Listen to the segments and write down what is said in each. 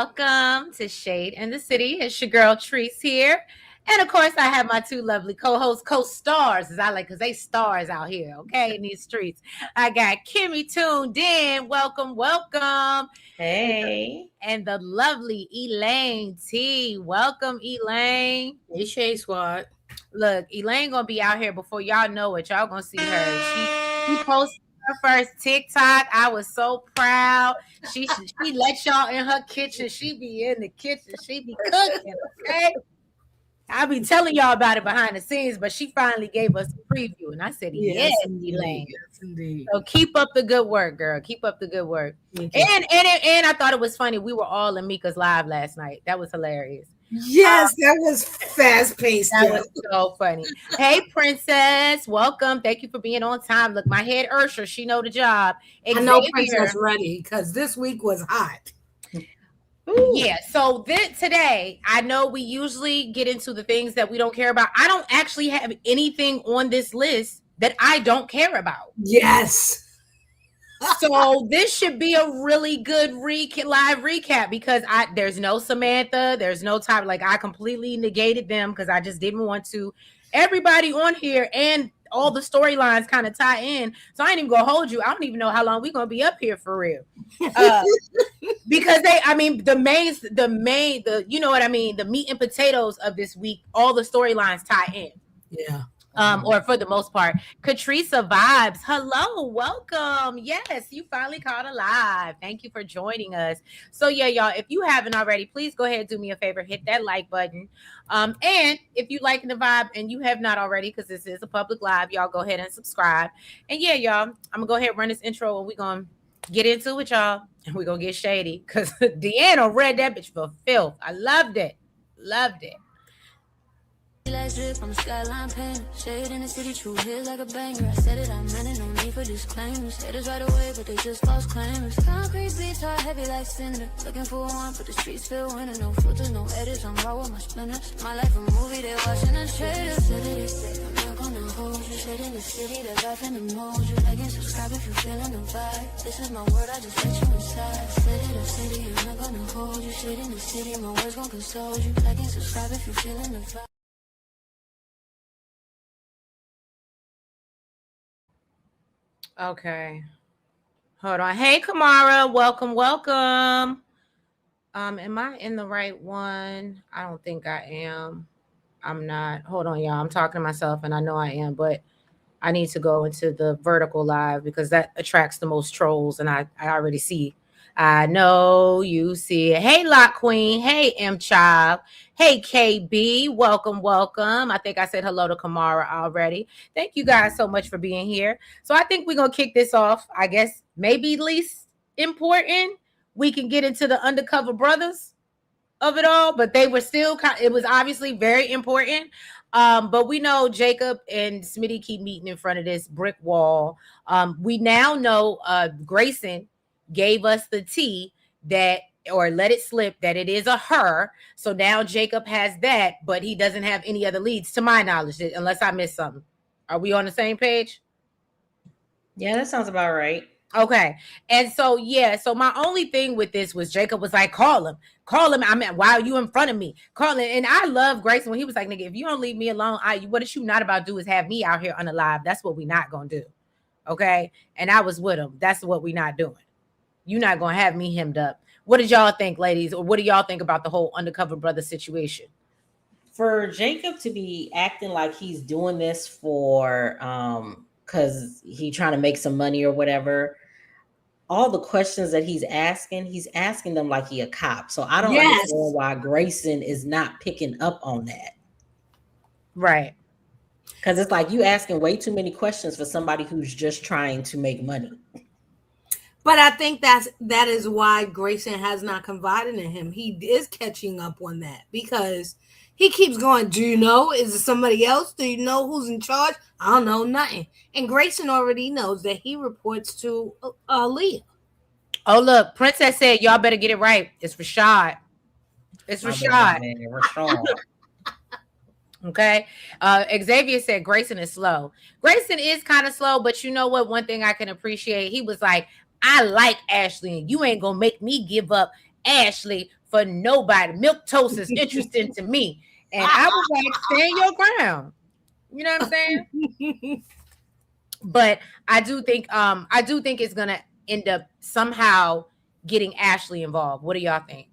welcome to Shade in the City. It's your girl Treese here. And of course, I have my two lovely co-hosts, co-stars, as I like, because they stars out here, okay, in these streets. I got Kimmy tuned in. Welcome, welcome. Hey. And the lovely Elaine T. Welcome, Elaine. Hey, Shade Squad. Look, Elaine gonna be out here before y'all know it. Y'all gonna see her. She posted her first TikTok. I was so proud. She let y'all in her kitchen. She be in the kitchen. She be cooking. Okay. I be telling y'all about it behind the scenes, but she finally gave us a preview, and I said, "Yes, Elaine." Yes, indeed. So keep up the good work, girl. Keep up the good work. And I thought it was funny. We were all in Mika's live last night. That was hilarious. Yes, that was fast paced. That was so funny. Hey, Princess, welcome. Thank you for being on time. Look, my head Ursher, she know the job. I know Princess ready because this week was hot. Ooh. Yeah, so today, I know we usually get into the things that we don't care about. I don't actually have anything on this list that I don't care about. Yes. So this should be a really good live recap because there's no Samantha, there's no time. Like I completely negated them because I just didn't want to. Everybody on here and all the storylines kind of tie in. So I ain't even gonna hold you. I don't even know how long we're gonna be up here for real. Because the you know what I mean, the meat and potatoes of this week, all the storylines tie in. Yeah. Or for the most part. Katrisa Vibes, hello, welcome. Yes, you finally caught alive. Thank you for joining us. So yeah, y'all, if you haven't already, please go ahead and do me a favor, hit that like button. And if you liking the vibe and you have not already, because this is a public live, y'all go ahead and subscribe. And yeah, y'all, I'm gonna go ahead and run this intro and we're gonna get into it, y'all, and we're gonna get shady because Deanna read that bitch for filth. I loved it. Like drip on the skyline paint. Shade in the city, true hits like a banger. I said it, I meant it, no need for disclaimers. Haters right away, but they just false claimers. Concrete beats are heavy like cinder. Looking for one, but the streets feel winter. No filters, no edits, I'm raw with my splinters. My life a movie, they watching the trailers. I'm not gonna hold you. Shade in the city, the life in the mold. You like and subscribe if you feeling the vibe. This is my word, I just let you inside. City, I'm not gonna hold you. Shade in the city, my words gon' console you. Like and subscribe if you feeling the vibe. Okay. Hold on. Hey, Kamara. Welcome. Am I in the right one? I don't think I am. I'm not. Hold on, y'all. I'm talking to myself and I know I am, but I need to go into the vertical live because that attracts the most trolls and I already see. I know you see it. Hey, Lock Queen. Hey, M Child. Hey, KB. Welcome. I think I said hello to Kamara already. Thank you guys so much for being here. So I think we're going to kick this off. I guess maybe least important. We can get into the undercover brothers of it all, but they were still, it was obviously very important. But we know Jacob and Smitty keep meeting in front of this brick wall. We now know Grayson gave us the tea that, or let it slip that it is a her. So now Jacob has that, but he doesn't have any other leads to my knowledge, unless I missed something. Are we on the same page? Yeah, that sounds about right. Okay. And so, yeah, so my only thing with this was Jacob was like, call him. I mean, why are you in front of me? Call him. And I love Grayson when he was like, nigga, if you don't leave me alone, what is you not about to do is have me out here unalive. That's what we not going to do. Okay. And I was with him. That's what we not doing. You're not going to have me hemmed up. What did y'all think, ladies? Or what do y'all think about the whole undercover brother situation? For Jacob to be acting like he's doing this for, because he's trying to make some money or whatever, all the questions that he's asking them like he a cop. So I don't understand why Grayson is not picking up on that. Right. Because it's like you asking way too many questions for somebody who's just trying to make money. But I think that is why Grayson has not confided in him. He is catching up on that because he keeps going, do you know? Is it somebody else? Do you know who's in charge? I don't know, nothing. And Grayson already knows that he reports to Leah. Oh, look, Princess said, y'all better get it right. It's Rashad. Okay. Xavier said Grayson is slow. Grayson is kind of slow, but you know what? One thing I can appreciate, he was like, I like Ashley, and you ain't gonna make me give up Ashley for nobody. Milk toast is interesting to me. And I was like, stand your ground. You know what I'm saying? But I do think it's gonna end up somehow getting Ashley involved. What do y'all think?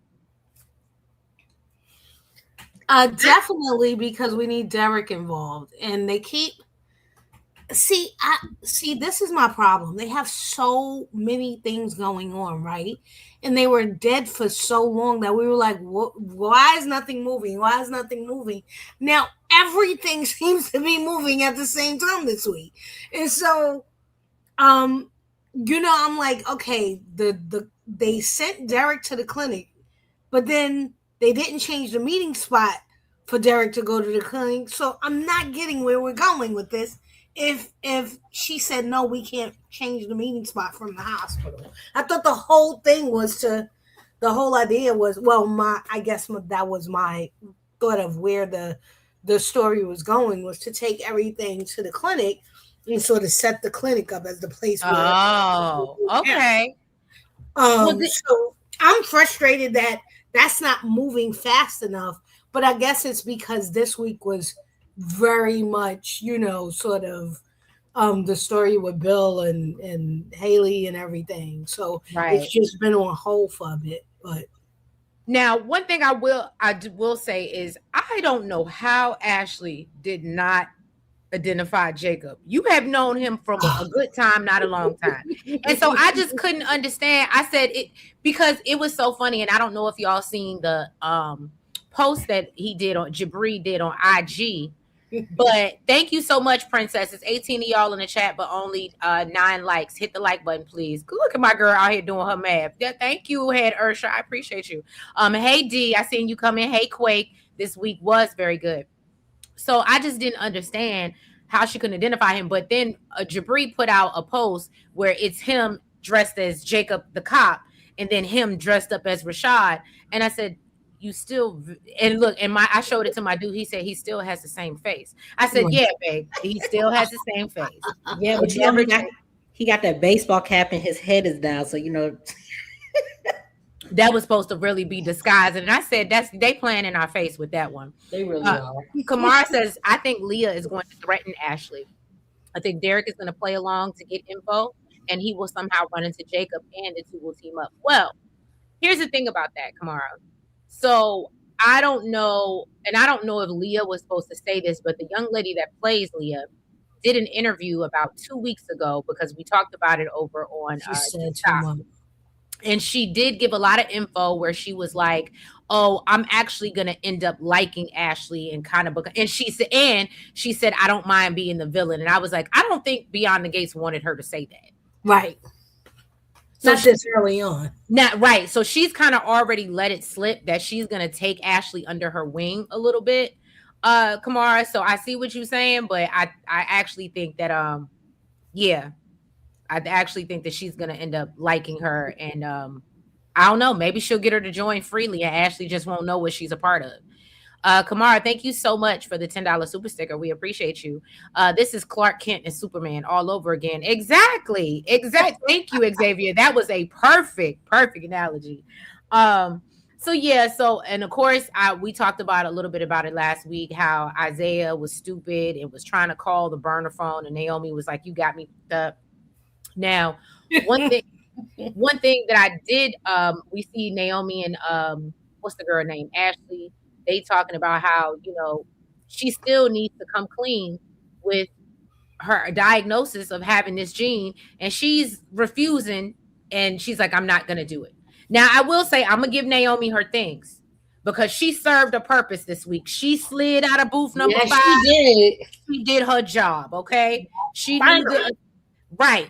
Definitely, because we need Derek involved, and they keep see. This is my problem. They have so many things going on, right? And they were dead for so long that we were like, why is nothing moving? Why is nothing moving? Now everything seems to be moving at the same time this week, and so, I'm like, okay, they sent Derek to the clinic, but then they didn't change the meeting spot for Derek to go to the clinic. So I'm not getting where we're going with this. If she said no, we can't change the meeting spot from the hospital. I thought the whole thing was the whole idea was, that was my thought of where the story was going, was to take everything to the clinic and sort of set the clinic up as the place where. Oh, okay. So I'm frustrated that that's not moving fast enough, but I guess it's because this week was very much, sort of the story with Bill and Haley and everything. So It's just been on hold for a bit. But now, one thing I will say is I don't know how Ashley did not identify Jacob. You have known him from a good time, not a long time. And so I just couldn't understand. I said it because it was so funny. And I don't know if y'all seen the post that Jabri did on IG. But thank you so much, Princess. It's 18 of y'all in the chat, but only 9 likes. Hit the like button, please. Look at my girl out here doing her math. Yeah, thank you, Head Ursha. I appreciate you. Hey D, I seen you come in. Hey Quake. This week was very good. So I just didn't understand how she couldn't identify him. But then Jabri put out a post where it's him dressed as Jacob the cop, and then him dressed up as Rashad. And I said, you still, and look, and I showed it to my dude. He said he still has the same face. I said, yeah, babe, he still has the same face. Yeah, but he got that baseball cap and his head is down, so that was supposed to really be disguised. And I said, they playing in our face with that one. They really are. Kamara says, I think Leah is going to threaten Ashley. I think Derek is going to play along to get info, and he will somehow run into Jacob, and the two will team up. Well, here's the thing about that, Kamara. So I don't know, and I don't know if Leah was supposed to say this, but the young lady that plays Leah did an interview about 2 weeks ago, because we talked about it over on TikTok. And she did give a lot of info where she was like, oh, I'm actually going to end up liking Ashley and kind of, and she said, I don't mind being the villain. And I was like, I don't think Beyond the Gates wanted her to say that. Right. So not this early on. Not right. So she's kind of already let it slip that she's going to take Ashley under her wing a little bit, Kamara. So I see what you're saying, but I actually think that, I actually think that she's going to end up liking her. And I don't know, maybe she'll get her to join freely and Ashley just won't know what she's a part of. Kamara, thank you so much for the $10 super sticker. We appreciate you. This is Clark Kent and Superman all over again. Exactly. Thank you, Xavier. That was a perfect analogy. And of course, we talked about a little bit about it last week, how Isaiah was stupid and was trying to call the burner phone, and Naomi was like, you got me up. Now, one thing that I did, we see Naomi and what's the girl name? Ashley. They talking about how, she still needs to come clean with her diagnosis of having this gene, and she's refusing, and she's like, I'm not going to do it. Now, I will say, I'm going to give Naomi her things, because she served a purpose this week. She slid out of booth number 5. She did her job, okay? She knew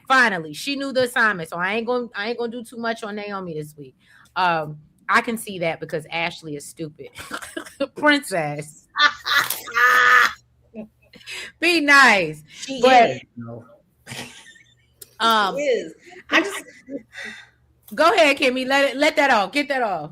finally. She knew the assignment, so I ain't gonna do too much on Naomi this week. I can see that because Ashley is stupid. Princess. Be nice. She is. She is. I just go ahead, Kimmy. Let that off. Get that off.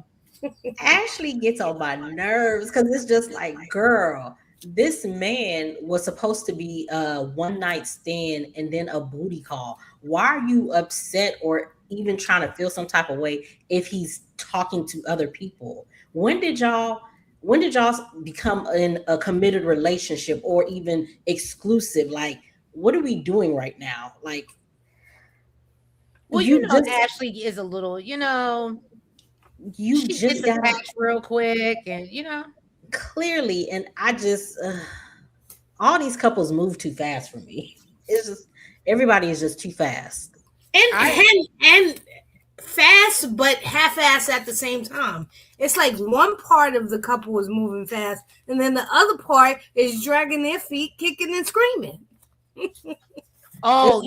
Ashley gets on my nerves because it's just like, girl, this man was supposed to be a one night stand and then a booty call. Why are you upset or even trying to feel some type of way if he's talking to other people? When did y'all become in a committed relationship or even exclusive? Like, what are we doing right now? Like, Well, you just Ashley is a little, you she gets just gotta attached real quick, and clearly, and I just all these couples move too fast for me. It's just everybody is just too fast. And fast but half-ass at the same time. It's like one part of the couple is moving fast, and then the other part is dragging their feet, kicking and screaming. Oh,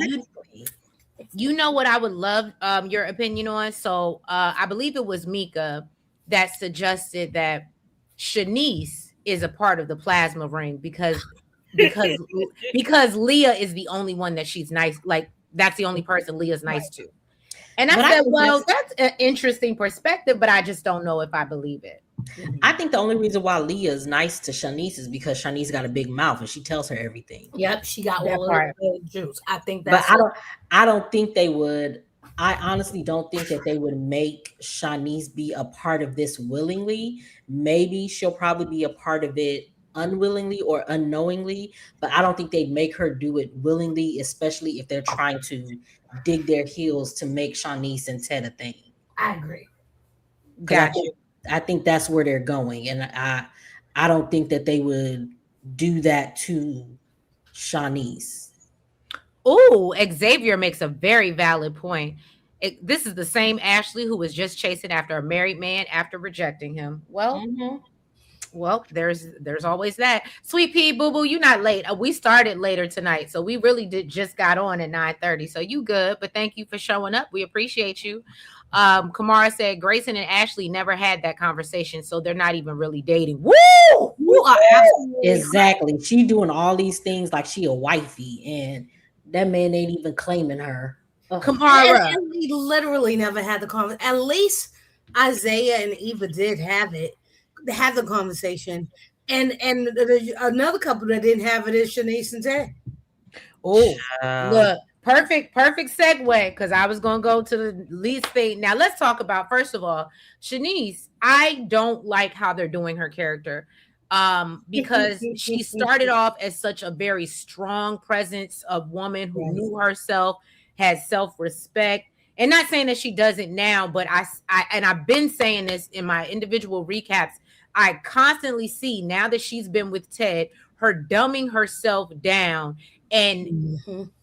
you know what I would love your opinion on? So I believe it was Mika that suggested that Chenise is a part of the plasma ring because Leah is the only one that she's nice. Like, that's the only person Leah's nice to. And I said, well, that's an interesting perspective, but I just don't know if I believe it. I think the only reason why Leah is nice to Chenise is because Chenise got a big mouth and she tells her everything. Yep, she got all of the juice. I think that's. But I don't think they would. I honestly don't think that they would make Chenise be a part of this willingly. Maybe she'll probably be a part of it unwillingly or unknowingly, but I don't think they'd make her do it willingly, especially if they're trying to dig their heels to make Chenise and Ted a thing. I agree. Gotcha. I think that's where they're going, and I don't think that they would do that to Chenise. Oh, Xavier makes a very valid point. This is the same Ashley who was just chasing after a married man after rejecting him. Well, well, there's always that. Sweet Pea, boo boo, you not late. We started later tonight, so we really just got on at 9:30. So you good, but thank you for showing up. We appreciate you. Kamara said Grayson and Ashley never had that conversation, so they're not even really dating. Woo! You are exactly. She doing all these things like she a wifey, and that man ain't even claiming her. Kamara, and we literally never had the conversation. At least Isaiah and Eva did have the conversation, and another couple that didn't have it is Chenise and Ted. Oh, look. Perfect segue, because I was going to go to the least thing. Now, let's talk about, first of all, Chenise. I don't like how they're doing her character because she started off as such a very strong presence of woman who knew herself, had self-respect. And not saying that she doesn't now, but I've been saying this in my individual recaps. I constantly see, now that she's been with Ted, her dumbing herself down and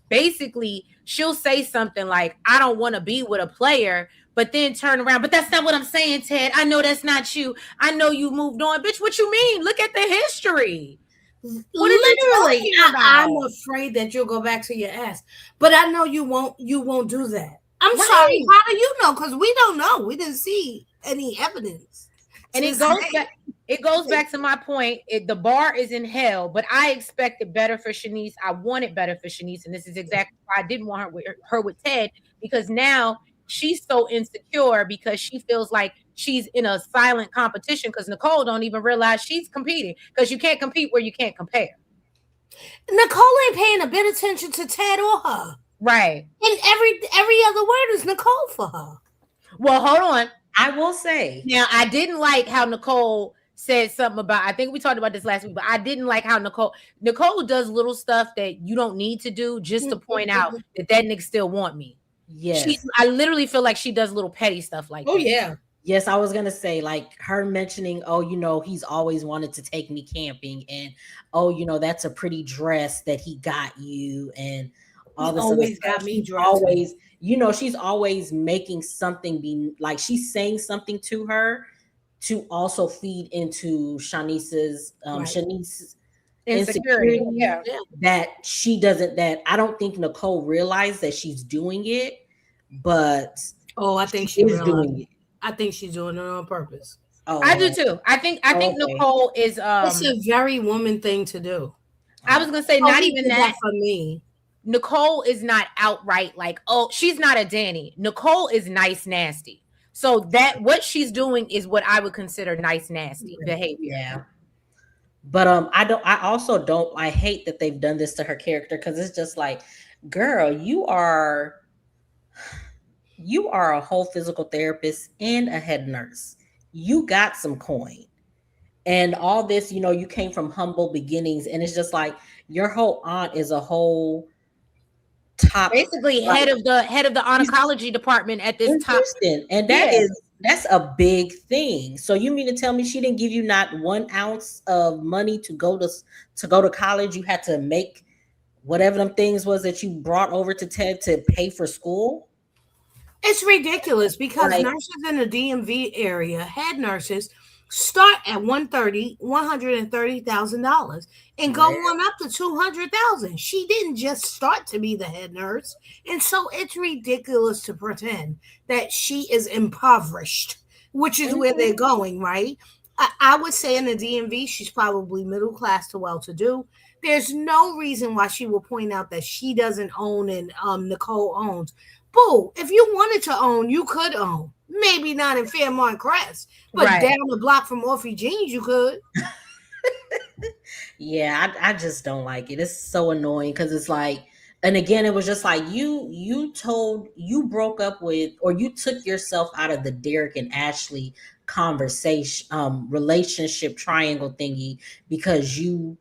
basically she'll say something like, I don't want to be with a player, but then turn around, but that's not what I'm saying, Ted. I know that's not you. I know you moved on. Bitch, what you mean? Look at the history. Literally, I'm afraid that you'll go back to your ass, but I know you won't do that. I'm sorry. How do you know? Because we don't know. We didn't see any evidence. And it goes back to my point. The bar is in hell, but I expected better for Chenise. I wanted better for Chenise, and this is exactly why I didn't want her with Ted, because now she's so insecure because she feels like she's in a silent competition because Nicole don't even realize she's competing, because you can't compete where you can't compare. Nicole ain't paying a bit of attention to Ted or her. Right. And every other word is Nicole for her. Well, hold on. I will say. Now, I didn't like how Nicole said something about, I think we talked about this last week, but I didn't like how Nicole does little stuff that you don't need to do just to point out that nigga still want me. Yes. I literally feel like she does little petty stuff like that. Oh, yeah. Yes, I was going to say, like, her mentioning, he's always wanted to take me camping, and, that's a pretty dress that he got you, and all this always got me dressed. Always, she's always making something be, like, she's saying something to her to also feed into Shanice's insecurity. Yeah. That she doesn't, that I don't think Nicole realized that she's doing it, but I think she is doing it. I think she's doing it on purpose. I do too. I think Nicole is it's a very woman thing to do. I was gonna say not even that for me. Nicole is not outright like, she's not a Danny. Nicole is nice nasty. So that what she's doing is what I would consider nice nasty behavior. Yeah. But I hate that they've done this to her character, because it's just like, girl, you are You are a whole physical therapist and a head nurse. You got some coin. And all this, you came from humble beginnings, and it's just like your whole aunt is a whole top, Basically, like, head of the oncology department at this in top. Houston, and Yeah. that's a big thing. So you mean to tell me she didn't give you not 1 ounce of money to go to college? You had to make whatever them things was that you brought over to Ted to pay for school. It's ridiculous because Like, nurses in the DMV area, head nurses, start at $130,000 and go on up to $200,000. She didn't just start to be the head nurse, and so it's ridiculous to pretend that she is impoverished, which is where they're going, right? I would say in the DMV, she's probably middle class to well to do. There's no reason why she will point out that she doesn't own and Nicole owns. Boo, if you wanted to own, you could own. Maybe not in Fairmont Crest, but Right. down the block from Orphy Jeans, you could. yeah, I just don't like it. It's so annoying because it's like, and again, it was just like you broke up with, or you took yourself out of the Derek and Ashley conversation, relationship triangle thingy, because you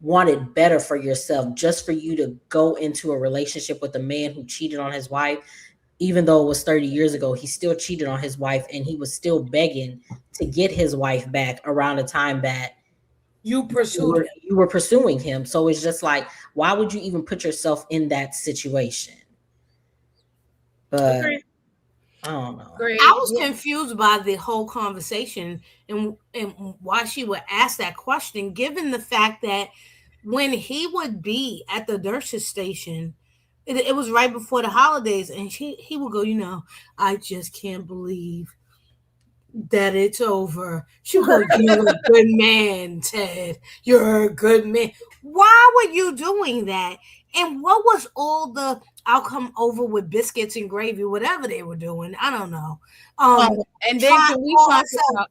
wanted better for yourself, just for you to go into a relationship with a man who cheated on his wife. Even though it was 30 years ago, he still cheated on his wife, and he was still begging to get his wife back around the time that You pursued him. you were pursuing him. So it's just like, why would you even put yourself in that situation? But Agreed. I don't know. Great. I was confused by the whole conversation and why she would ask that question, given the fact that when he would be at the nurse's station, it was right before the holidays, and he would go, I just can't believe that it's over. She would go, you're a good man, Ted. You're a good man. Why were you doing that? And what was all the I'll come over with biscuits and gravy, whatever they were doing? I don't know. And then can we talk about,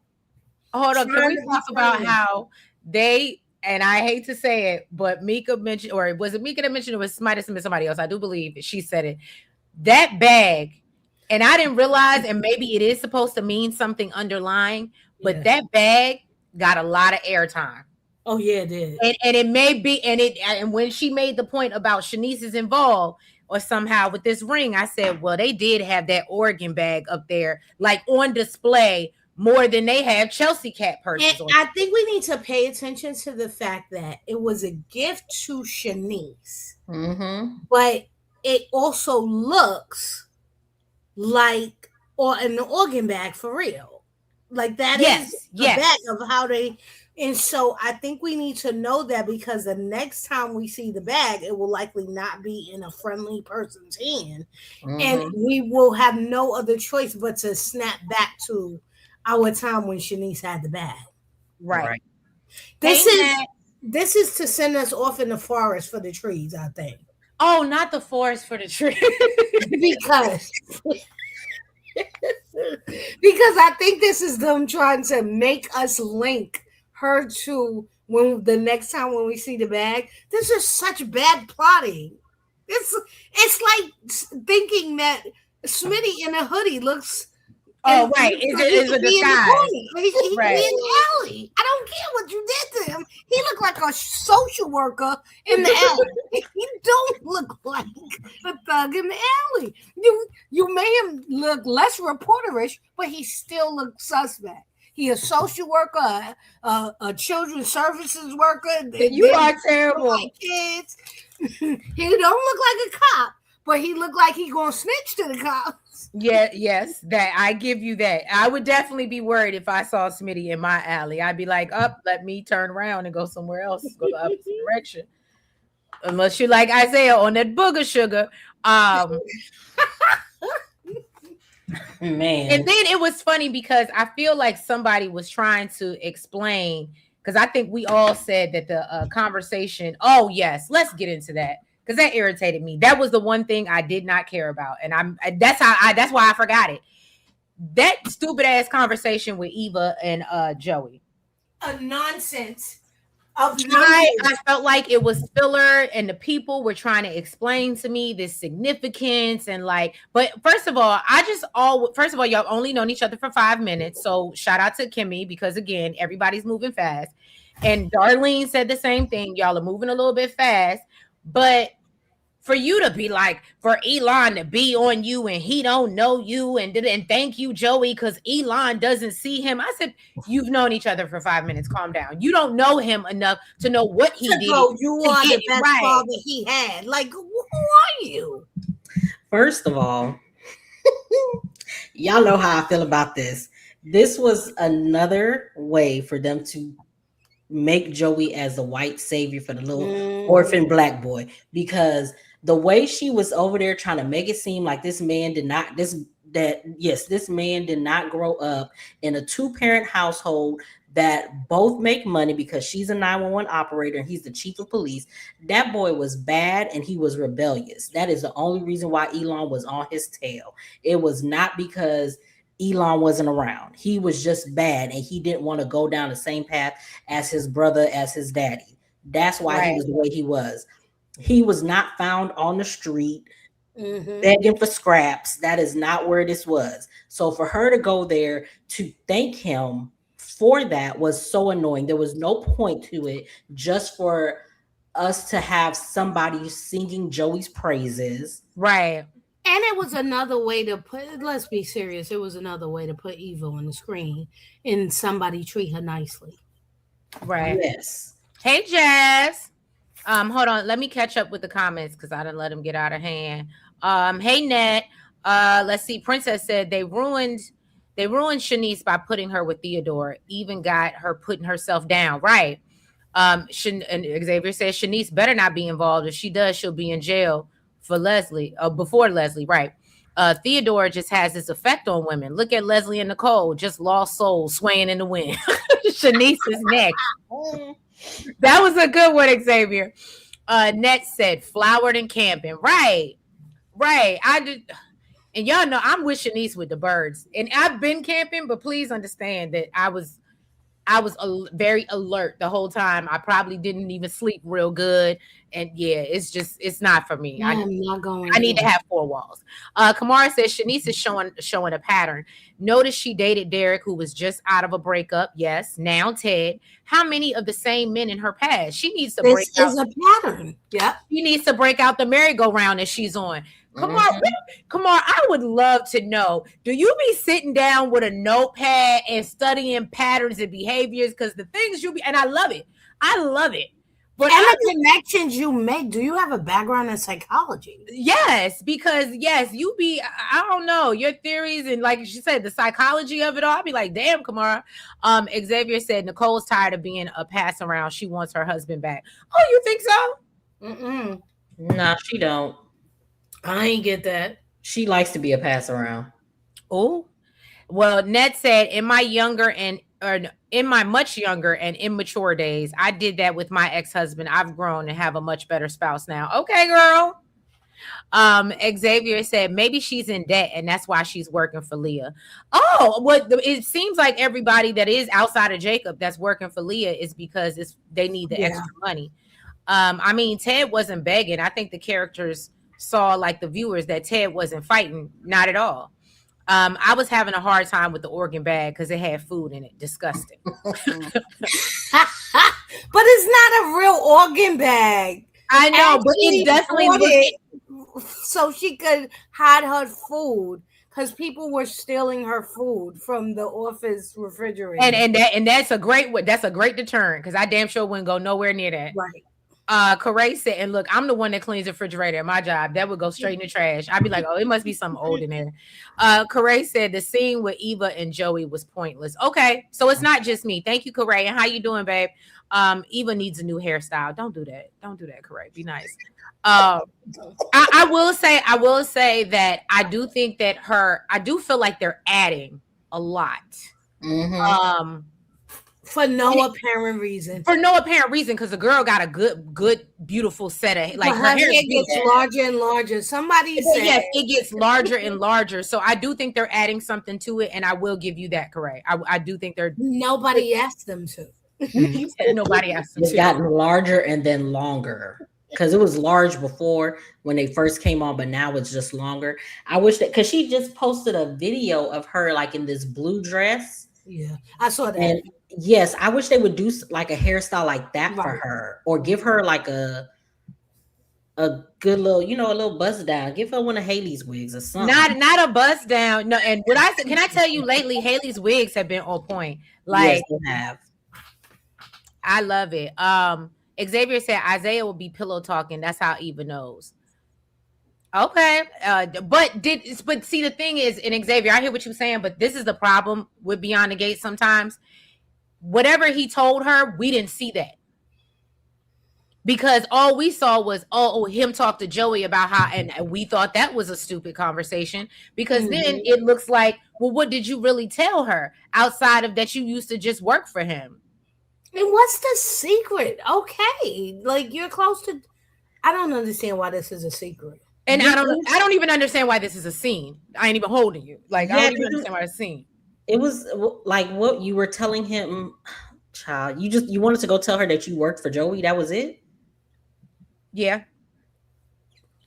hold on, can we talk about how they, and I hate to say it, but Mika mentioned, or was it Mika that mentioned, it was might have been somebody else, I do believe she said it, that bag, and I didn't realize, and maybe it is supposed to mean something underlying, but that bag got a lot of airtime. Oh yeah, it did. And it may be, and when she made the point about Chenise is involved or somehow with this ring, I said, well, they did have that Oregon bag up there, like on display, more than they have Chelsea cat purses. And I think we need to pay attention to the fact that it was a gift to Chenise, but it also looks like an organ bag for real. Like that is the bag of how they. And so I think we need to know that, because the next time we see the bag, it will likely not be in a friendly person's hand. And we will have no other choice but to snap back to our time when Chenise had the bag. Right. This is to send us off in the forest for the trees, I think. Oh, not the forest for the trees. because I think this is them trying to make us link her to when the next time when we see the bag. This is such bad plotting. It's like thinking that Smitty in a hoodie looks. Oh, right. Is a disguise. He's right. In the alley. I don't care what you did to him. He looked like a social worker in the alley. He don't look like a thug in the alley. You made him look less reporterish, but he still looks suspect. He a social worker, a children's services worker. You are terrible. Like kids. He don't look like a cop, but he look like he gonna snitch to the cops. Yeah, yes, that I give you that. I would definitely be worried if I saw Smitty in my alley. I'd be like, let me turn around and go somewhere else, go the opposite direction. Unless you like Isaiah on that booger sugar. Man. And then it was funny because I feel like somebody was trying to explain, because I think we all said that the conversation, oh yes, let's get into that, because that irritated me. That was the one thing I did not care about, and that's why I forgot it. That stupid ass conversation with Eva and Joey. A nonsense. I felt like it was filler and the people were trying to explain to me this significance and like, but first of all, y'all only known each other for 5 minutes. So shout out to Kimmy because again, everybody's moving fast. And Darlene said the same thing. Y'all are moving a little bit fast, but for you to be like, for Elon to be on you and he don't know you and thank you, Joey, because Elon doesn't see him. I said, you've known each other for 5 minutes. Calm down. You don't know him enough to know what he did. You are the best father he had. Like, who are you? First of all, y'all know how I feel about this. This was another way for them to make Joey as the white savior for the little orphan black boy, because the way she was over there trying to make it seem like this man did not grow up in a 2-parent household that both make money because she's a 911 operator and he's the chief of police. That boy was bad and he was rebellious. That is the only reason why Elon was on his tail. It was not because Elon wasn't around. He was just bad and he didn't want to go down the same path as his brother, as his daddy. That's why he was the way he was. He was not found on the street begging for scraps. That is not where this was. So for her to go there to thank him for that was so annoying. There was no point to it, just for us to have somebody singing Joey's praises. Right. And it was another way to put, let's be serious, it was another way to put Eva on the screen and somebody treat her nicely. Right. Yes. Hey, Jazz. Hold on. Let me catch up with the comments because I didn't let them get out of hand. Hey, Net. Let's see. Princess said they ruined Chenise by putting her with Theodore. Even got her putting herself down. Right. And Xavier says Chenise better not be involved. If she does, she'll be in jail for Leslie. Before Leslie. Right. Theodore just has this effect on women. Look at Leslie and Nicole, just lost souls swaying in the wind. Shanice's neck. That was a good one, Xavier. Net said flowered and camping. Right. I did, and y'all know I'm with Shanice with the birds, and I've been camping, but please understand that I was very alert the whole time. I probably didn't even sleep real good. And yeah, it's not for me. I'm not going. I need to have 4 walls. Kamara says Shanice is showing a pattern. Notice she dated Derek, who was just out of a breakup. Yes. Now Ted. How many of the same men in her past? She needs to break out. This is a pattern. Yeah. She needs to break out the merry-go-round that she's on. Kamara, I would love to know, do you be sitting down with a notepad and studying patterns and behaviors? Because the things and I love it. But the connections you make, do you have a background in psychology? Yes, because you be, I don't know, your theories and like she said, the psychology of it all. I'll be like, damn, Kamara. Xavier said Nicole's tired of being a pass around. She wants her husband back. Oh, you think so? No, she don't. I ain't get that. She likes to be a pass around. Oh, well, Ned said in my much younger and immature days, I did that with my ex-husband. I've grown and have a much better spouse now. Okay, girl. Xavier said maybe she's in debt and that's why she's working for Leah. Oh, it seems like everybody that is outside of Jacob that's working for Leah is because they need the extra money. I mean, Ted wasn't begging. I think the characters saw, like the viewers, that Ted wasn't fighting. Not at all. I was having a hard time with the organ bag because it had food in it. Disgusting. But it's not a real organ bag. I know, but it definitely so she could hide her food because people were stealing her food from the office refrigerator. And that's a great deterrent because I damn sure wouldn't go nowhere near that. Right. Corey said, and look, I'm the one that cleans the refrigerator at my job. That would go straight in the trash. I'd be like, oh, it must be something old in there. Corey said the scene with Eva and Joey was pointless. Okay, so it's not just me. Thank you, Corey. And how you doing, babe? Eva needs a new hairstyle. Don't do that, Corey. Be nice. I will say that I do think that I do feel like they're adding a lot. For no apparent reason. Because the girl got a good, beautiful set of like her hair gets larger and larger. Somebody said yes, it gets larger and larger. So I do think they're adding something to it, and I will give you that, correct. I do think they're. Nobody asked them to. You said nobody asked him It's to. gotten larger and then longer. Because it was large before when they first came on, but now it's just longer. I wish that because she just posted a video of her like in this blue dress. Yeah, I saw that. And yes, I wish they would do like a hairstyle like that for Right. her, or give her like a good little, a little buzz down. Give her one of Haley's wigs or something. Not a buzz down. No, and what I said, can I tell you lately, Haley's wigs have been on point. Yes, Like they have. I love it. Xavier said Isaiah will be pillow talking. That's how Eva knows. Okay. But see, the thing is, in Xavier, I hear what you're saying, but this is the problem with Beyond the Gate sometimes. Whatever he told her, we didn't see that. Because all we saw was him talk to Joey about how, and we thought that was a stupid conversation, because then it looks like, well, what did you really tell her outside of that you used to just work for him? And what's the secret? Okay, like you're close to. I don't understand why this is a secret. And I don't even understand why this is a scene. I ain't even holding you. Like, I don't even understand why it's a scene. It was like what you were telling him, child. You wanted to go tell her that you worked for Joey. That was it. Yeah.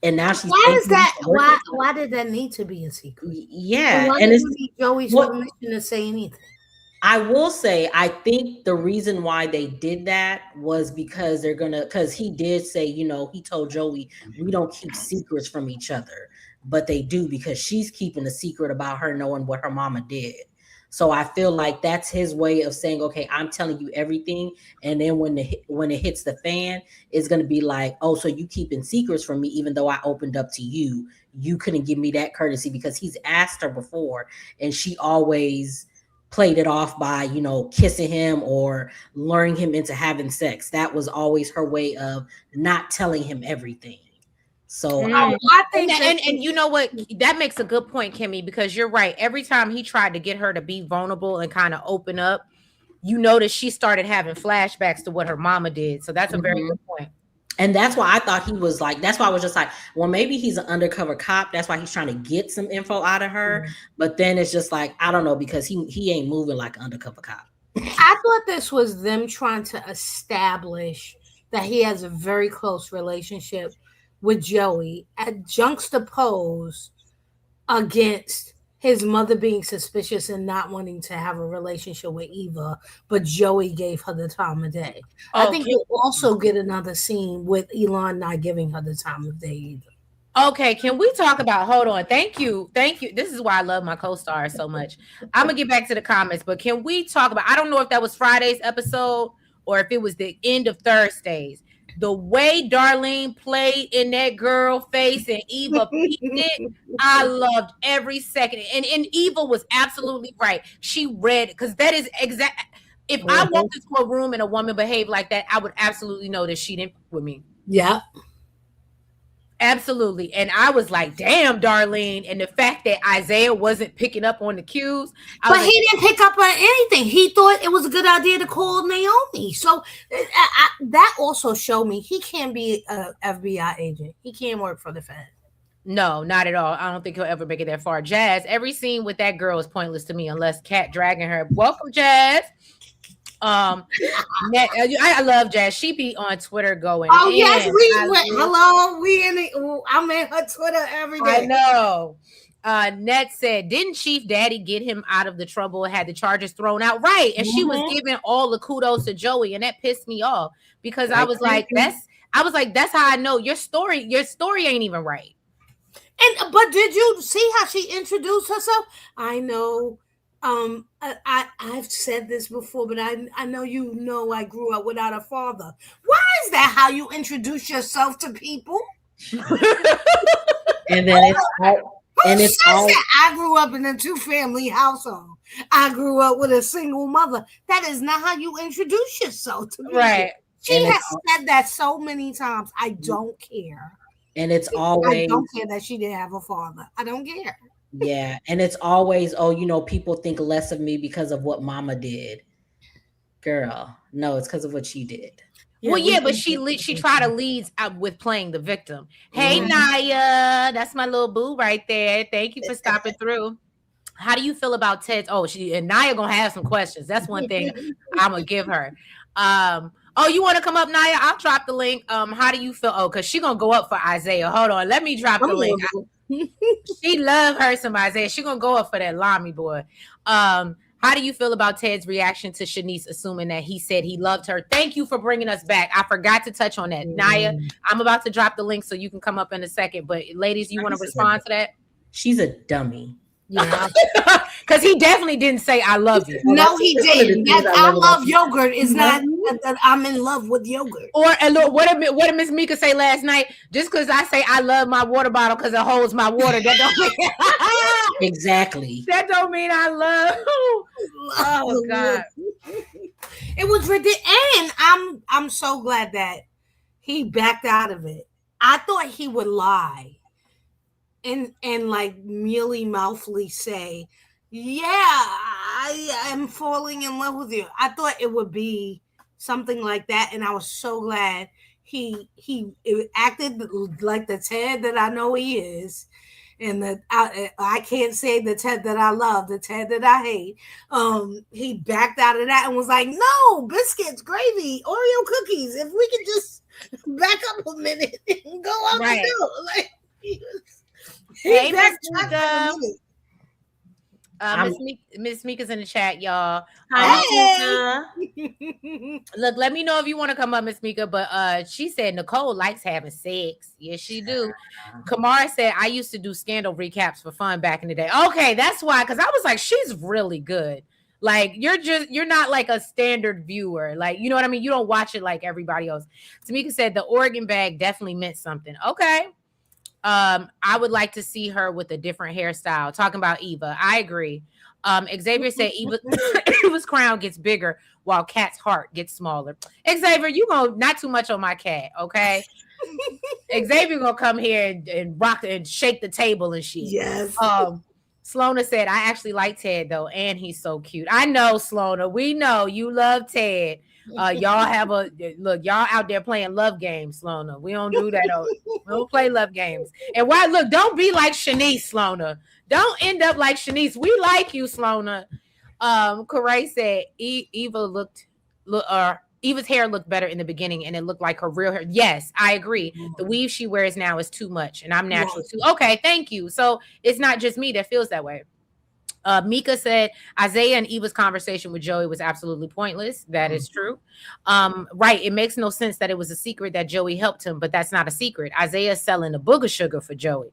And now she's. Why is that? Why did that need to be a secret? Yeah, and why and did it's you need Joey's permission to say anything? I will say, I think the reason why they did that was because because he did say, he told Joey, we don't keep secrets from each other, but they do, because she's keeping a secret about her knowing what her mama did. So I feel like that's his way of saying, okay, I'm telling you everything. And then when it hits the fan, it's going to be like, oh, so you keeping secrets from me, even though I opened up to you, you couldn't give me that courtesy, because he's asked her before and she always played it off by, kissing him or luring him into having sex. That was always her way of not telling him everything. So I think and you know what? That makes a good point, Kimmy, because you're right. Every time he tried to get her to be vulnerable and kind of open up, you notice she started having flashbacks to what her mama did. So that's a very good point. And that's why I thought he was like, that's why I was just like, well, maybe he's an undercover cop. That's why he's trying to get some info out of her. But then it's just like, I don't know, because he ain't moving like an undercover cop. I thought this was them trying to establish that he has a very close relationship with Joey, and juxtaposed against his mother being suspicious and not wanting to have a relationship with Eva, but Joey gave her the time of day. I think you'll also get another scene with Elon not giving her the time of day either. Okay, can we talk about, hold on. Thank you. This is why I love my co-stars so much. I'm going to get back to the comments, but can we talk about, I don't know if that was Friday's episode or if it was the end of Thursday's. The way Darlene played in that girl face and Eva peeked it, I loved every second. And Eva was absolutely right. She read, because that is exact. If I walked into a room and a woman behaved like that, I would absolutely know that she didn't with me. Yeah. Absolutely. And I was like, damn, Darlene. And the fact that Isaiah wasn't picking up on the cues. But he didn't pick up on anything. He thought it was a good idea to call Naomi. So that also showed me he can't be an FBI agent. He can't work for the Fed. No, not at all. I don't think he'll ever make it that far. Jazz, every scene with that girl is pointless to me unless Kat dragging her. Welcome, Jazz. I love Jazz. She be on Twitter going. Oh yes, I'm in her Twitter every day. I know. Ned said, didn't Chief Daddy get him out of the trouble and had the charges thrown out? Right. And she was giving all the kudos to Joey, and that pissed me off because I was like, that's how I know your story ain't even right. But did you see how she introduced herself? I know. I've said this before, but I know I grew up without a father. Why is that how you introduce yourself to people? And then I grew up in a 2-family household. I grew up with a single mother. That is not how you introduce yourself to people. Right. She has said that so many times. I don't care. And it's always, I don't care that she didn't have a father. I don't care. Yeah, and it's always, people think less of me because of what mama did. Girl, no, it's because of what she did. Yeah, but she tried to lead out with playing the victim. Hey, Naya, that's my little boo right there. Thank you for stopping through. How do you feel about Ted's? Oh, she and Naya gonna have some questions. That's one thing I'm gonna give her. Oh, you want to come up, Naya? I'll drop the link. How do you feel? Oh, because she gonna go up for Isaiah. Hold on, let me drop the link. She love her some Isaiah. She gonna go up for that Lamy boy. How do you feel about Ted's reaction to Chenise assuming that he said he loved her? Thank you for bringing us back. I forgot to touch on that. Naya, I'm about to drop the link so you can come up in a second. But ladies, you want to respond to that? She's a dummy. Yeah, because he definitely didn't say I love you. No, he didn't. That's I love yogurt. It's not that I'm in love with yogurt. Or and look, what did Miss Mika say last night? Just because I say I love my water bottle because it holds my water, that don't mean exactly. That don't mean I love. Oh God, it was ridiculous, and I'm so glad that he backed out of it. I thought he would lie. And like mealy mouthly say, yeah, I am falling in love with you. I thought it would be something like that, and I was so glad he acted like the Ted that I know he is, and that I can't say the Ted that I love, the Ted that I hate. He backed out of that and was like, no, biscuits, gravy, Oreo cookies. If we could just back up a minute and go out the door, like he was. Hey, Miss Mika's in the chat, y'all. Hey. Look, let me know if you want to come up, Miss Mika. But she said Nicole likes having sex. Yes, she do. Kamara said I used to do scandal recaps for fun back in the day. Okay, that's why. Because I was like, she's really good. Like you're not like a standard viewer. Like, you know what I mean? You don't watch it like everybody else. Tamika said the Oregon bag definitely meant something. Okay. I would like to see her with a different hairstyle. Talking about Eva. I agree. Xavier said Eva's crown gets bigger while Kat's heart gets smaller. Xavier, you gonna not too much on my cat, okay? Xavier gonna come here and rock and shake the table and shit. Yes. Slona said, I actually like Ted though, and he's so cute. I know, Slona. We know you love Ted. Y'all have y'all out there playing love games, Slona. We don't do that. We don't play love games. And why? Look, don't be like Chenise, Slona. Don't end up like Chenise. We like you, Slona. Corey said Eva's hair looked better in the beginning, and it looked like her real hair. Yes, I agree. The weave she wears now is too much, and I'm natural too. Okay, thank you. So it's not just me that feels that way. Mika said Isaiah and Eva's conversation with Joey was absolutely pointless. That is true. Right. It makes no sense that it was a secret that Joey helped him, but that's not a secret. Isaiah is selling the booger sugar for Joey.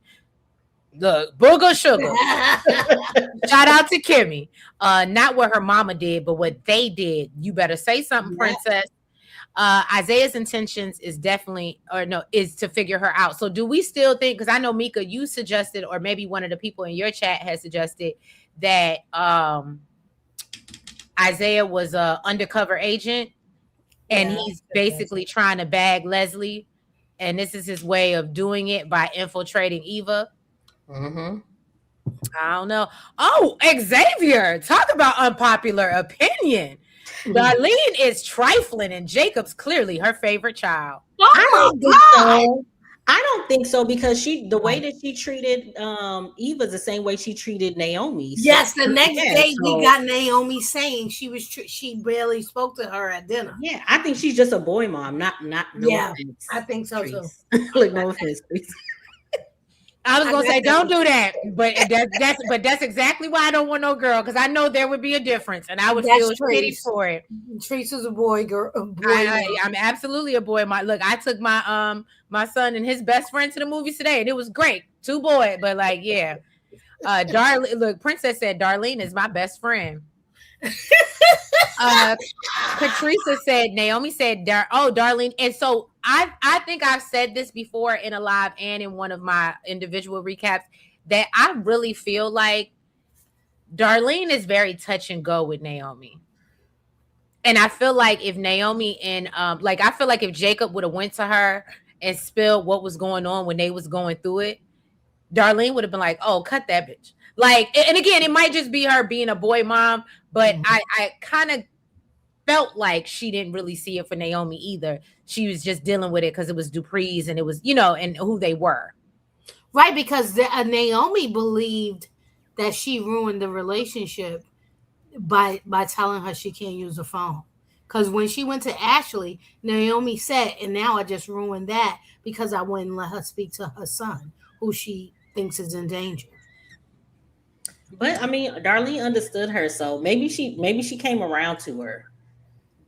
The booger sugar. Shout out to Kimmy. Not what her mama did, but what they did. You better say something, princess. Isaiah's intentions is is to figure her out. So do we still think, because I know Mika, you suggested, or maybe one of the people in your chat has suggested that Isaiah was a undercover agent and he's basically trying to bag Leslie, and this is his way of doing it by infiltrating Eva. I don't know. Oh, Xavier, talk about unpopular opinion. Darlene is trifling, and Jacob's clearly her favorite child. I don't think so, because the way that she treated Eva's the same way she treated Naomi. Yes, the next day we got Naomi saying she barely spoke to her at dinner. Yeah, I think she's just a boy mom, not no offense. I think so too. Like, no offense, please. I was gonna say don't do that, but that's exactly why I don't want no girl, because I know there would be a difference, and I would feel shitty for it. Treese is a boy girl. I'm absolutely a boy. Look, I took my my son and his best friend to the movies today, and it was great. 2 boys, but like, yeah. Darlene, look, Princess said Darlene is my best friend. Patricia said Naomi said Darlene, and so I think I've said this before in a live and in one of my individual recaps that I really feel like Darlene is very touch and go with Naomi. And I feel like if Naomi and I feel like if Jacob would have went to her and spilled what was going on when they was going through it, Darlene would have been like, oh, cut that bitch. Like, and again, it might just be her being a boy mom, but I kind of felt like she didn't really see it for Naomi either. She was just dealing with it because it was Dupree's and it was, and who they were. Right, because Naomi believed that she ruined the relationship by telling her she can't use the phone. Because when she went to Ashley, Naomi said, and now I just ruined that because I wouldn't let her speak to her son, who she thinks is in danger. But I mean, Darlene understood her, so maybe she came around to her.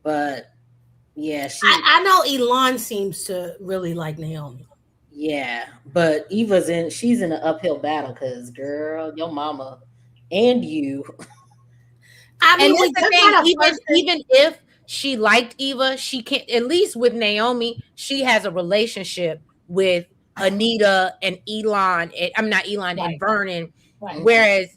But yeah, I know Elon seems to really like Naomi. but she's in an uphill battle because girl, your mama and you. I And mean, we that's the just thing, got a person. even if she liked Eva, she can't, at least with Naomi, she has a relationship with Anita and Elon, I'm not Elon and Right, Vernon. right. Whereas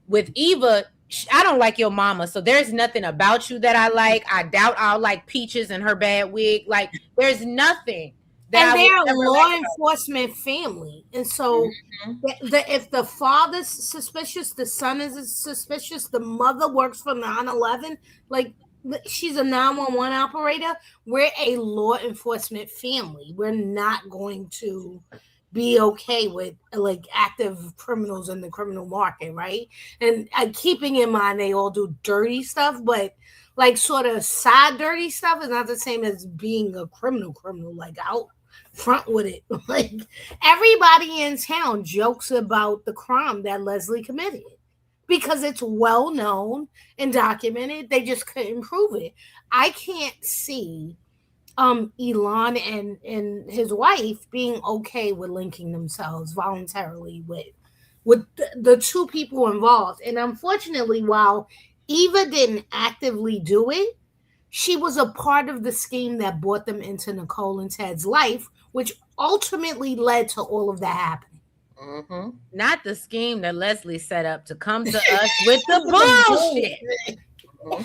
with Eva, I don't like your mama, so there's nothing about you that I like. I doubt I'll like Peaches and her bad wig. Like, there's nothing that And I would they're a ever law like. enforcement family, and so Mhm. if the father's suspicious, the son is suspicious, the mother works for 9/11, like she's a 911 operator. We're a law enforcement family. We're not going to be okay with like active criminals in the criminal market, right? And keeping in mind they all do dirty stuff, but like sort of side dirty stuff is not the same as being a criminal, like out front with it. Like everybody in town jokes about the crime that Leslie committed because it's well known and documented. They just couldn't prove it. I can't see Elon and his wife being okay with linking themselves voluntarily with the two people involved. And unfortunately, while Eva didn't actively do it, she was a part of the scheme that brought them into Nicole and Ted's life, which ultimately led to all of that happening. Mm-hmm. Not the scheme that Leslie set up to come to us with the bullshit. Mm-hmm.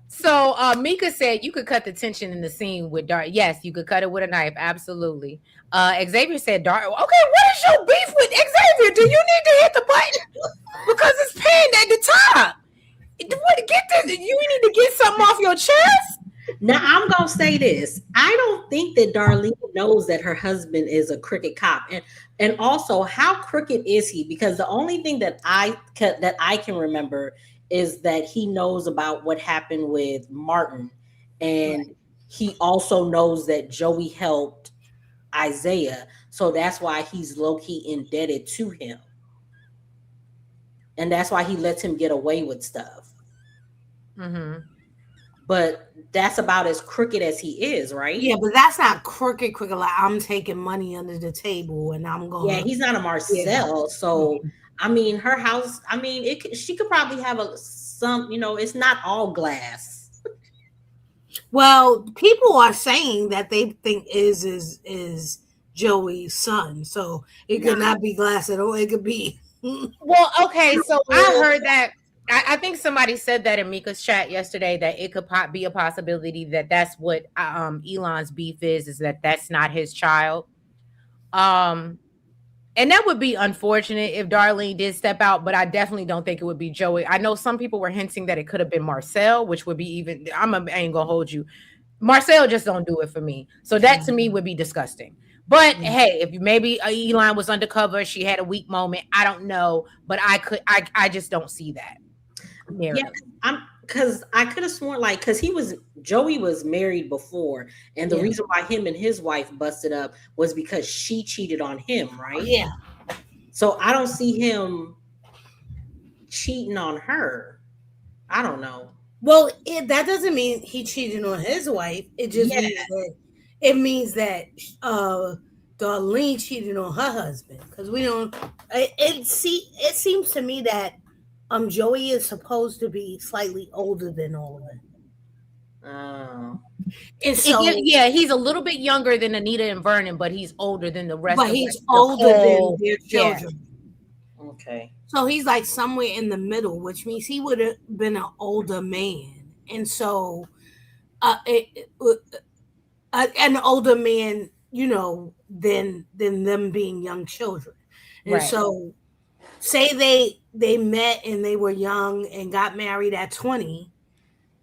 So Mika said you could cut the tension in the scene with Dart. Yes, you could cut it with a knife. Absolutely. Xavier said Dart. Okay, what is your beef with Xavier? Do you need to hit the button? Because it's pinned at the top. Get this. You need to get something off your chest. Now I'm gonna say this. I don't think that Darlene knows that her husband is a crooked cop, and also how crooked is he? Because the only thing that I can remember is that he knows about what happened with Martin, and he also knows that Joey helped Isaiah, so that's why he's low key indebted to him, and that's why he lets him get away with stuff. Mm-hmm. But that's about as crooked as he is, right? Yeah, but that's not crooked. Like I'm taking money under the table and I'm going. Yeah, he's not a Marcel. So I mean, her house. I mean, she could probably have some. It's not all glass. Well, people are saying that they think is Joey's son, so it could not be glass at all. It could be. Well, okay, so I heard that. I think somebody said that in Mika's chat yesterday that it could be a possibility that that's what Elon's beef is that that's not his child. And that would be unfortunate if Darlene did step out, but I definitely don't think it would be Joey. I know some people were hinting that it could have been Marcel, which would be even. I ain't gonna hold you. Marcel just don't do it for me. So that to me would be disgusting. But hey, if maybe Elon was undercover, she had a weak moment. I don't know, but I just don't see that. Yeah, because I could have sworn because Joey was married before, and the reason why him and his wife busted up was because she cheated on him, right? Yeah. So I don't see him cheating on her. I don't know. Well, that doesn't mean he cheated on his wife. It just means that Darlene cheated on her husband because we don't. It seems to me that Joey is supposed to be slightly older than all of them. Oh. And so he's a little bit younger than Anita and Vernon, but he's older than the rest. But he's older than their children. Yeah. Okay. So he's like somewhere in the middle, which means he would have been an older man, and so an older man, than them being young children, and so say they met and they were young and got married at 20,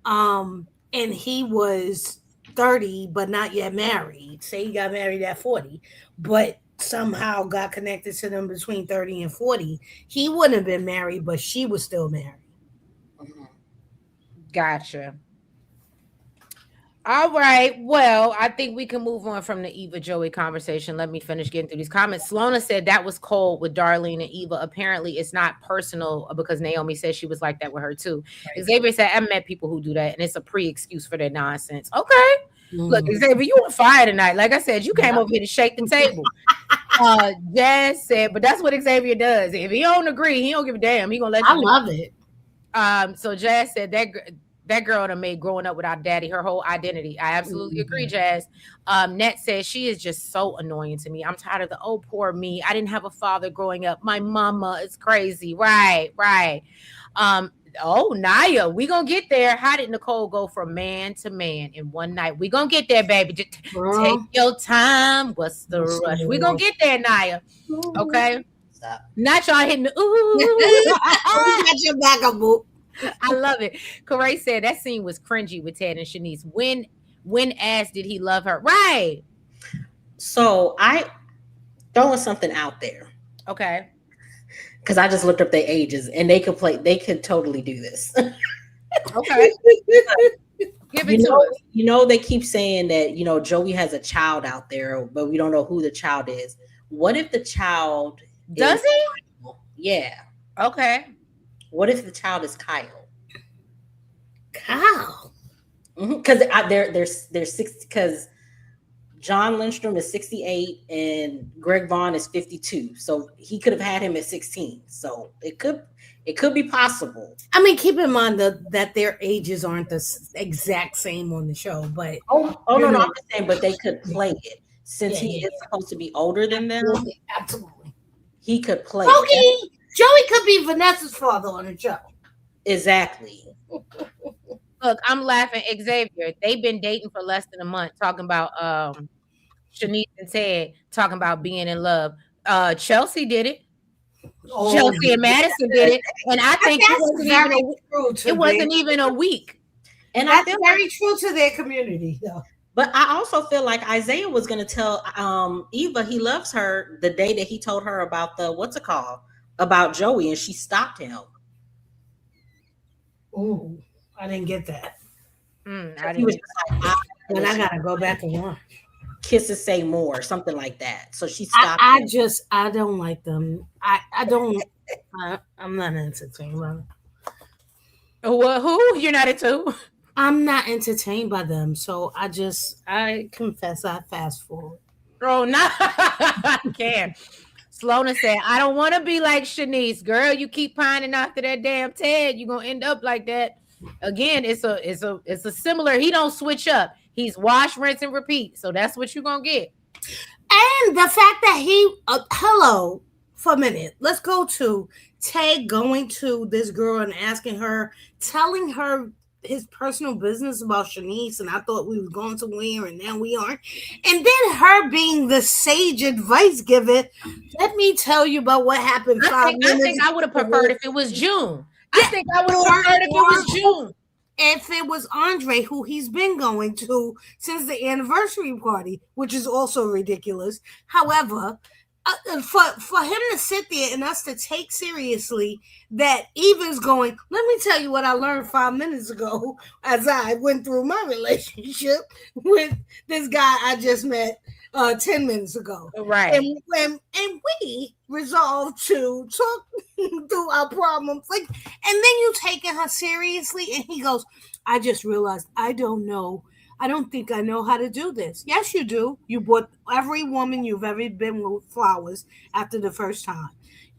and he was 30 but not yet married. Say he got married at 40, but somehow got connected to them between 30 and 40. He wouldn't have been married, but she was still married. Mhm. Gotcha. All right. Well, I think we can move on from the Eva Joey conversation. Let me finish getting through these comments. Slona said that was cold with Darlene and Eva. Apparently, it's not personal because Naomi said she was like that with her too. Right. Xavier said, I've met people who do that, and it's a pre-excuse for their nonsense. Okay. Look, Mhm. Xavier, you on fire tonight. Like I said, you came over here to shake the table. Jazz said, but that's what Xavier does. If he don't agree, he don't give a damn. He gonna let I you love it. So Jazz said that girl done made growing up without daddy her whole identity. I absolutely agree, Jazz. Net says she is just so annoying to me. I'm tired of the oh poor me. I didn't have a father growing up. My mama is crazy. Right. Oh, Naya, we gonna get there. How did Nicole go from man to man in one night? We gonna get there, baby. Just take your time. What's the rush? We gonna get there, Naya. Okay. Stop. Not y'all hitting the ooh. Got your back up, boo. I love it. Corey said that scene was cringy with Ted and Shanice. When asked did he love her? Right. So I throwing something out there. Okay. Because I just looked up their ages and they could totally do this. Okay. Give it to us. You know, they keep saying that, Joey has a child out there, but we don't know who the child is. What if the child does he? Yeah. Okay. What if the child is Kyle? Kyle. Because they're 60. Because John Lindstrom is 68 and Greg Vaughn is 52. So he could have had him at 16. So it could be possible. I mean, keep in mind that their ages aren't the exact same on the show, but no, I'm just saying, but they could play it since he is supposed to be older than them. Absolutely, he could play. Okay, Joey could be Vanessa's father on the show. Exactly. Look, I'm laughing, Xavier. They've been dating for less than a month, talking about Chenise and Ted talking about being in love. Chelsea did it. Chelsea and Madison did it, and I think it wasn't even a week. And that's very true to their community, though. But I also feel like Isaiah was going to tell Eva he loves her the day that he told her about about Joey, and she stopped him. Ooh, I didn't get that. I didn't. But I gotta go back and watch. Kisses say more, something like that. So she stopped. I don't like them. I don't. I'm not entertained by them. Well, who you're not into? I'm not entertained by them, so I confess I fast forward. Oh, no, I can't. Slona said, I don't want to be like Shanice. Girl, you keep pining after that damn Ted, you're gonna end up like that. Again, it's a similar, he don't switch up. He's wash, rinse, and repeat. So that's what you're gonna get. And the fact that he hello for a minute. Let's go to Ted going to this girl and asking her, telling her his personal business about Shanice, and I thought we were going somewhere, and now we aren't. And then her being the sage advice giver. Let me tell you about what happened. I think I would have preferred if it was June. I think I would have preferred if it was June. If it was Andre, who he's been going to since the anniversary party, which is also ridiculous. However, for him to sit there and us to take seriously that Eva's going, let me tell you what I learned 5 minutes ago as I went through my relationship with this guy I just met 10 minutes ago. Right. And we resolved to talk through our problems. And then you taking her seriously, and he goes, I just realized I don't know. I don't think I know how to do this. Yes, you do. You bought every woman you've ever been with flowers after the first time.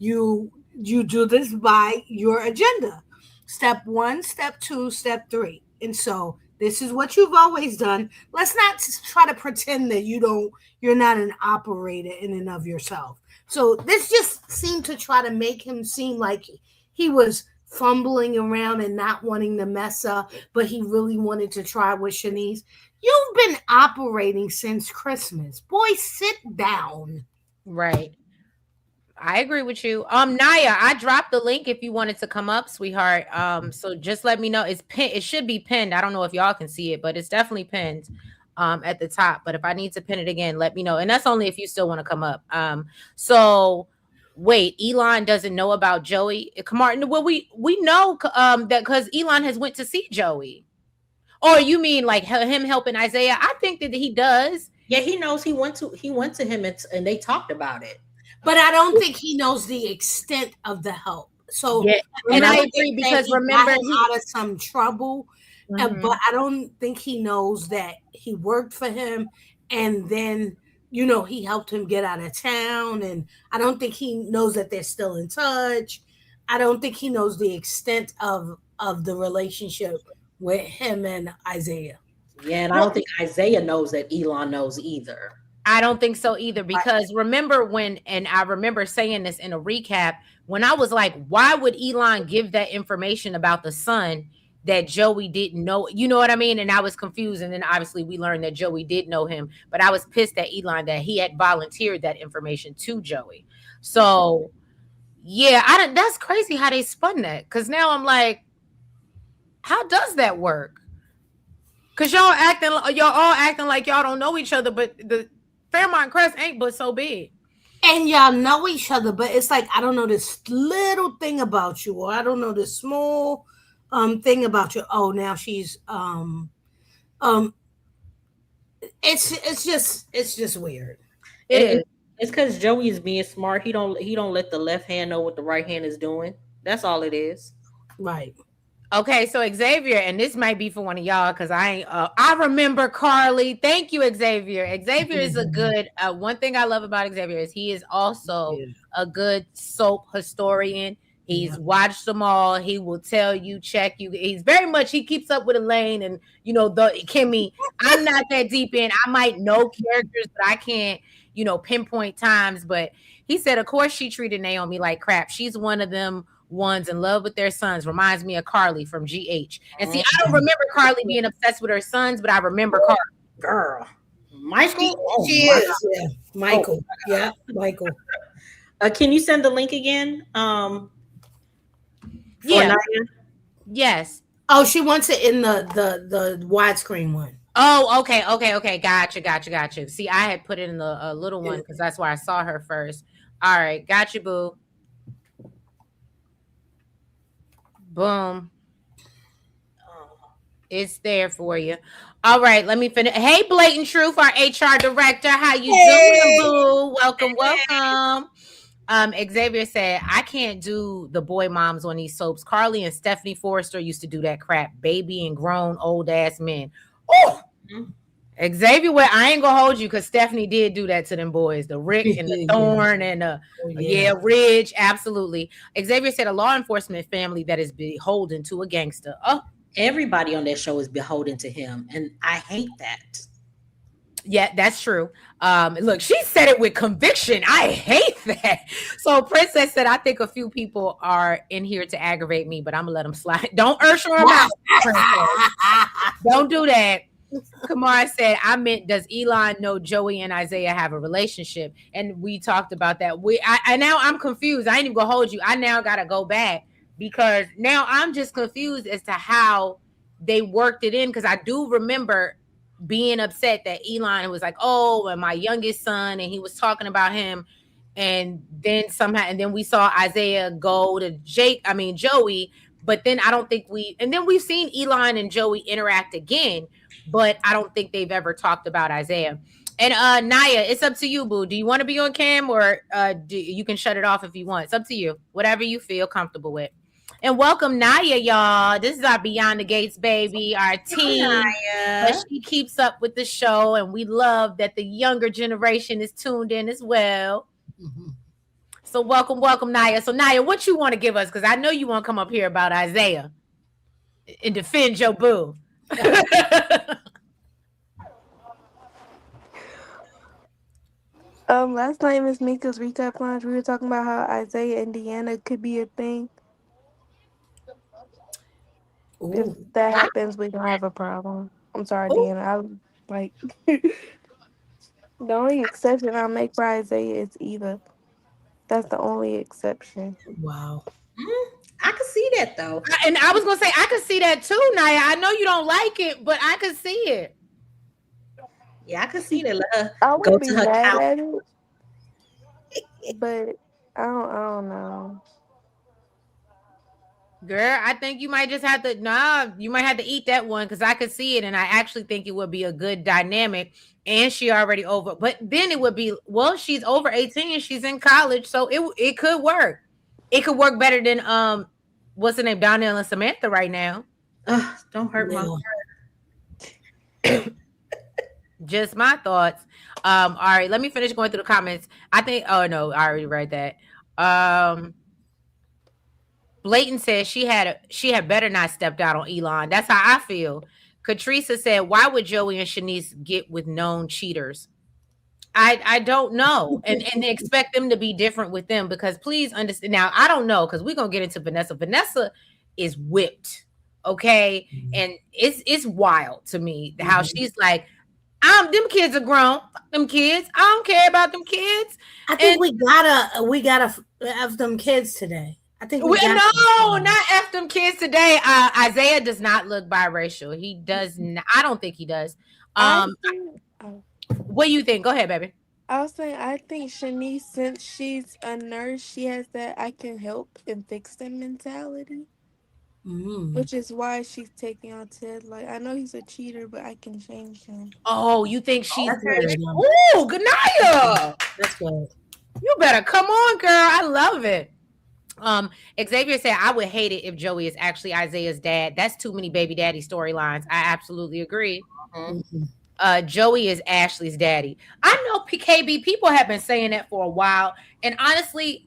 You do this by your agenda. Step 1, step 2, step 3. And so this is what you've always done. Let's not try to pretend that you're not an operator in and of yourself. So this just seemed to try to make him seem like he was fumbling around and not wanting to mess up, but he really wanted to try with Shanice. You've been operating since Christmas. Boy, sit down. Right. I agree with you. Naya, I dropped the link if you wanted to come up, sweetheart. So just let me know. It should be pinned. I don't know if y'all can see it, but it's definitely pinned. at the top. But if I need to pin it again, let me know. And that's only if you still want to come up. So wait, Elon doesn't know about Joey Camartin. Well, we know that because Elon has went to see Joey. Or you mean like him helping Isaiah? I think that he does. Yeah, he knows he went to him and they talked about it. But I don't think he knows the extent of the help. So yeah, and I agree because remember he got out of some trouble, but I don't think he knows that he worked for him and then he helped him get out of town, and I don't think he knows that they're still in touch. I don't think he knows the extent of the relationship with him and Isaiah. Yeah, and I don't think Isaiah knows that Elon knows either. I don't think so either, because remember and I remember saying this in a recap, when I was like, why would Elon give that information about the son that Joey didn't know? You know what I mean? And I was confused. And then obviously we learned that Joey did know him, but I was pissed at Elon that he had volunteered that information to Joey. So yeah, that's crazy how they spun that. Cause now I'm like, how does that work? Cause y'all all acting like y'all don't know each other, but the Fairmont Crest ain't but so big. And y'all know each other, but it's like, I don't know this little thing about you, or I don't know this small thing about you. Oh, now she's it's just weird. It's because Joey is being smart. He don't let the left hand know what the right hand is doing. That's all it is. Right. Okay, so Xavier, and this might be for one of y'all because I remember Carly. Thank you, Xavier. Xavier is a good one thing I love about Xavier is he is also a good soap historian. He's watched them all. He will tell you, check you. He's very much, he keeps up with Elaine and the Kimmy. I'm not that deep in. I might know characters, but I can't, pinpoint times. But he said, of course, she treated Naomi like crap. She's one of them ones in love with their sons. Reminds me of Carly from GH. And see, I don't remember Carly being obsessed with her sons, but I remember Carly. Girl. Michael? She is. Yeah. Michael. Yeah, Michael. Can you send the link again? Yeah. Yes. Oh, she wants it in the widescreen one. Oh, okay. Gotcha. See, I had put it in the little one because that's why I saw her first. All right, gotcha, boo. Boom. It's there for you. All right, let me finish. Hey, Blatant Truth, our HR director. How you doing, boo? Welcome. Xavier said, I can't do the boy moms on these soaps. Carly and Stephanie Forrester used to do that crap. Baby and grown old ass men. Oh, Xavier, I ain't gonna hold you because Stephanie did do that to them boys, the Rick and the Thorn and Ridge. Absolutely. Xavier said a law enforcement family that is beholden to a gangster. Oh, everybody on that show is beholden to him, and I hate that. Yeah, that's true. Look, she said it with conviction. I hate that. So Princess said, I think a few people are in here to aggravate me, but I'm gonna let them slide. Don't Ursula them out, Princess. Don't do that. Kamar said, I meant, does Elon know Joey and Isaiah have a relationship? And we talked about that. I now I'm confused. I ain't even gonna hold you. I now gotta go back because now I'm just confused as to how they worked it in. Because I do remember being upset that Elon was like, oh, and my youngest son, and he was talking about him. And then we saw Isaiah go to Joey, but then I don't think then we've seen Elon and Joey interact again, but I don't think they've ever talked about Isaiah. And Naya, it's up to you, boo. Do you want to be on cam or you can shut it off if you want? It's up to you, whatever you feel comfortable with. And welcome Naya, y'all. This is our Beyond the Gates baby, our team. But she keeps up with the show, and we love that the younger generation is tuned in as well. Mm-hmm. So welcome, Naya. So Naya, what you want to give us? Because I know you want to come up here about Isaiah and defend your boo. Last night Miss Mika's recap lunch, we were talking about how Isaiah and Deanna could be a thing. Ooh. If that happens, we don't have a problem. I'm sorry, Deanna. The only exception I'll make for Isaiah is Eva. That's the only exception. Wow. I could see that though. And I was gonna say I could see that too, Naya. I know you don't like it, but I could see it. Yeah, I could see that. Let her I go would to be her mad couch. at it, but I don't know. Girl, I think you might just have to you might have to eat that one because I could see it and I actually think it would be a good dynamic. And she already over, but then it would be well, she's over 18 and she's in college, so it could work. It could work better than what's the name? Donnell and Samantha right now. Ugh, don't hurt my. Yeah. Just my thoughts. All right, let me finish going through the comments. I think oh no, I already read that. Blayton says she had better not stepped out on Elon. That's how I feel. Katrisa said, "Why would Joey and Shanice get with known cheaters?" I don't know, and expect them to be different with them because please understand. Now I don't know because we're gonna get into Vanessa. Vanessa is whipped, okay, and it's wild to me how she's like, them kids are grown. Fuck them kids. I don't care about them kids. I And think we gotta have them kids today. I think we got no, not F them kids today. Isaiah does not look biracial. He does not. I don't think he does. I think. Oh, What do you think? Go ahead, baby. I was saying I think Shanice, since she's a nurse, she has that I can help and fix them mentality, Mm. which is why she's taking on Ted. Like I know he's a cheater, but I can change him. Oh, you think she's That's very? good. Ooh, Ganaya. That's good. You better come on, girl. I love it. Xavier said, I would hate it if Joey is actually Isaiah's dad. That's too many baby daddy storylines. I absolutely agree. Mhm. Joey is Ashley's daddy. I know PKB people have been saying that for a while, and honestly,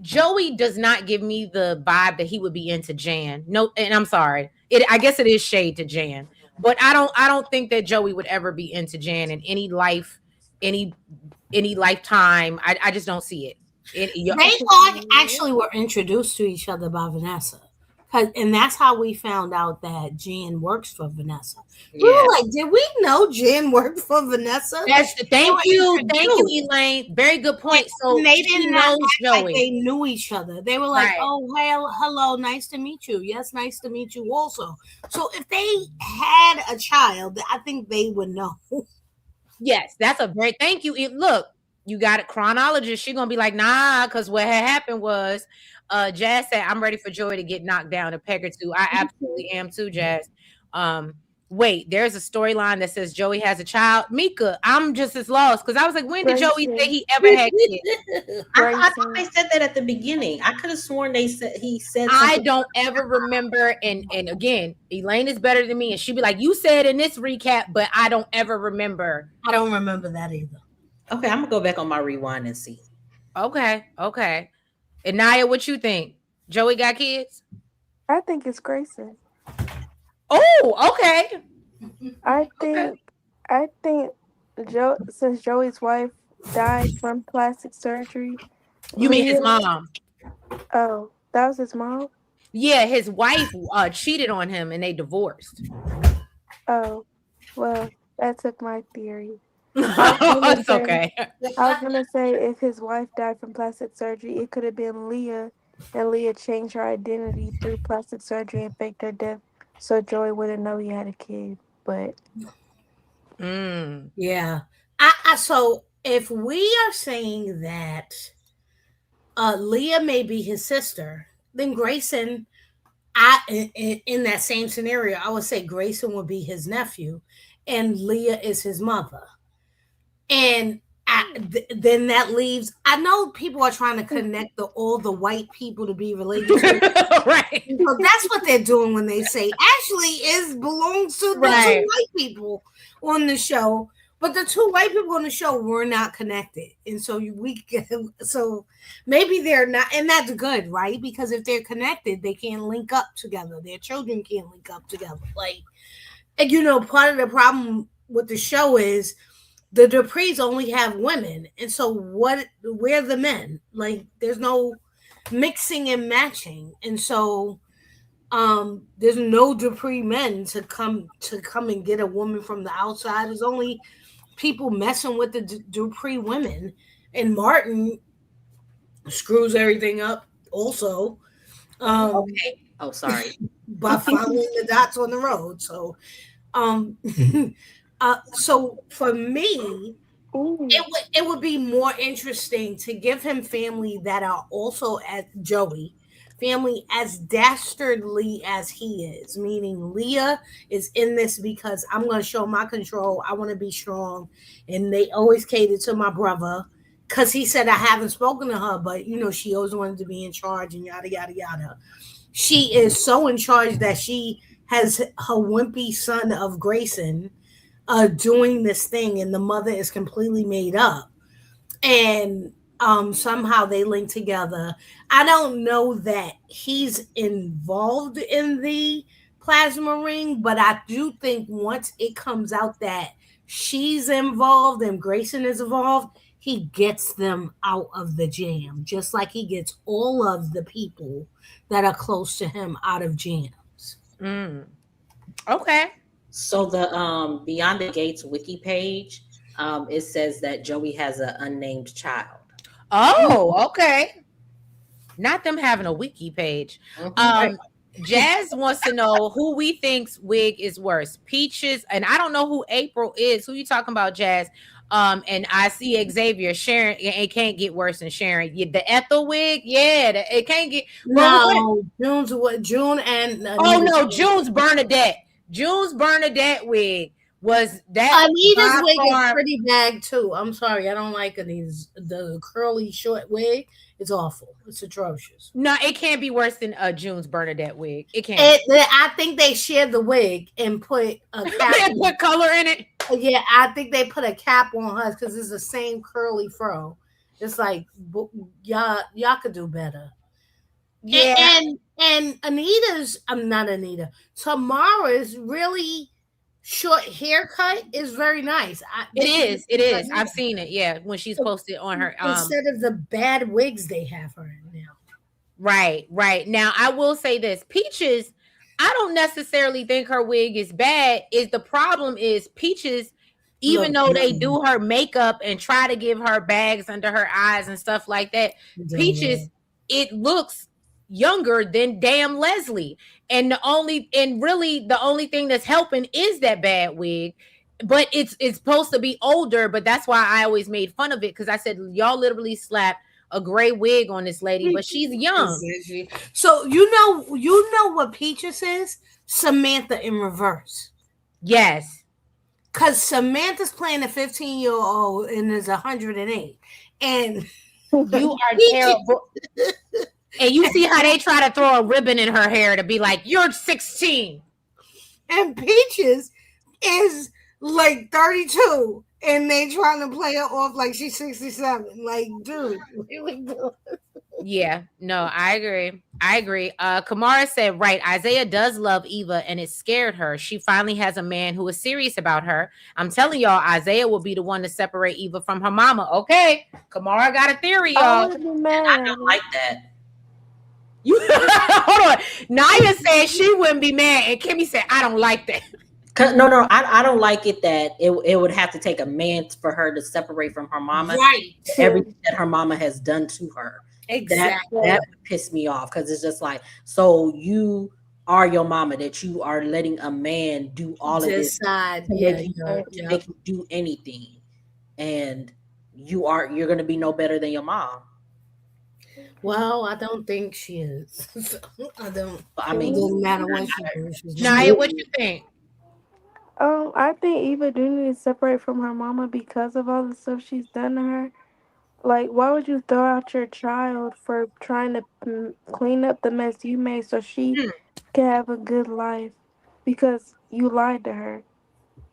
Joey does not give me the vibe that he would be into Jan. No, and I'm sorry. I guess it is shade to Jan, but I don't think that Joey would ever be into Jan in any life, any lifetime. I just don't see it. They all actually were introduced to each other by Vanessa. And that's how we found out that Jen works for Vanessa. We Yeah. were like, did we know Jen worked for Vanessa? Thank you, Elaine. Very good point. So And they she didn't knows act Joey. like they knew each other. They were like, Right. oh, well, hello, nice to meet you. Yes, nice to meet you also. So if they had a child, I think they would know. Yes, that's a very thank you. Look, you got a chronologist. She's gonna be like, nah, because what had happened was Jazz said, I'm ready for Joey to get knocked down a peg or two. I absolutely am too, Jazz. Wait, there's a storyline that says Joey has a child. Mika, I'm just as lost because I was like, when did Joey say he ever had kids? I thought they said that at the beginning. I could have sworn he said I something. don't ever remember. And again, Elaine is better than me, and she'd be like, you said in this recap, but I don't ever remember. I don't remember that either. Okay, I'm gonna go back on my rewind and see. Okay. And Naya, what you think? Joey got kids? I think it's Grayson. Oh, okay. I think since Joey's wife died from plastic surgery. You mean his Leah- mom? Oh, that was his mom? Yeah, his wife cheated on him and they divorced. Oh, well, that took my theory. It's okay. I was gonna say if his wife died from plastic surgery, it could have been Leah, and Leah changed her identity through plastic surgery and faked her death, so Joey wouldn't know he had a kid. But Yeah. So if we are saying that Leah may be his sister, then Grayson, in that same scenario, I would say Grayson would be his nephew, and Leah is his mother. And then that leaves. I know people are trying to connect all the white people to be related to, right? So that's what they're doing when they say Ashley belongs to the Right. two white people on the show, but the two white people on the show were not connected, and so so maybe they're not, and that's good, right? Because if they're connected, they can't link up together. Their children can't link up together. Like, and part of the problem with the show is the Duprees only have women, and so where the men? Like, there's no mixing and matching, and so there's no Dupree men to come and get a woman from the outside. There's only people messing with the Dupree women, and Martin screws everything up also. Okay. Oh, sorry. By following the dots on the road. So So for me, Ooh. it would be more interesting to give him family that are also at Joey, family as dastardly as he is. Meaning Leah is in this because I'm going to show my control. I want to be strong, and they always cater to my brother because he said I haven't spoken to her, but she always wanted to be in charge and yada yada yada. She is so in charge that she has her wimpy son of Grayson doing this thing, and the mother is completely made up, and somehow they link together. I don't know that he's involved in the plasma ring, but I do think once it comes out that she's involved and Grayson is involved, he gets them out of the jam, just like he gets all of the people that are close to him out of jams. Mm. Okay. So the Beyond the Gates wiki page, it says that Joey has an unnamed child. Oh, okay. Not them having a wiki page. Jazz wants to know who we think's wig is worse, Peaches, and I don't know who April is. Who you talking about, Jazz? And I see Xavier Sharon. It can't get worse than Sharon. The Ethel wig, yeah, it can't get. No, June and Oh no, June's Bernadette wig was that. Anita's wig is pretty bad too. I'm sorry, I don't like Anita's the curly short wig. It's awful. It's atrocious. No, it can't be worse than June's Bernadette wig. It can't. I think they shared the wig and put a cap. They put color in it. Yeah, I think they put a cap on hers because it's the same curly fro. It's like y'all could do better. Yeah, and Anita's. I'm not Anita. Tamara's really short haircut is very nice. It is. I've seen it. Yeah, when she's posted on her instead of the bad wigs they have her in now. Right. Now I will say this: Peaches, I don't necessarily think her wig is bad. Is the problem is Peaches, even though they do her makeup and try to give her bags under her eyes and stuff like that, Peaches, it looks younger than damn Leslie. And really the only thing that's helping is that bad wig. But it's supposed to be older, but that's why I always made fun of it because I said y'all literally slapped a gray wig on this lady, but she's young. So you know what Peaches is? Samantha in reverse. Yes. Because Samantha's playing a 15-year-old and is 108. And you are terrible. And you see how they try to throw a ribbon in her hair to be like, you're 16. And Peaches is like 32. And they trying to play her off like she's 67. Like, dude. Yeah, no, I agree. Kamara said, right, Isaiah does love Eva and it scared her. She finally has a man who is serious about her. I'm telling y'all, Isaiah will be the one to separate Eva from her mama. Okay, Kamara got a theory, y'all. I don't like that. Hold on. Naya said she wouldn't be mad, and Kimmy said, I don't like that. No, I don't like it that it would have to take a man for her to separate from her mama. Right. Everything that her mama has done to her. Exactly. That would piss me off because it's just like, so you are your mama that you are letting a man do all of this to make you do anything, and you're going to be no better than your mom. Well, I don't think she is. I don't. I mean, it doesn't matter what she does. Naya, what you think? I think Eva do need to separate from her mama because of all the stuff she's done to her. Like, why would you throw out your child for trying to clean up the mess you made so she can have a good life? Because you lied to her.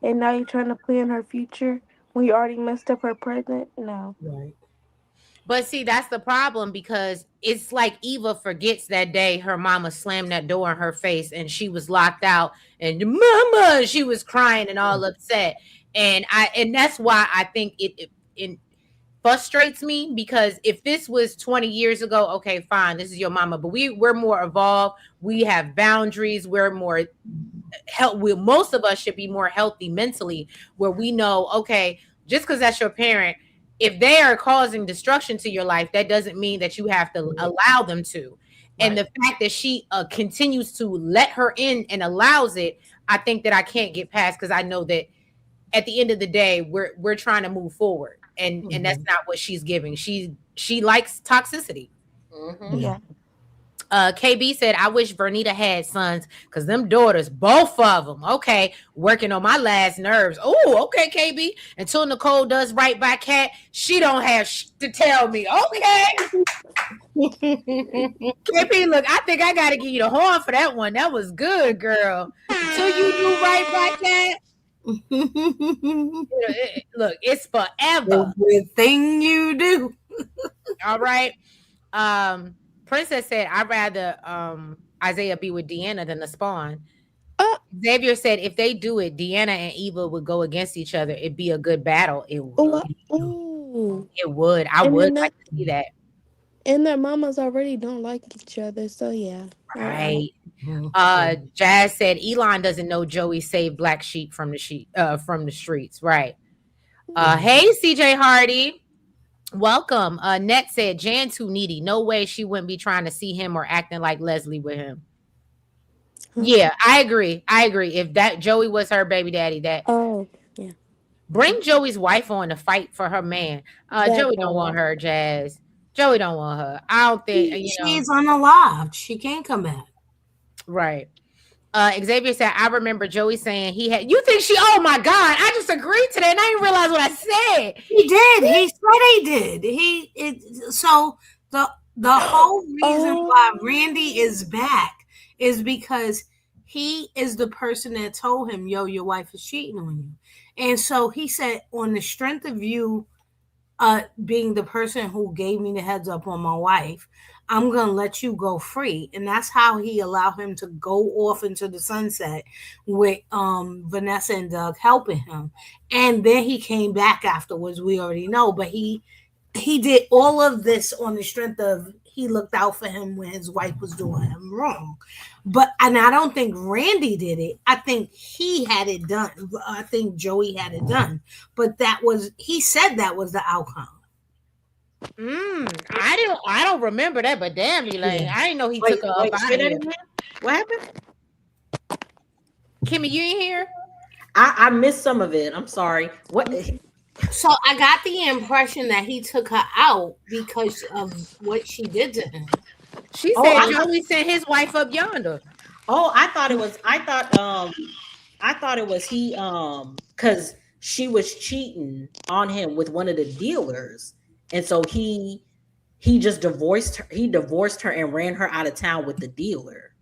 And now you're trying to plan her future when you already messed up her present? No. Right. But see, that's the problem because it's like Eva forgets that day her mama slammed that door in her face and she was locked out and mama, she was crying and all upset. And that's why I think it frustrates me because if this was 20 years ago, okay, fine, this is your mama, but we're more evolved. We have boundaries. We're more most of us should be more healthy mentally where we know, okay, just because that's your parent, if they are causing destruction to your life, that doesn't mean that you have to allow them to. Right. And the fact that she continues to let her in and allows it, I think that I can't get past because I know that at the end of the day, we're trying to move forward, and that's not what she's giving. She likes toxicity. Yeah. KB said, I wish Vernita had sons because them daughters, both of them, okay, working on my last nerves. Oh, okay, KB. Until Nicole does right by Kat, she don't have to tell me. Okay. KB, look, I think I got to give you the horn for that one. That was good, girl. Until you do right by Kat, look, it's forever. Everything you do. All right. Princess said, I'd rather Isaiah be with Deanna than the Spawn. Xavier said, if they do it, Deanna and Eva would go against each other. It'd be a good battle. It would. Ooh. It would. I would like to see that. And their mamas already don't like each other, so yeah. Right. Jazz said Elon doesn't know Joey saved black sheep from the streets. Right. Hey, CJ Hardy. Welcome. Net said Jan too needy. No way she wouldn't be trying to see him or acting like Leslie with him. Yeah, I agree. If that Joey was her baby daddy, yeah. Bring Joey's wife on to fight for her man. Joey don't want her, Jazz. Joey don't want her. I don't think she's unalived. She can't come back. Right. Xavier said, I remember Joey saying he had. You think she? Oh my God! I just agreed to that, and I didn't realize what I said. He did. He said he did. So the whole reason why Randy is back is because he is the person that told him, "Yo, your wife is cheating on you," and so he said, on the strength of you, being the person who gave me the heads up on my wife, I'm going to let you go free. And that's how he allowed him to go off into the sunset with Vanessa and Doug helping him. And then he came back afterwards, we already know. But he did all of this on the strength of he looked out for him when his wife was doing him wrong. And I don't think Randy did it. I think he had it done. I think Joey had it done. But he said that was the outcome. I don't remember that, but damn, Elaine, I didn't know he took her up out of here. What happened? Kimmy, you ain't here? I missed some of it. I'm sorry. What? So I got the impression that he took her out because of what she did to him. She said Joey sent his wife up yonder. Oh, I thought it was he because she was cheating on him with one of the dealers. And so he just divorced her. He divorced her and ran her out of town with the dealer.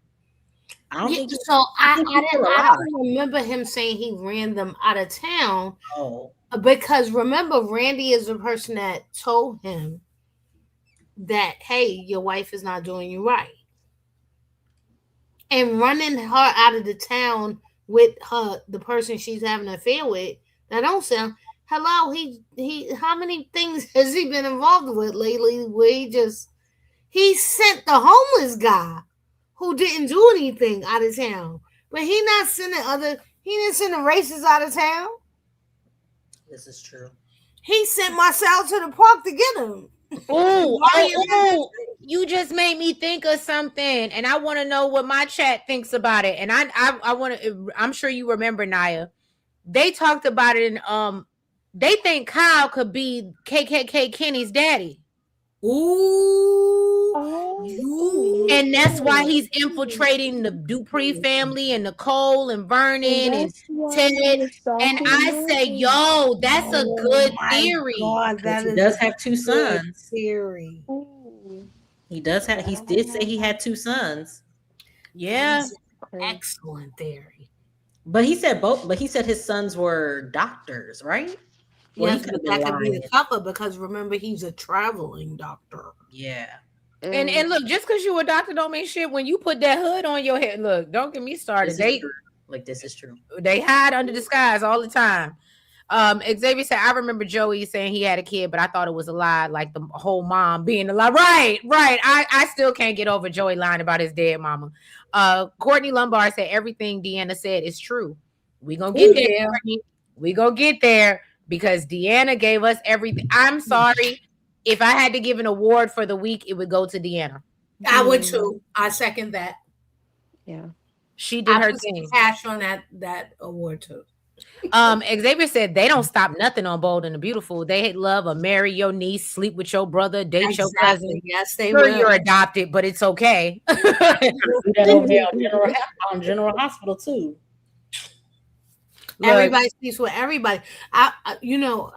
I don't think so. I don't remember him saying he ran them out of town. Oh, because remember, Randy is the person that told him that, hey, your wife is not doing you right. And running her out of the town with the person she's having an affair with, that don't sound. Hello, he. How many things has he been involved with lately? Where he sent the homeless guy who didn't do anything out of town, but he not sending He didn't send the racists out of town. This is true. He sent Marcel to the park to get him. Oh, you just made me think of something, and I want to know what my chat thinks about it. And I want to. I'm sure you remember, Naya. They talked about it in They think Kyle could be KKK Kenny's daddy. Ooh. And that's why he's infiltrating the Dupree family and Nicole and Vernon and Ted. And I say, yo, that's a good theory. God, he does have two sons. Theory. He does have. He did say he had two sons. Yeah. Excellent theory. But he said both. But he said his sons were doctors, right? Yes, but that could be the cover because remember he's a traveling doctor. Yeah. And look, just because you're a doctor don't mean shit when you put that hood on your head. Look, don't get me started. This is true. They hide under disguise all the time. Xavier said, I remember Joey saying he had a kid, but I thought it was a lie, like the whole mom being a lie. Right. I still can't get over Joey lying about his dead mama. Courtney Lombard said everything Deanna said is true. We gonna get there, Courtney. We gonna get there. Because Deanna gave us everything. I'm sorry. If I had to give an award for the week, it would go to Deanna. I would too. I second that. Yeah. She did her thing. Cash on that award too. Xavier said they don't stop nothing on Bold and the Beautiful. They love a marry your niece, sleep with your brother, date your cousin. Exactly. Yes, they Sure, will. you're adopted, but it's okay. Do that over there on General Hospital too. Look, Everybody speaks with everybody. I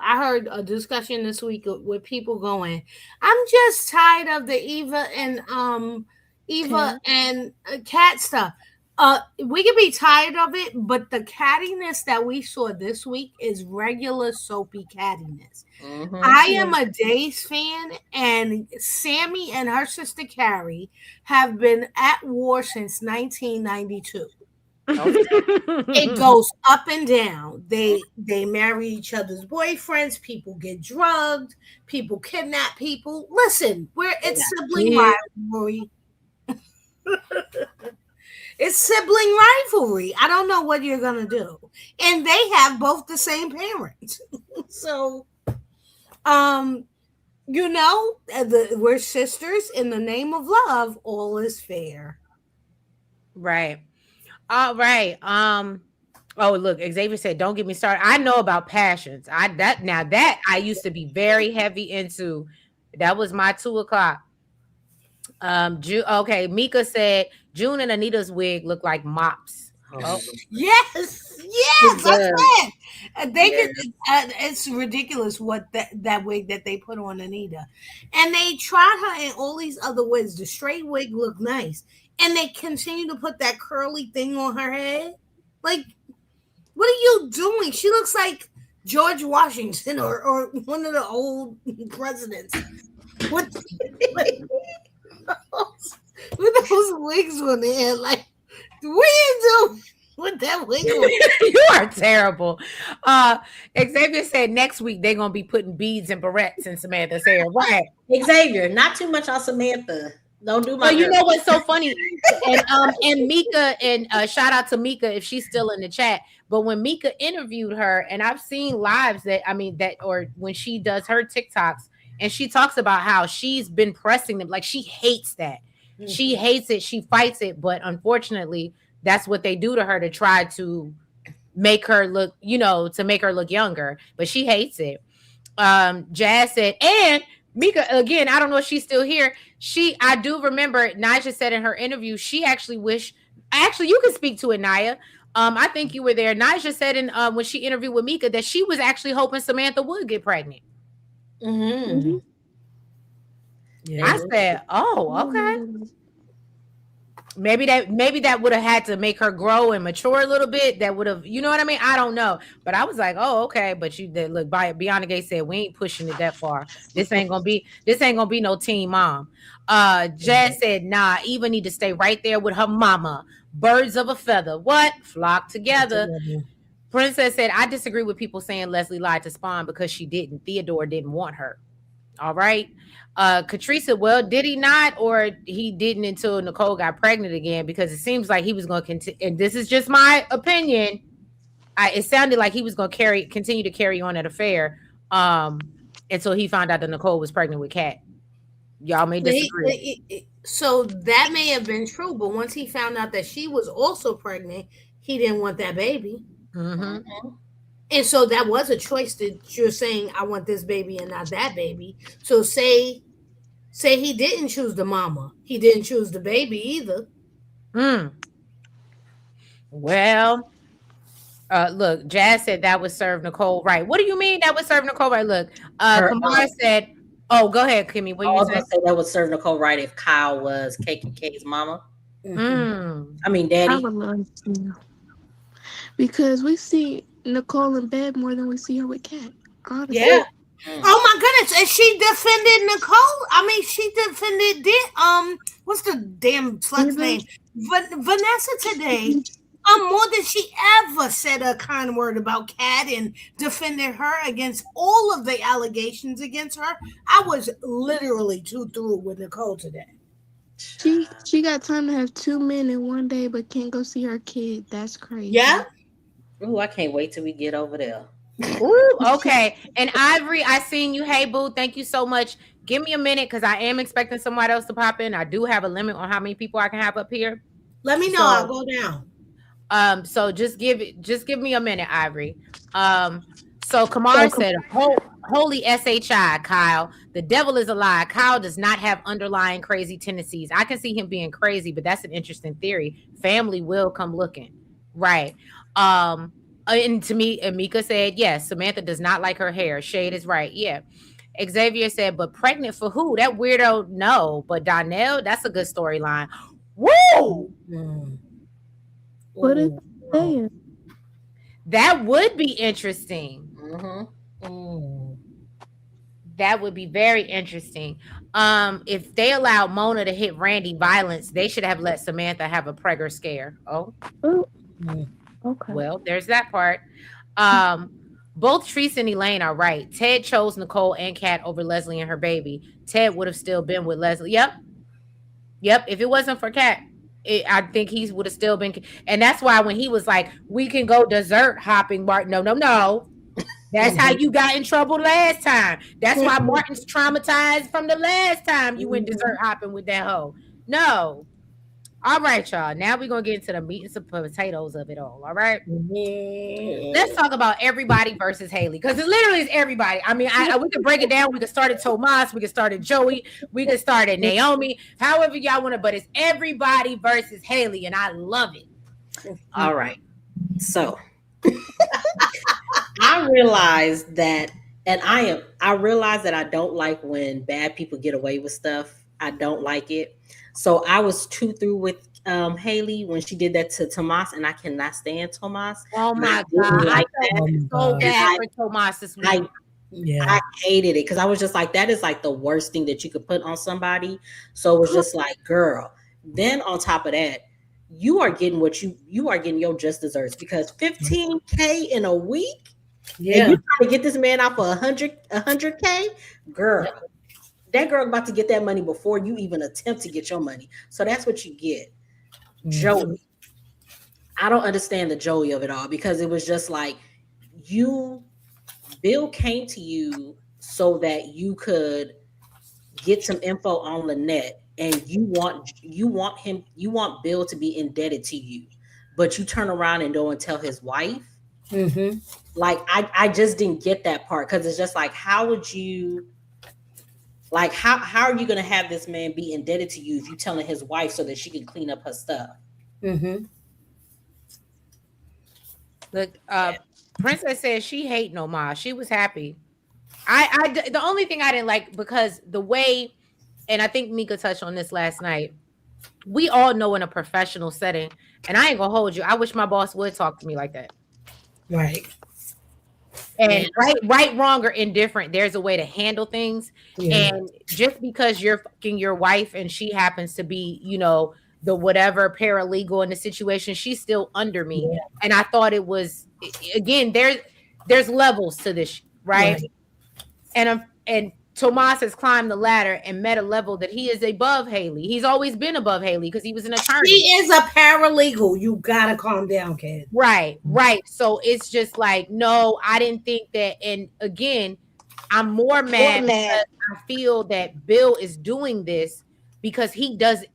heard a discussion this week with people going, "I'm just tired of the Eva and cat stuff." We can be tired of it, but the cattiness that we saw this week is regular soapy cattiness. Mhm. I am a Days fan, and Sammy and her sister Carrie have been at war since 1992. It goes up and down. They marry each other's boyfriends. People get drugged. People kidnap people. Listen, it's sibling rivalry. It's sibling rivalry. I don't know what you're gonna do, and they have both the same parents. So, we're sisters in the name of love. All is fair. right. All right. Oh, look, Xavier said, "Don't get me started." I know about passions. That I used to be very heavy into. That was my 2 o'clock. Okay. Mika said June and Anita's wig look like mops. Oh, Yes, that's it. It's ridiculous what that wig that they put on Anita, and they tried her in all these other wigs. The straight wig looked nice, and they continue to put that curly thing on her head. Like, what are you doing? She looks like George Washington or one of the old presidents. What with those wigs on their head? Like, what are you doing with that wig on? You are terrible. Xavier said next week they're gonna be putting beads and barrettes in Samantha's hair. Right. Xavier, not too much on Samantha. Don't do my. Well, you know what's so funny, and Mika, and shout out to Mika if she's still in the chat. But when Mika interviewed her, and I've seen lives or when she does her TikToks, and she talks about how she's been pressing them, like she hates that. She hates it. She fights it, but unfortunately, that's what they do to her to try to make her look, to make her look younger. But she hates it. Jazz said, and Mika, again, I don't know if she's still here. I do remember Nija said in her interview, she actually you can speak to it, Naya. I think you were there. Nija said when she interviewed with Mika that she was actually hoping Samantha would get pregnant. Mm-hmm. Yeah. I said, oh, okay. Maybe that would have had to make her grow and mature a little bit. That would have, you know what I mean? I don't know. But I was like, oh, okay. But Beyonce Gay said, we ain't pushing it that far. This ain't gonna be no teen mom. Jazz said, nah, Eva need to stay right there with her mama. Birds of a feather. What? Flock together. Princess said, I disagree with people saying Leslie lied to Spawn because she didn't. Theodore didn't want her. All right. Catrice, well, did he not, or he didn't until Nicole got pregnant again? Because it seems like he was going to continue, and this is just my opinion. It sounded like he was going to continue to carry on that affair until he found out that Nicole was pregnant with Kat. Y'all may disagree. So that may have been true, but once he found out that she was also pregnant, he didn't want that baby. Mm-hmm. And so that was a choice that you're saying, I want this baby and not that baby. So say he didn't choose the mama. He didn't choose the baby either. Well, look, Jazz said that would serve Nicole right. What do you mean that would serve Nicole right? Look, Kamara said, oh, go ahead, Kimmy. What you say? That would serve Nicole right if Kyle was KK's mama. Mm-hmm. I mean, daddy. I would love to. Because we see Nicole in bed more than we see her with Kat. Honestly. Yeah. Oh my goodness. And she defended Nicole. I mean, she defended what's the damn slut's name? Vanessa today. More than she ever said a kind word about Kat and defended her against all of the allegations against her. I was literally too through with Nicole today. She got time to have 2 men in one day, but can't go see her kid. That's crazy. Yeah. Ooh, I can't wait till we get over there. Ooh, okay. And Ivory, I seen you. Hey, boo, thank you so much. Give me a minute because I am expecting somebody else to pop in. I do have a limit on how many people I can have up here. Let me know. I'll go down. So just give me a minute, Ivory. So Kamar said, holy SHI, Kyle. The devil is a lie. Kyle does not have underlying crazy tendencies. I can see him being crazy, but that's an interesting theory. Family will come looking. Right. And to me, Amika said, yes, Samantha does not like her hair. Shade is right. Yeah. Xavier said, but pregnant for who? That weirdo, no. But Donnell, that's a good storyline. Woo! Mm. What is Ooh. saying? That would be interesting. Mm-hmm. Mm. That would be very interesting. If they allowed Mona to hit Randy violence, they should have let Samantha have a pregger scare. Oh, Oh, Mm. okay. well, there's that part. Um, both Treese and Elaine are right. Ted chose Nicole and Kat over Leslie and her baby. Ted would have still been with Leslie. Yep. If it wasn't for Kat, I think he would have still been. And that's why when he was like, "We can go dessert hopping," Martin. No, no, no. That's how you got in trouble last time. That's why Martin's traumatized from the last time you went dessert hopping with that hoe. No. All right, y'all. Now we're gonna get into the meat and some potatoes of it all. All right. Yeah. Let's talk about everybody versus Haley, because it literally is everybody. I mean, we could break it down. We could start at Tomas, we could start at Joey, we could start at Naomi, however y'all want to. But it's everybody versus Haley, and I love it. All right. So I realized that, and I realized that I don't like when bad people get away with stuff. I don't like it. So I was too through with Haley when she did that to Tomas, and I cannot stand Tomas. Oh And I my didn't god, like I that. felt so God. bad for Tomas this week. I Yeah. I hated it because I was just like, that is like the worst thing that you could put on somebody. So it was just like, girl. Then on top of that, you are getting what you are getting your just desserts, because 15K in a week, and Yeah. you trying to get this man out for 100K, girl. That girl about to get that money before you even attempt to get your money. So that's what you get. Joey. I don't understand the Joey of it all, because it was just like, Bill came to you so that you could get some info on Lynette, and you want Bill to be indebted to you, but you turn around and go and tell his wife. Mm-hmm. Like, I just didn't get that part, because it's just like, how would you, like, how are you going to have this man be indebted to you if you telling his wife so that she can clean up her stuff? Mm-hmm. Look, Princess says she hate no ma. She was happy. The only thing I didn't like, because the way, and I think Mika touched on this last night. We all know in a professional setting, and I ain't gonna hold you. I wish my boss would talk to me like that. Right. And right, wrong, or indifferent, there's a way to handle things. Yeah. And just because you're fucking your wife and she happens to be, the whatever paralegal in the situation, she's still under me. Yeah. And I thought it was, again, there's levels to this, right? And Tomas has climbed the ladder and met a level that he is above Haley. He's always been above Haley because he was an attorney. He is a paralegal. You gotta calm down, kid. Right. So it's just like, no, I didn't think that. And again, I'm more mad because I feel that Bill is doing this because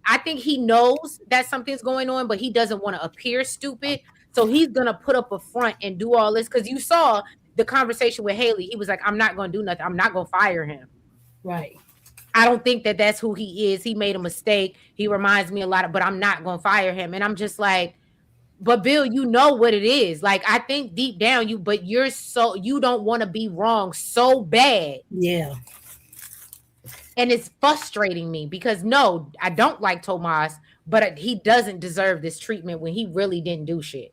I think he knows that something's going on, but he doesn't want to appear stupid. So he's gonna put up a front and do all this, because you saw the conversation with Haley. He was like, I'm not going to do nothing. I'm not going to fire him. Right. I don't think that that's who he is. He made a mistake. He reminds me a lot but I'm not going to fire him. And I'm just like, but Bill, you know what it is. Like, I think deep down you don't want to be wrong so bad. Yeah. And it's frustrating me because no, I don't like Tomas, but he doesn't deserve this treatment when he really didn't do shit.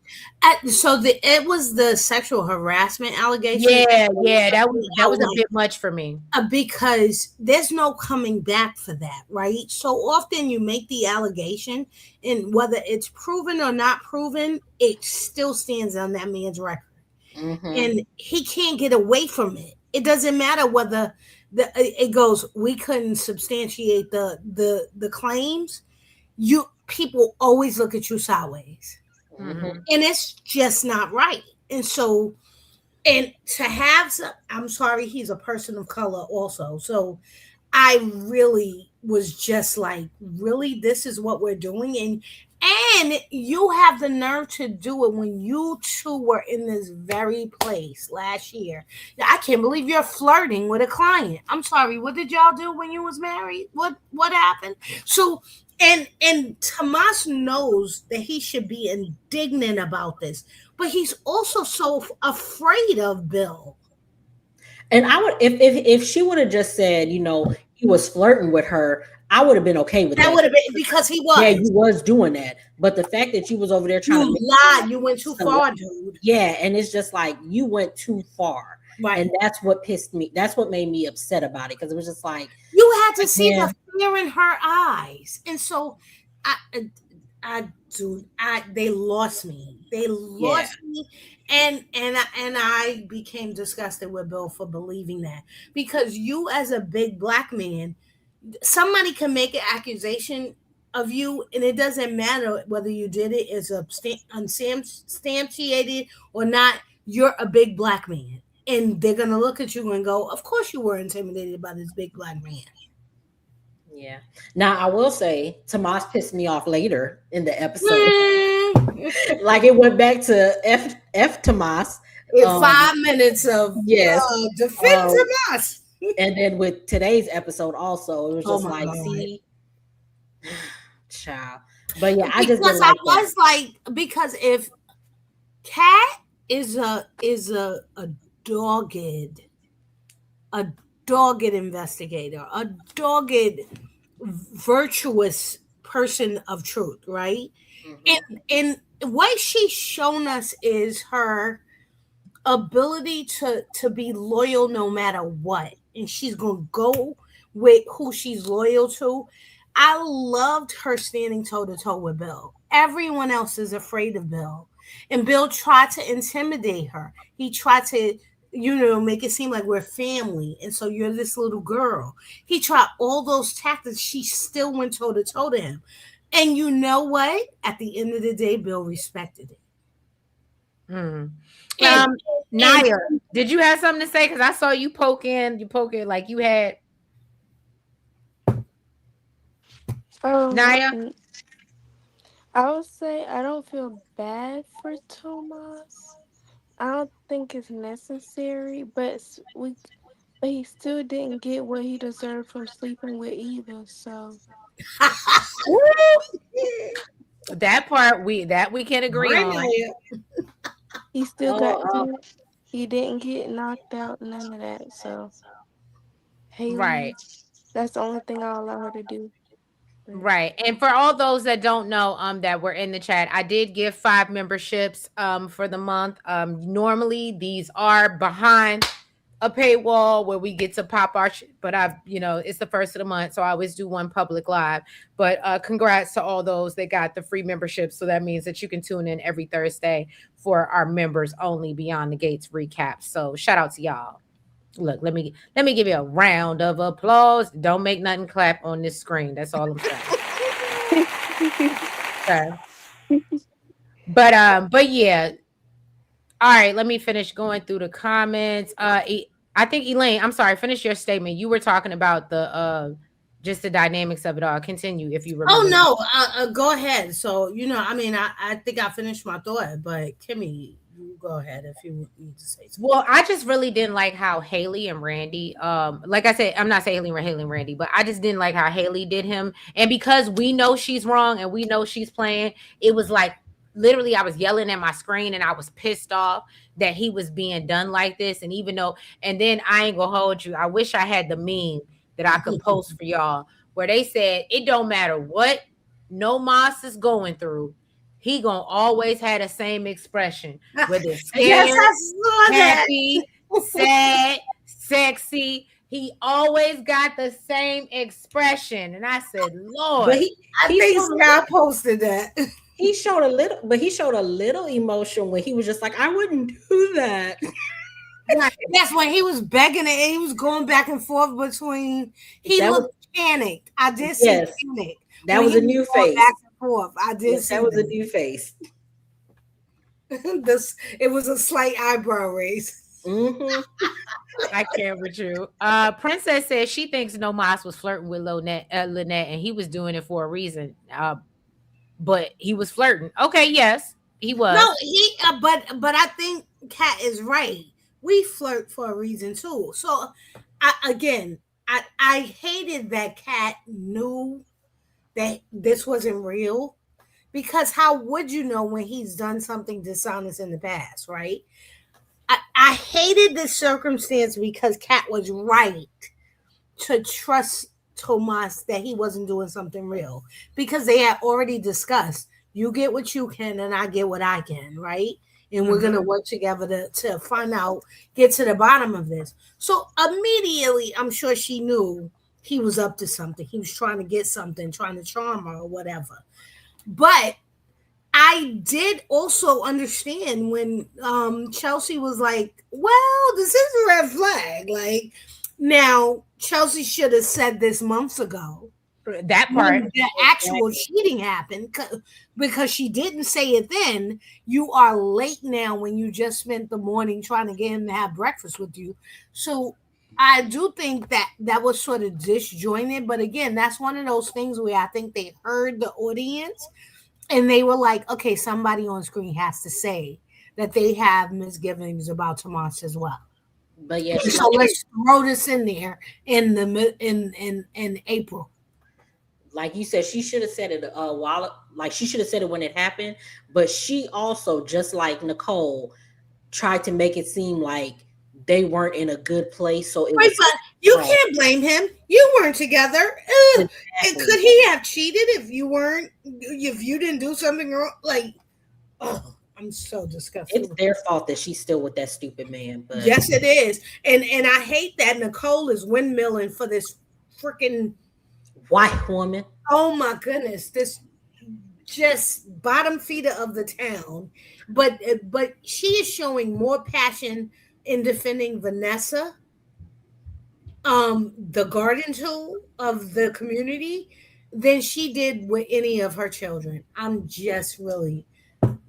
So it was the sexual harassment allegation. Yeah, that was a bit much for me. Because there's no coming back for that, right? So often you make the allegation, and whether it's proven or not proven, it still stands on that man's record. Mm-hmm. And he can't get away from it. It doesn't matter whether it goes, we couldn't substantiate the claims. People always look at you sideways. Mm-hmm. And it's just not right. And so, and to have I'm sorry, he's a person of color also. So I really was just like, really, this is what we're doing? And you have the nerve to do it when you two were in this very place last year. I can't believe you're flirting with a client. I'm sorry. What did y'all do when you was married? What happened? So and Tomas knows that he should be indignant about this, but he's also so afraid of Bill. And I would, if she would have just said, he was flirting with her, I would have been okay with That that. would have been because he Yeah, was. you was doing that. But the fact that you was over there trying to You lied. You went too far, dude. yeah, and it's just like you went too far. Right. And that's what pissed me. That's what made me upset about it, because it was just like You had to see man. the fear in her eyes, and so they lost me. They lost me, and I became disgusted with Bill for believing that, because you, as a big black man, somebody can make an accusation of you, and it doesn't matter whether you did it as unsubstantiated or not. You're a big black man, and they're gonna look at you and go, "Of course, you were intimidated by this big black man." Yeah. Now I will say Tomas pissed me off later in the episode. Like it went back to F Tomas. 5 minutes of defend Tomas. And then with today's episode also, it was just like, God. see, child. But yeah, I just didn't like I was like, because if Cat is a dogged investigator, a dogged virtuous person of truth, right? And what she's shown us is her ability to be loyal no matter what, and she's gonna go with who she's loyal to. I loved her standing toe to toe with Bill. Everyone else is afraid of Bill, and Bill tried to intimidate her. He tried to make it seem like we're family, and so you're this little girl. He tried all those tactics. She still went toe to toe to him. And you know what? At the end of the day, Bill respected it. Naya, did you have something to say? Because I saw you poking like you had. Naya? I would say I don't feel bad for Tomas. I don't think it's necessary, but he still didn't get what he deserved from sleeping with Eva. So that part we can agree on. He still he didn't get knocked out, none of that. So Haley, right. That's the only thing I'll allow her to do. Right. And for all those that don't know, that were in the chat, I did give 5 memberships for the month. Normally these are behind a paywall where we get to pop our but it's the first of the month, so I always do one public live. But congrats to all those that got the free membership. So that means that you can tune in every Thursday for our members only Beyond the Gates recap. So shout out to y'all. Look, let me give you a round of applause. Don't make nothing clap on this screen. That's all I'm saying. Okay. But yeah. All right, let me finish going through the comments. I think Elaine, I'm sorry, finish your statement. You were talking about the just the dynamics of it all. Continue if you remember. Oh no, go ahead. So I think I finished my thought, but Kimmy, you go ahead if you need to say something. Well, I just really didn't like how Haley and Randy, like I said, I'm not saying Haley and Randy, but I just didn't like how Haley did him. And because we know she's wrong and we know she's playing, it was like literally I was yelling at my screen and I was pissed off that he was being done like this. And and then I ain't gonna hold you. I wish I had the meme that I could post for y'all where they said it don't matter what No Moss is going through. He gonna always have the same expression, whether it's scared, happy, sad, sexy. He always got the same expression. And I said, Lord. But I think Scott posted that. He showed a little emotion when he was just like, I wouldn't do that. That's when he was begging it. He was going back and forth between. He looked panicked. I did see panic. That was a new face. Back and forth. I did see that was a new face. It was a slight eyebrow raise. Mm-hmm. I can't with you. Princess says she thinks No Moss was flirting with Lynette, and he was doing it for a reason. but he was flirting. Okay, yes, he was. No, but I think Kat is right. We flirt for a reason too. So, I hated that Kat knew that this wasn't real, because how would you know when he's done something dishonest in the past, right? I hated this circumstance because Kat was right to trust Tomas that he wasn't doing something real, because they had already discussed, you get what you can and I get what I can, right? And we're gonna work together to find out, get to the bottom of this. So immediately, I'm sure she knew he was up to something. He was trying to get something, trying to charm her or whatever. But I did also understand when Chelsea was like, well, this is a red flag. Like, now Chelsea should have said this months ago That part. when the actual cheating happened, because she didn't say it then. You are late now when you just spent the morning trying to get him to have breakfast with you. So I do think that that was sort of disjointed. But again, that's one of those things where I think they heard the audience and they were like, okay, somebody on screen has to say that they have misgivings about Tomas as well. But yeah, So let's throw this in there in the in April. like you said, she should have said it while, like she should have said it when it happened. But she also, just like Nicole, tried to make it seem like they weren't in a good place. So it Right, was, but you can't blame him. You weren't together. And could he have cheated if you weren't? If you didn't do something wrong? Like, oh, I'm so disgusted. it's their fault that she's still with that stupid man. But Yes, it is. And I hate that Nicole is windmilling for this freaking, white woman. oh my goodness, this just bottom feeder of the town. But she is showing more passion in defending Vanessa, the garden tool of the community, than she did with any of her children. I'm just really,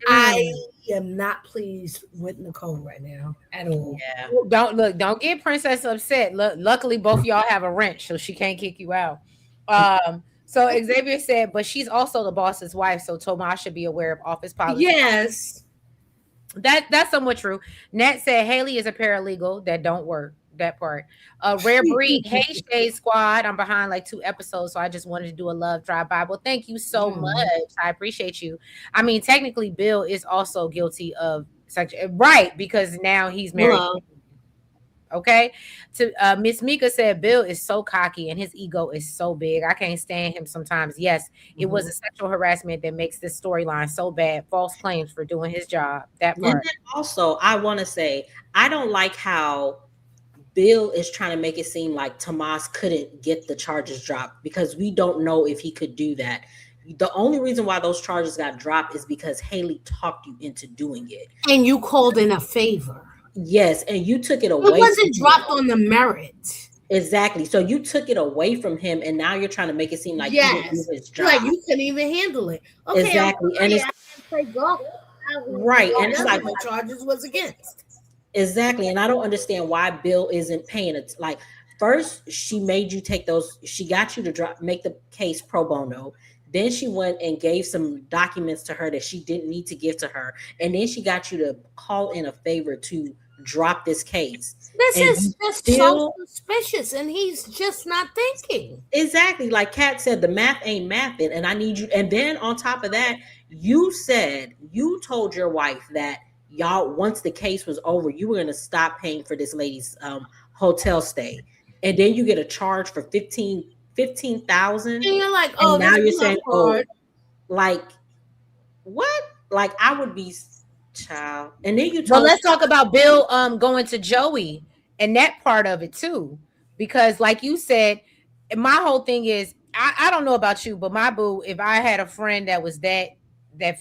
I am not pleased with Nicole right now at all. Yeah. Don't get Princess upset. Look, luckily both y'all have a wrench, so she can't kick you out. So Xavier said, but she's also the boss's wife, so Tomas should be aware of office policy. Yes. That's somewhat true. Nat said Haley is a paralegal. That don't work. That part. Rare breed. Hey Shade Squad. I'm behind like 2 episodes, so I just wanted to do a love drive by. Well, thank you so much. I appreciate you. I mean, technically, Bill is also guilty of such, right, because now he's married. Hello. Okay. To Miss Mika said Bill is so cocky and his ego is so big. I can't stand him sometimes. Yes, it was a sexual harassment that makes this storyline so bad. False claims for doing his job. That part. And then also, I want to say, I don't like how Bill is trying to make it seem like Tomas couldn't get the charges dropped, because we don't know if he could do that. The only reason why those charges got dropped is because Haley talked you into doing it. And you called in a favor. Yes, and you took it away. It wasn't dropped on the merit. Exactly. So you took it away from him, and now you're trying to make it seem like he didn't do his job. Like you couldn't even handle it. Okay, exactly. And it's play golf. Right. And it's like what charges was against. Exactly. And I don't understand why Bill isn't paying it. Like, first she made you take those, she got you to make the case pro bono. Then she went and gave some documents to her that she didn't need to give to her. And then she got you to call in a favor to drop this case. This is just so suspicious, and he's just not thinking. Exactly. Like Kat said, the math ain't mathing, and I need you. And then on top of that, you told your wife that y'all, once the case was over, you were going to stop paying for this lady's hotel stay. And then you get a charge for 15,000. And you're like, oh, and now you're saying, oh, like, what? Like, I would be, child. And then you told, well, let's talk about Bill going to Joey and that part of it too. Because like you said, my whole thing is, I don't know about you, but my boo, if I had a friend that was that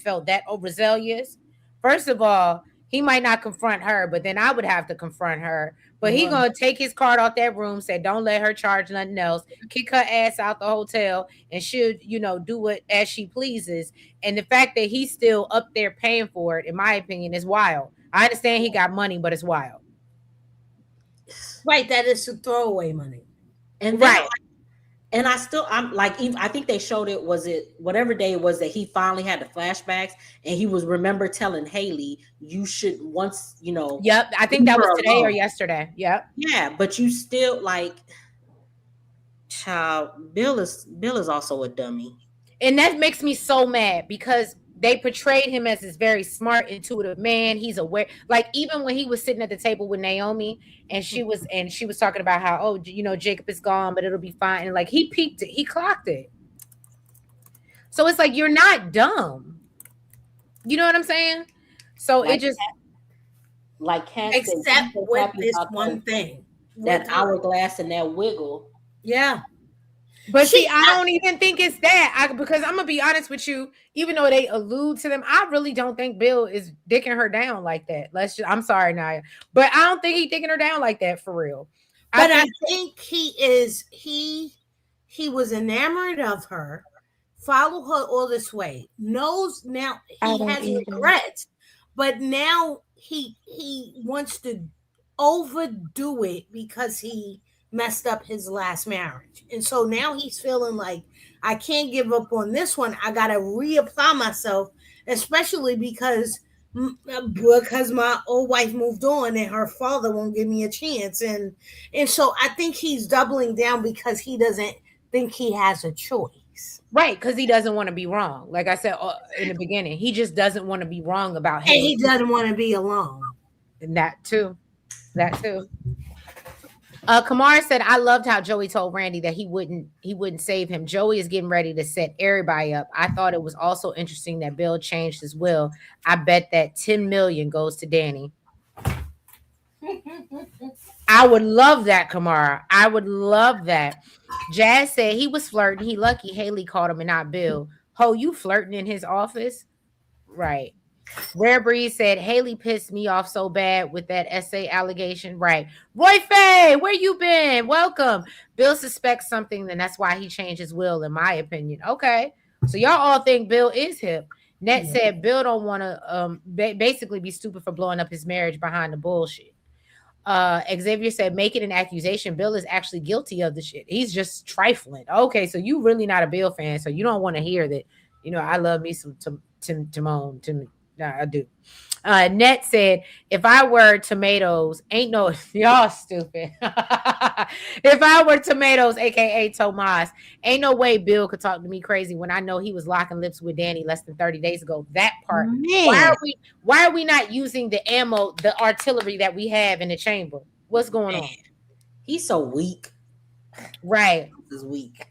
felt that overzealous, first of all, he might not confront her, but then I would have to confront her. But he gonna take his card out that room, say, don't let her charge nothing else, kick her ass out the hotel, and should, do it as she pleases. And the fact that he's still up there paying for it, in my opinion, is wild. I understand he got money, but it's wild. Right, that is throwaway money. And right. And I'm like, I think they showed it, was it whatever day it was that he finally had the flashbacks and he was remember telling Haley, you should once, Yep. I think leave that was her today or alone. yesterday. Yep. Yeah, but you still like, child, Bill is also a dummy. And that makes me so mad because they portrayed him as this very smart, intuitive man. He's aware. Like even when he was sitting at the table with Naomi and she was talking about how, oh, Jacob is gone, but it'll be fine. And like he peeked it, he clocked it. So it's like you're not dumb. You know what I'm saying? So it Like just Kat said, Except she's so with happy this about one thing. that hourglass and that wiggle. Yeah. But see, I don't even think it's that. Because I'm gonna be honest with you, even though they allude to them, I really don't think Bill is dicking her down like that. I'm sorry, Naya, but I don't think he's dicking her down like that for real. But I think he is. He was enamored of her, follow her all this way. Knows now he has regrets, but now he wants to overdo it because he messed up his last marriage. And so now he's feeling like I can't give up on this one. I got to reapply myself, especially because my old wife moved on and her father won't give me a chance. And so I think he's doubling down because he doesn't think he has a choice. Right, because he doesn't want to be wrong. Like I said in the beginning, he just doesn't want to be wrong about him. And he doesn't want to be alone. And that too. Kamara said, I loved how Joey told Randy that he wouldn't save him. Joey is getting ready to set everybody up. I thought it was also interesting that Bill changed his will. I bet that 10 million goes to Danny. I would love that, Kamara. I would love that. Jazz said he was flirting. He lucky Haley called him and not Bill. Ho, you flirting in his office? Right. Rare Breeze said Haley pissed me off so bad with that essay allegation. Right. Roy Faye, where you been? Welcome. Bill suspects something, then that's why he changed his will, in my opinion. Okay. So y'all all think Bill is hip. Net said Bill don't want to basically be stupid for blowing up his marriage behind the bullshit. Xavier said make it an accusation. Bill is actually guilty of the shit. He's just trifling. Okay, so you really not a Bill fan, so you don't want to hear that. I love me some Timon. I do. Net said, if I were tomatoes, ain't no, y'all stupid. If I were tomatoes, aka Tomas, ain't no way Bill could talk to me crazy when I know he was locking lips with Danny less than 30 days ago. That part. Man. Why are we not using the ammo, the artillery that we have in the chamber? What's going on? He's so weak. Right. He's weak.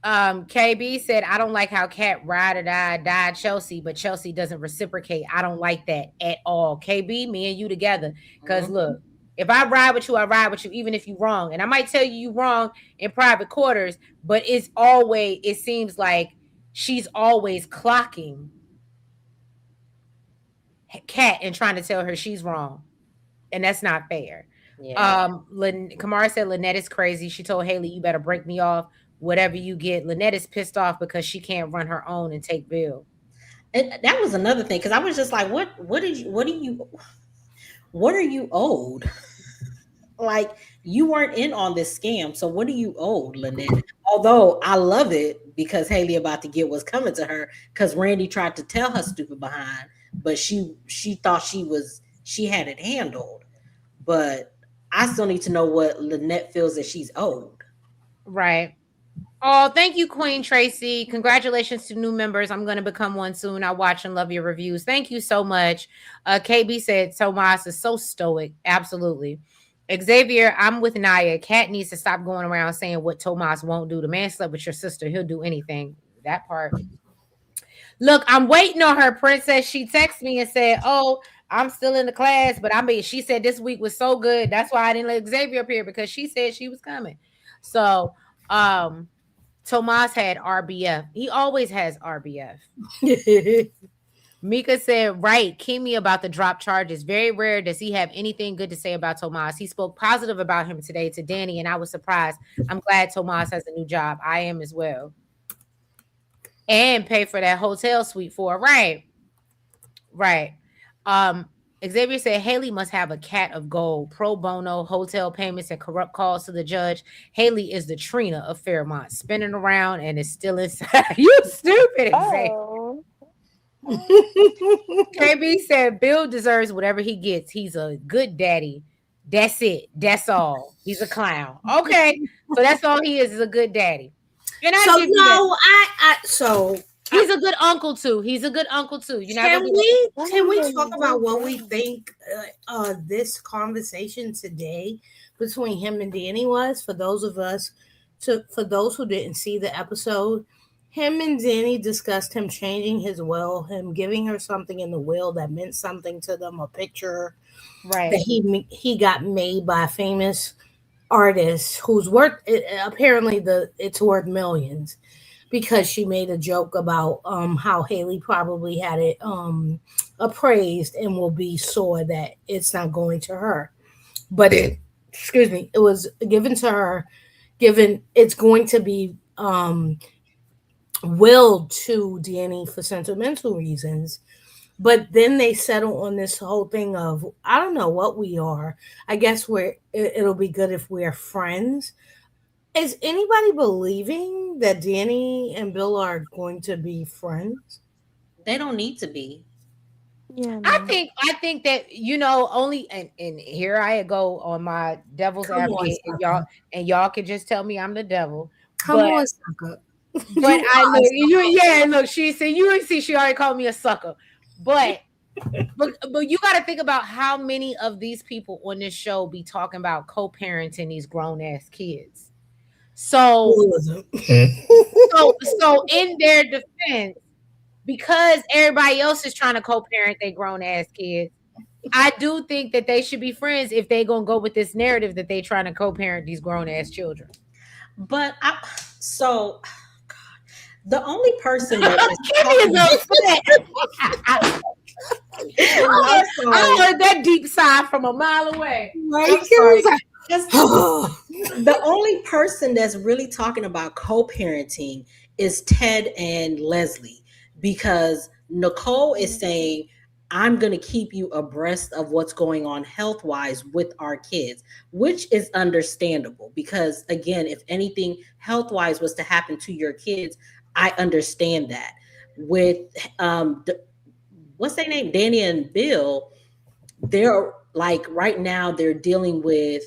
KB said, I don't like how Kat ride or died Chelsea, but Chelsea doesn't reciprocate. I don't like that at all. KB, me and you together. Because look, if I ride with you, I ride with you, even if you're wrong. And I might tell you wrong in private quarters, but it seems like she's always clocking Kat and trying to tell her she's wrong. And that's not fair. Yeah. Kamara said Lynette is crazy. She told Haley, you better break me off. Whatever you get. Lynette is pissed off because she can't run her own and take Bill. And that was another thing, because I was just like, what are you owed? Like, you weren't in on this scam, so what are you owed, Lynette? Although I love it because Haley about to get what's coming to her, because Randy tried to tell her stupid behind, but she thought she had it handled. But I still need to know what Lynette feels that she's owed. Right. Oh, thank you, Queen Tracy. Congratulations to new members. I'm going to become one soon. I watch and love your reviews. Thank you so much. KB said Tomas is so stoic. Absolutely. Xavier, I'm with Naya. Kat needs to stop going around saying what Tomas won't do. The man slept with your sister. He'll do anything. That part. Look, I'm waiting on her, Princess. She texted me and said, oh, I'm still in the class, but she said this week was so good. That's why I didn't let Xavier up here, because she said she was coming. So, Tomas had RBF. He always has RBF. Mika said, right, Kimmy about the drop charges. Very rare does he have anything good to say about Tomas. He spoke positive about him today to Danny, and I was surprised. I'm glad Tomas has a new job. I am as well. And pay for that hotel suite for it. Right. Xavier said Haley must have a cat of gold, pro bono, hotel payments, and corrupt calls to the judge. Haley is the Trina of Fairmont, spinning around and is still inside. You stupid, Xavier. Oh. KB said Bill deserves whatever he gets. He's a good daddy. That's it. That's all. He's a clown. Okay. So that's all he is a good daddy. And I So give you that. no, so He's a good uncle too. He's a good uncle too. You're not can gonna be we talk about what we think this conversation today between him and Danny was for those who didn't see the episode. Him and Danny discussed him changing his will, him giving her something in the will that meant something to them, a picture right. that he got made by a famous artist who's worth apparently it's worth millions, because she made a joke about how Haley probably had it appraised and will be sore that it's not going to her. But it was given to her, it's going to be willed to Danny for sentimental reasons. But then they settle on this whole thing of, I don't know what we are. I guess it'll be good if we're friends. Is anybody believing that Danny and Bill are going to be friends? They don't need to be. Yeah, no. I think that only and here I go on my devil's advocate, and y'all can just tell me I'm the devil. Come on, sucker. But I know look, she said you see she already called me a sucker. But you got to think about how many of these people on this show be talking about co-parenting these grown ass kids. So in their defense, because everybody else is trying to co-parent their grown ass kids, I do think that they should be friends if they gonna go with this narrative that they trying to co-parent these grown ass children. But the only person that I heard that deep sigh from a mile away. The only person that's really talking about co-parenting is Ted and Leslie, because Nicole is saying, I'm going to keep you abreast of what's going on health-wise with our kids, which is understandable because, again, if anything health-wise was to happen to your kids, I understand that. With what's their name, Danny and Bill, they're like right now they're dealing with,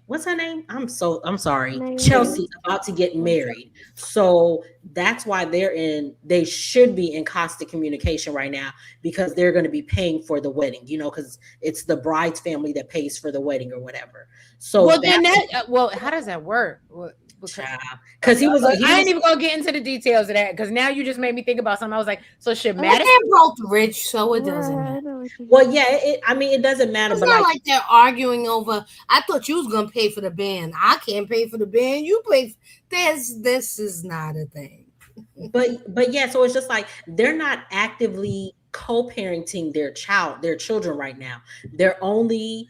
what's her name? I'm sorry. Chelsea, about to get married. So that's why they should be in constant communication right now, because they're going to be paying for the wedding, because it's the bride's family that pays for the wedding or whatever. So how does that work? Because he I ain't even gonna get into the details of that, because now you just made me think about something. I was like, so should Madison? They're both rich, so it doesn't matter. Well, yeah, it doesn't matter. It's but not like they're arguing over, I thought you was gonna pay for the band. I can't pay for the band. You pay. This is not a thing. But yeah, so it's just like they're not actively co-parenting their children right now. They're only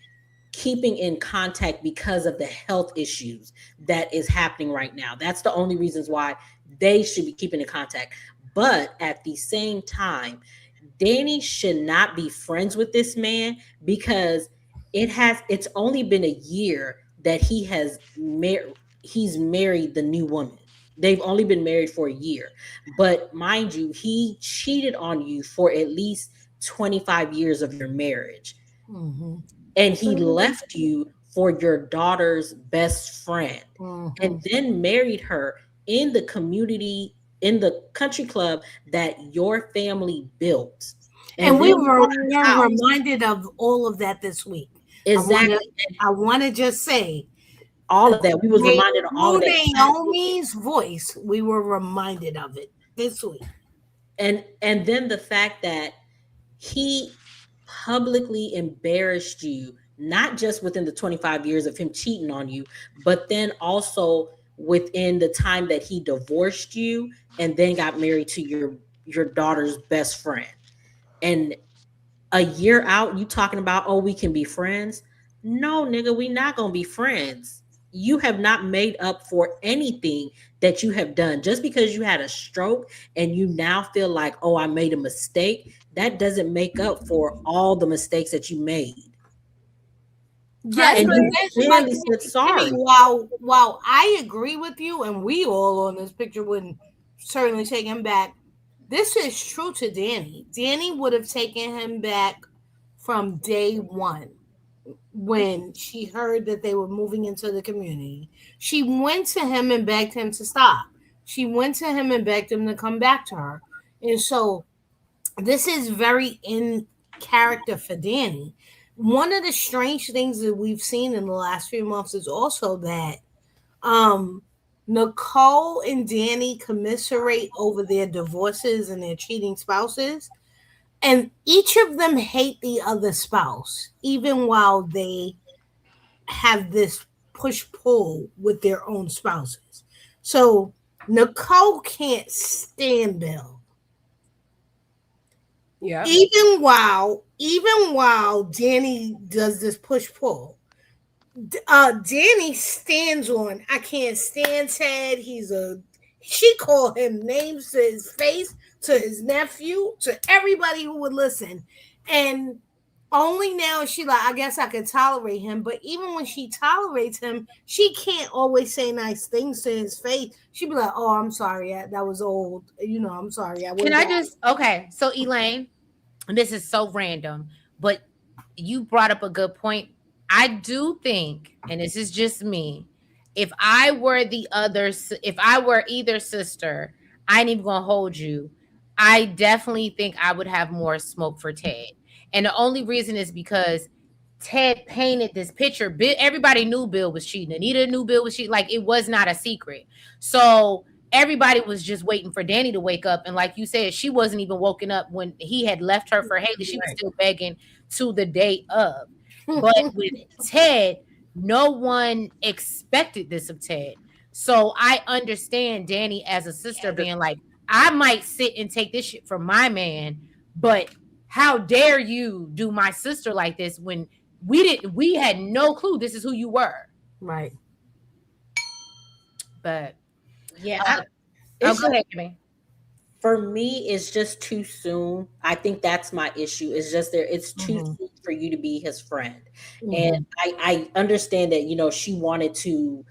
keeping in contact because of the health issues that is happening right now. That's the only reasons why they should be keeping in contact. But at the same time, Danny should not be friends with this man, because it's only been a year that he's married the new woman. They've only been married for a year. But mind you, he cheated on you for at least 25 years of your marriage. Mm-hmm. And he left you for your daughter's best friend, and then married her in the community, in the country club that your family built. And we were reminded of all of that this week. Exactly. I want to just say all of that. We was reminded of all of that. Naomi's voice, we were reminded of it this week. And then the fact that he publicly embarrassed you, not just within the 25 years of him cheating on you, but then also within the time that he divorced you and then got married to your daughter's best friend. And a year out, you talking about, oh, we can be friends? No, nigga, we not gonna be friends. You have not made up for anything that you have done. Just because you had a stroke and you now feel like, oh, I made a mistake, that doesn't make up for all the mistakes that you made. Yes, And you but barely said Timmy, sorry. while I agree with you, and we all on this picture wouldn't certainly take him back. This is true to Danny. Danny would have taken him back from day one when she heard that they were moving into the community. She went to him and begged him to stop. She went to him and begged him to come back to her. And so this is very in character for Danny. One of the strange things that we've seen in the last few months is also that um Nicole and Danny commiserate over their divorces and their cheating spouses, and each of them hate the other spouse, even while they have this push pull with their own spouses. So Nicole can't stand Bill. Yeah. Even while Danny does this push pull, Danny stands on I can't stand Ted. She called him names to his face, to his nephew, to everybody who would listen. And only now she like, I guess I could tolerate him. But even when she tolerates him, she can't always say nice things to his face. She'd be like, "Oh, I'm sorry, that was old. I'm sorry. I Can went I back." just okay? So Elaine, and this is so random, but you brought up a good point. I do think, and this is just me, if I were either sister, I ain't even gonna hold you. I definitely think I would have more smoke for Ted. And the only reason is because Ted painted this picture. Everybody knew Bill was cheating. Anita knew Bill was cheating. Like it was not a secret. So everybody was just waiting for Danny to wake up. And like you said, she wasn't even woken up when he had left her for Haley. She was still begging to the day of. But with Ted, no one expected this of Ted. So I understand Danny as a sister being like, I might sit and take this shit from my man, but how dare you do my sister like this when we had no clue this is who you were. Right. But Yeah, oh, it's go just, ahead, Kimmy. for me, it's just too soon. I think that's my issue. It's just it's too Mhm. soon for you to be his friend. And Mhm. I understand that, she wanted to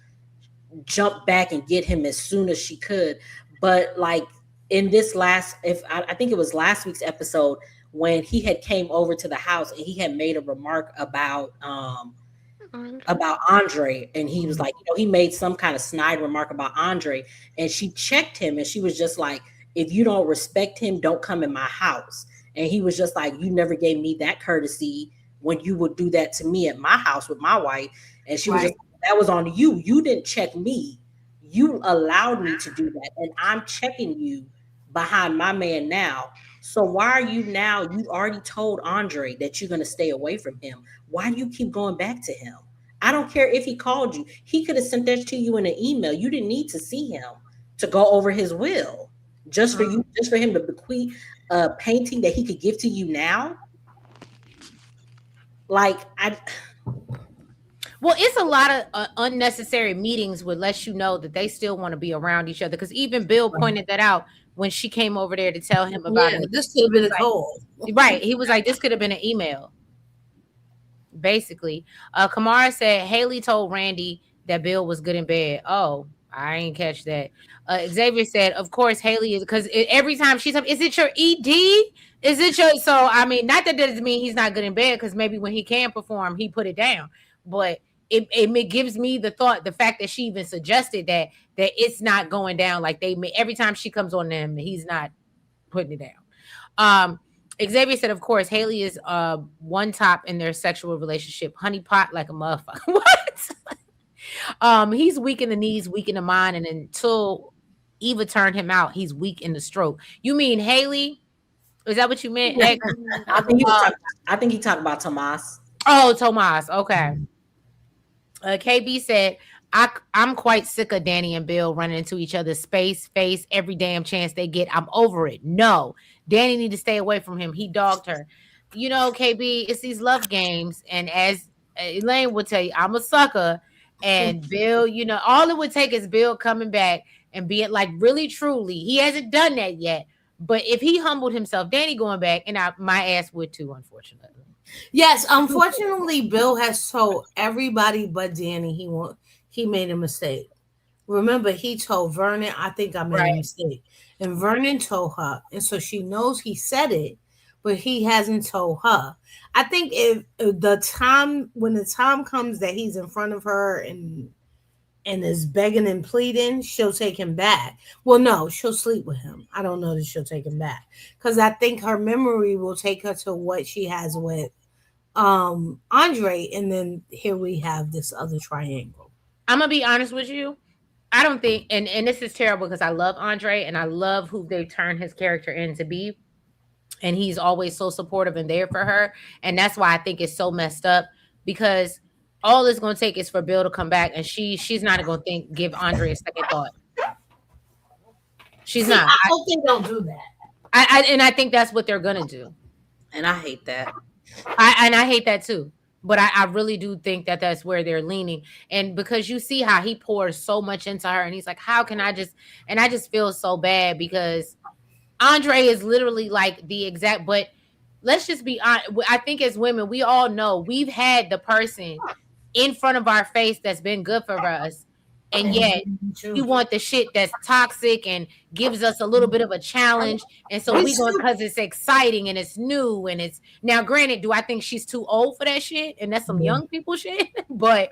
jump back and get him as soon as she could. But like in this last, if I think it was last week's episode, when he had came over to the house and he had made a remark about Andre, and he was like, he made some kind of snide remark about Andre, and she checked him, and she was just like, if you don't respect him, don't come in my house. And he was just like, you never gave me that courtesy when you would do that to me at my house with my wife. And she was Right. just like, that was on you. You didn't check me. You allowed me to do that, and I'm checking you behind my man now. So why are you now? You already told Andre that you're going to stay away from him. Why do you keep going back to him? I don't care if he called you. He could have sent that to you in an email. You didn't need to see him to go over his will. Just for him to bequeath a painting that he could give to you now. Like Well, it's a lot of unnecessary meetings would let you know that they still want to be around each other. Because even Bill pointed that out when she came over there to tell him about Yeah, it. this could have been a Like, call. right. He was like, this could have been an email. Basically, Kamara said Haley told Randy that Bill was good in bed. Oh, I ain't catch that. Xavier said, of course, Haley is because every time she's up, is it your ED? Is it your so? I mean, not that doesn't mean he's not good in bed because maybe when he can perform, he put it down. But it gives me the thought, the fact that she even suggested that it's not going down like they every time she comes on them, he's not putting it down. Xavier said, of course, Haley is one top in their sexual relationship. Honeypot like a motherfucker. What? He's weak in the knees, weak in the mind, and until Eva turned him out, he's weak in the stroke. You mean Haley? Is that what you meant? I think he was talking. I think he talked about Tomas. Oh, Tomas. Okay. KB said, I'm quite sick of Danny and Bill running into each other's space, face every damn chance they get. I'm over it. No, Danny need to stay away from him. He dogged her. KB, it's these love games. And as Elaine would tell you, I'm a sucker. And Bill, all it would take is Bill coming back and being like really truly. He hasn't done that yet. But if he humbled himself, Danny going back, and my ass would too, unfortunately. Yes, unfortunately, Bill has told everybody but Danny he made a mistake. Remember, he told Vernon, I think I made a mistake. And Vernon told her. And so she knows he said it, but he hasn't told her. I think if when the time comes that he's in front of her and is begging and pleading, she'll take him back. Well, no, she'll sleep with him. I don't know that she'll take him back. Because I think her memory will take her to what she has with Andre, and then here we have this other triangle. I'm gonna be honest with you. I don't think, and this is terrible because I love Andre and I love who they turn his character in to be. And he's always so supportive and there for her. And that's why I think it's so messed up, because all it's going to take is for Bill to come back, and she's not going to give Andre a second thought. She's not. I hope they don't do that. I think that's what they're going to do. And I hate that. I hate that too. But I really do think that that's where they're leaning. And because you see how he pours so much into her, and he's like, how can I just, and I just feel so bad because Andre is literally like the exact, but let's just be honest. I think as women, we all know we've had the person in front of our face that's been good for us. And yet we want the shit that's toxic and gives us a little bit of a challenge. And so we go because it's exciting and it's new. And it's now, granted, do I think she's too old for that shit? And that's some young people shit. But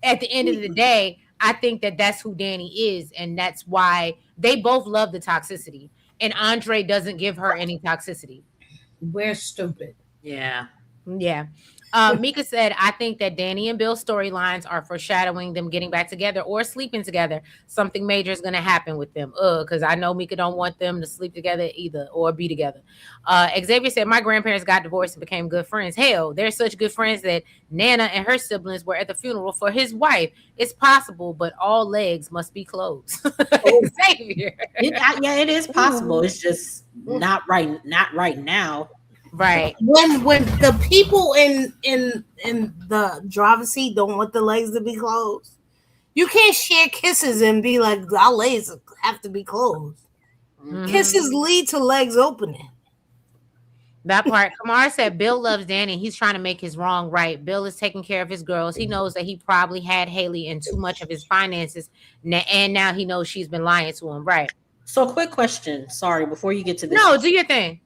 at the end of the day, I think that that's who Danny is. And that's why they both love the toxicity. And Andre doesn't give her any toxicity. We're stupid. Yeah. Yeah. Mika said, I think that Danny and Bill's storylines are foreshadowing them getting back together or sleeping together. Something major is going to happen with them. Because I know Mika don't want them to sleep together either or be together. Xavier said, my grandparents got divorced and became good friends. Hell, they're such good friends that Nana and her siblings were at the funeral for his wife. It's possible, but all legs must be closed. Xavier. It is possible. It's just not right now. Right. When the people in the driver's seat don't want the legs to be closed, you can't share kisses and be like, our legs have to be closed. Mm-hmm. Kisses lead to legs opening. That part. Kamara said Bill loves Danny. He's trying to make his wrong right. Bill is taking care of his girls. He knows that he probably had Haley in too much of his finances, and now he knows she's been lying to him. Right. So, quick question. Sorry, before you get to this. No, do your thing.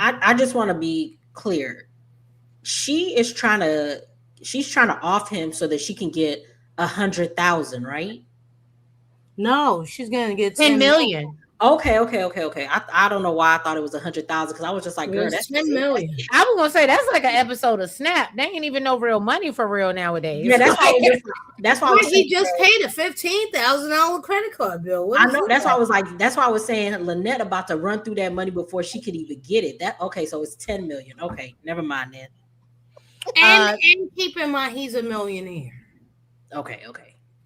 I just want to be clear. She's trying to off him so that she can get 100,000, right? No, she's gonna get 10 million. Okay. I don't know why I thought it was 100,000 because I was just like, girl, that's 10 million. I was gonna say that's like an episode of Snap. They ain't even no real money for real nowadays. Yeah, that's why he just paid a $15,000 credit card bill. I know. That's why I was saying Lynette about to run through that money before she could even get it. So it's 10 million. Okay, never mind then. And keep in mind he's a millionaire. Okay.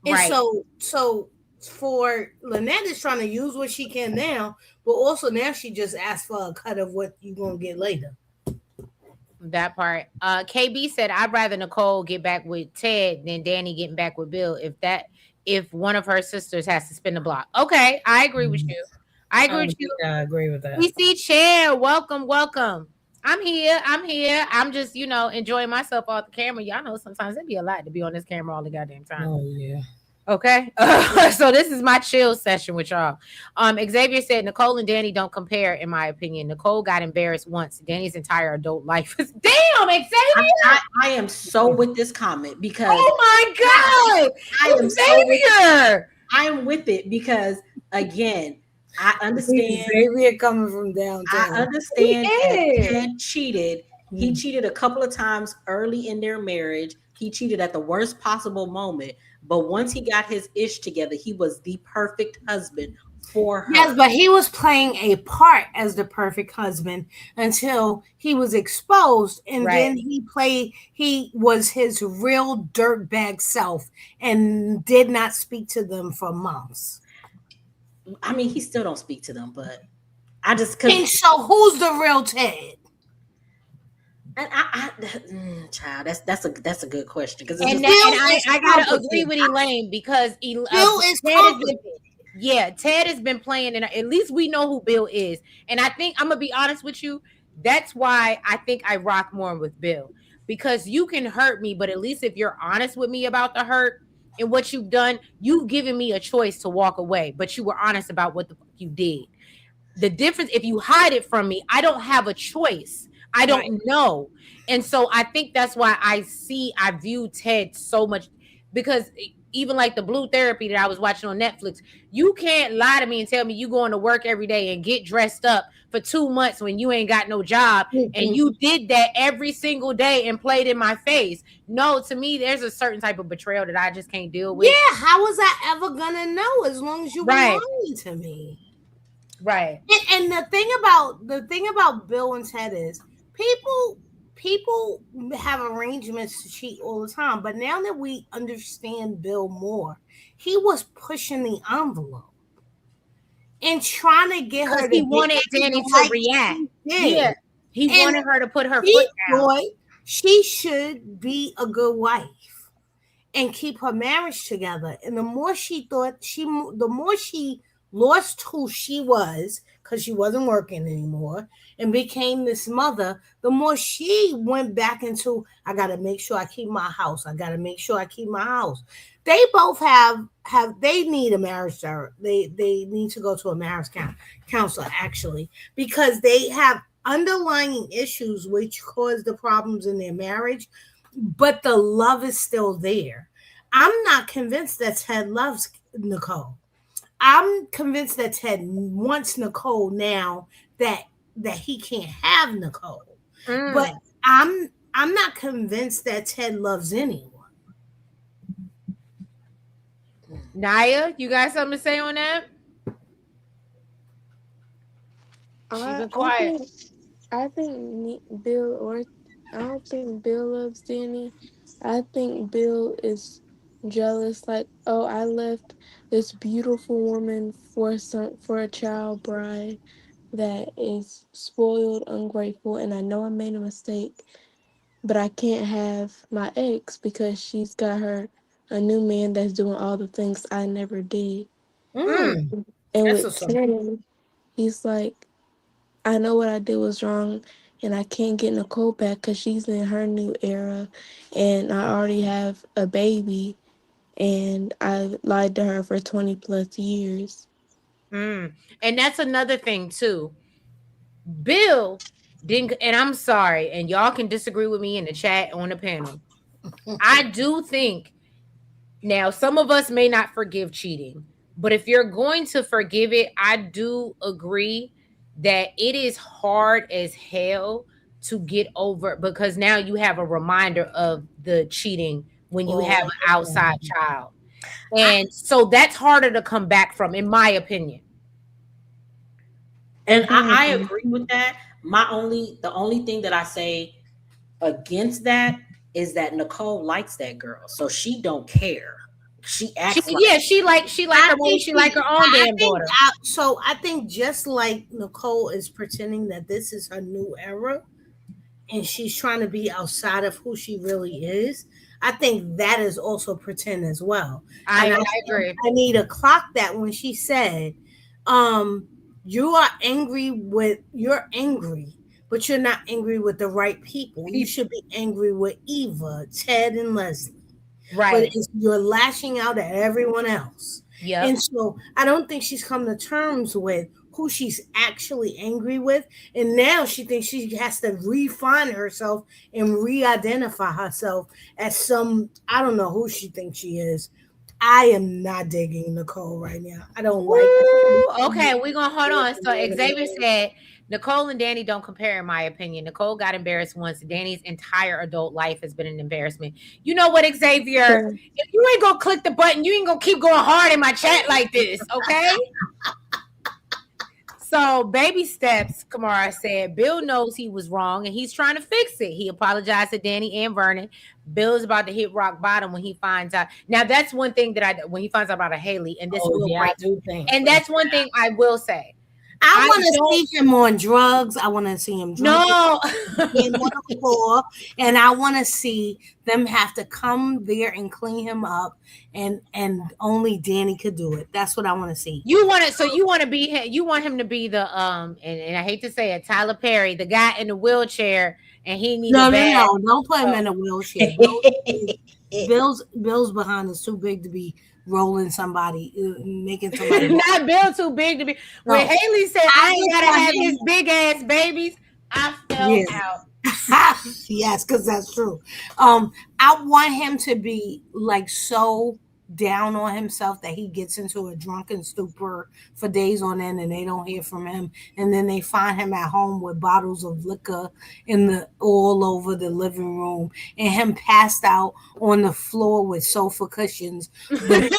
And right. So for Lynette is trying to use what she can now, but also now she just asked for a cut of what you're gonna get later. That part. KB said, I'd rather Nicole get back with Ted than Danny getting back with Bill if one of her sisters has to spin the block. Okay, I agree with you. I agree with that. We see Chan. Welcome. I'm here. I'm just, enjoying myself off the camera. Y'all know sometimes it'd be a lot to be on this camera all the goddamn time. Oh, yeah. Okay. So this is my chill session with y'all. Xavier said Nicole and Danny don't compare, in my opinion. Nicole got embarrassed once. Danny's entire adult life is damn, Xavier. I am so with this comment because oh my God. Xavier. I am with it because again, I understand Xavier coming from downtown. I understand that Ted cheated. He cheated a couple of times early in their marriage. He cheated at the worst possible moment. But once he got his ish together, he was the perfect husband for her. Yes, but he was playing a part as the perfect husband until he was exposed. And then he was his real dirtbag self and did not speak to them for months. I mean, he still don't speak to them, but I just And so who's the real Ted? And child, that's a good question because I gotta agree with Elaine because Bill is competent. Yeah, Ted has been playing, and at least we know who Bill is. And I think I'm gonna be honest with you. That's why I think I rock more with Bill, because you can hurt me, but at least if you're honest with me about the hurt and what you've done, you've given me a choice to walk away, but you were honest about what the fuck you did. The difference, if you hide it from me, I don't have a choice. I Right. don't know. And so I think that's why I view Ted so much, because even like the blue therapy that I was watching on Netflix, you can't lie to me and tell me you going to work every day and get dressed up for 2 months when you ain't got no job, and you did that every single day and played in my face. No, to me, there's a certain type of betrayal that I just can't deal with. Yeah, how was I ever gonna know as long as you were Right. lying to me? Right. And the thing about Bill and Ted is people have arrangements to cheat all the time, but now that we understand Bill more, he was pushing the envelope and trying to get Because her to he get wanted Danny to react. Yeah. He And wanted her to put her she foot down. thought she should be a good wife and keep her marriage together. And the more she thought the more she lost who she was because she wasn't working anymore and became this mother, the more she went back into, I got to make sure I keep my house. I got to make sure I keep my house. They both have they need a marriage they need to go to a marriage counselor actually, because they have underlying issues which cause the problems in their marriage, but the love is still there. I'm not convinced that Ted loves Nicole. I'm convinced that Ted wants Nicole now that he can't have Nicole. But I'm not convinced that Ted loves anyone. Naya, you got something to say on that? She's been quiet. I think Bill, or I don't think Bill loves Danny. I think Bill is jealous. Like, oh, I left this beautiful woman for a child bride that is spoiled, ungrateful, and I know I made a mistake, but I can't have my ex because she's got her a new man that's doing all the things I never did. And That's with what's up. Ted, he's like, I know what I did was wrong, and I can't get Nicole back because she's in her new era, and I already have a baby, and I lied to her for 20 plus years. And that's another thing too. Bill didn't, and I'm sorry, and y'all can disagree with me in the chat on the panel. I do think now some of us may not forgive cheating, but if you're going to forgive it, I do agree that it is hard as hell to get over, because now you have a reminder of the cheating when you have an outside child. And so that's harder to come back from, in my opinion. And I agree with that. The only thing that I say against that is that Nicole likes that girl, so she don't care. She acts She like her money. She like her own damn daughter. So I think just like Nicole is pretending that this is her new era, and she's trying to be outside of who she really is, I think that is also pretend as well. I agree. I need to clock that when she said, you're angry, but you're not angry with the right people. You should be angry with Eva, Ted, and Leslie. Right. But you're lashing out at everyone else. Yeah. And so I don't think she's come to terms with who she's actually angry with. And now she thinks she has to refine herself and re-identify herself as some, I don't know who she thinks she is. I am not digging Nicole right now. I don't like her. Okay, we're gonna hold on. So Xavier said Nicole and Danny don't compare, in my opinion. Nicole got embarrassed once. Danny's entire adult life has been an embarrassment. You know what, Xavier? If you ain't gonna click the button, you ain't gonna keep going hard in my chat like this, okay? So, baby steps, Kamara said, Bill knows he was wrong and he's trying to fix it. He apologized to Danny and Vernon. Bill is about to hit rock bottom when he finds out. Now, that's one thing that when he finds out about a Haley, and this will break. And that's one thing I will say. I want to don't- see him on drugs. I want to see him drunk No. being on the floor, and I want to see them have to come there and clean him up, and only Danny could do it. That's what I want to see. You want it, so you want to be you want him to be the and I hate to say it, Tyler Perry, the guy in the wheelchair, and he need No, a no, bag. no! Don't put him in a wheelchair. Bill's behind is too big to be rolling somebody, making somebody. Not Bill too big to be. When No. Haley said I ain't just gotta want have him- his big ass babies, I fell Yeah. out. Yes, because that's true. I want him to be like so down on himself that he gets into a drunken stupor for days on end and they don't hear from him, and then they find him at home with bottles of liquor in the all over the living room, and him passed out on the floor with sofa cushions with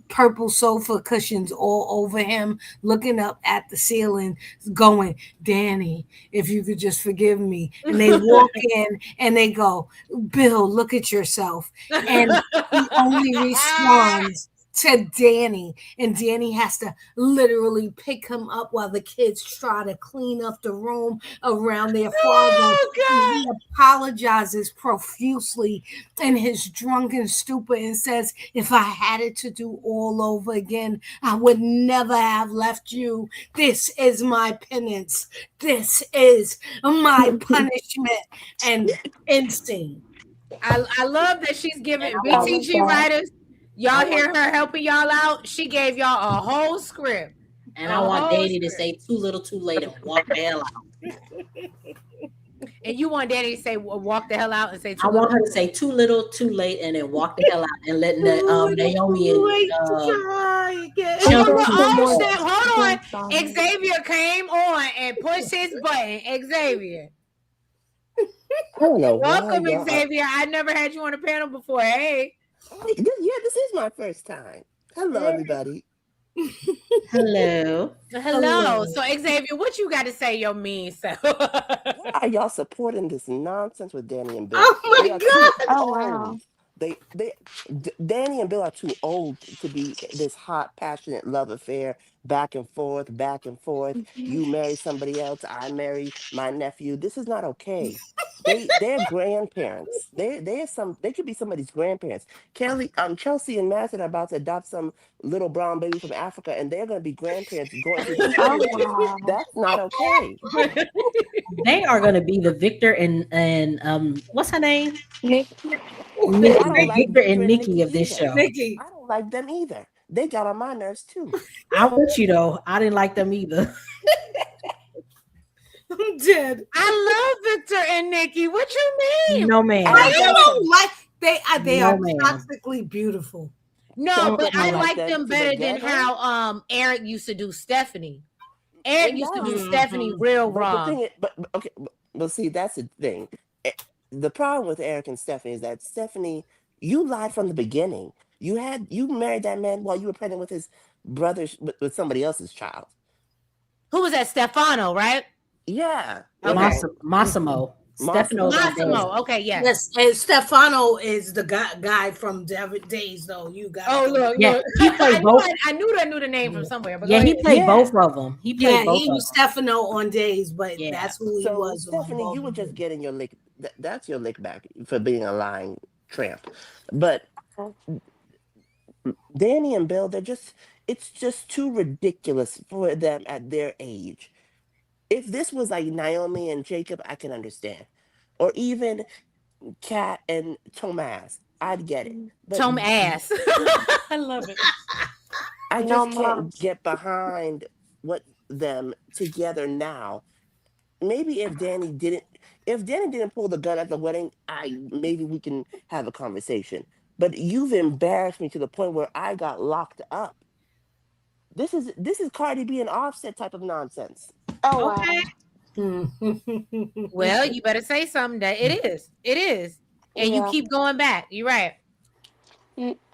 purple sofa cushions all over him, looking up at the ceiling, going, Danny, if you could just forgive me. And they walk in and they go, Bill, look at yourself. And he only responds to Danny, and Danny has to literally pick him up while the kids try to clean up the room around their father. Oh, He apologizes profusely in his drunken stupor and says, if I had it to do all over again, I would never have left you. This is my penance. This is my punishment. And instinct. I love that she's giving I BTG love that. writers. Y'all hear her helping y'all out. She gave y'all a whole script. And I want Danny to say too little too late and walk the hell out. And you want Danny to say walk the hell out and say I want her to say too little too late and then walk the hell out and let Naomi and hold on. Xavier came on and pushed his button. Xavier. I don't know. Welcome, why, Xavier. I never had you on a panel before. Hey. This is my first time. Hello, everybody. Hello. Hello. So, Xavier, what you got to say, your mean self? Why are y'all supporting this nonsense with Danny and Bill? Oh my They are God. too Oh, old. wow. Danny and Bill are too old to be this hot, passionate love affair, back and forth, back and forth. You marry somebody else, I marry my nephew. This is not okay. They're grandparents. They could be somebody's grandparents. Chelsea and Madison are about to adopt some little brown baby from Africa, and they're going to be grandparents going through this Oh, foolishness. wow. That's not okay. They are going to be the Victor and what's her name? Nick, See, I don't like Victor and Victor and Nikki Nikki of this either. show. Nikki. I don't like them either. They got on my nerves too. I'm with you though. I didn't like them either. I'm dead. I love Victor and Nikki. What you mean? No man. I don't like they No, are ma'am. toxically beautiful. No, Some but people I like like them them to the better than ghetto. how Eric used to do Stephanie. Eric And used to that do was- Stephanie real But the wrong. thing is, okay, but see, that's the thing. The problem with Eric and Stephanie is that Stephanie, you lied from the beginning. You married that man while you were pregnant with his brother with somebody else's child. Who was that? Stefano, right? Yeah. Okay. Massimo. Stefano's on days. Massimo. Okay, yeah. Yes, and Stefano is the guy from Days, though. You got Oh, look, Yeah, look. he played I both. knew the name from somewhere. But Yeah, go he ahead. played Yeah. both of them. He played Yeah, both he of was them. Stefano on Days, but Yeah. that's who he So was. on Stephanie, you were both just of them. getting your lick. That's your lick back for being a lying tramp. But Danny and Bill, it's just too ridiculous for them at their age. If this was like Naomi and Jacob, I can understand. Or even Kat and Tomas, I'd get it. But Tom ass. I love it. I No, just Mom. can't get behind what them together now. Maybe if Danny didn't pull the gun at the wedding, maybe we can have a conversation. But you've embarrassed me to the point where I got locked up. This is Cardi B and Offset type of nonsense. Oh, Okay. wow. Well, you better say something that it is. It is. And you Yeah. keep going back. You're right.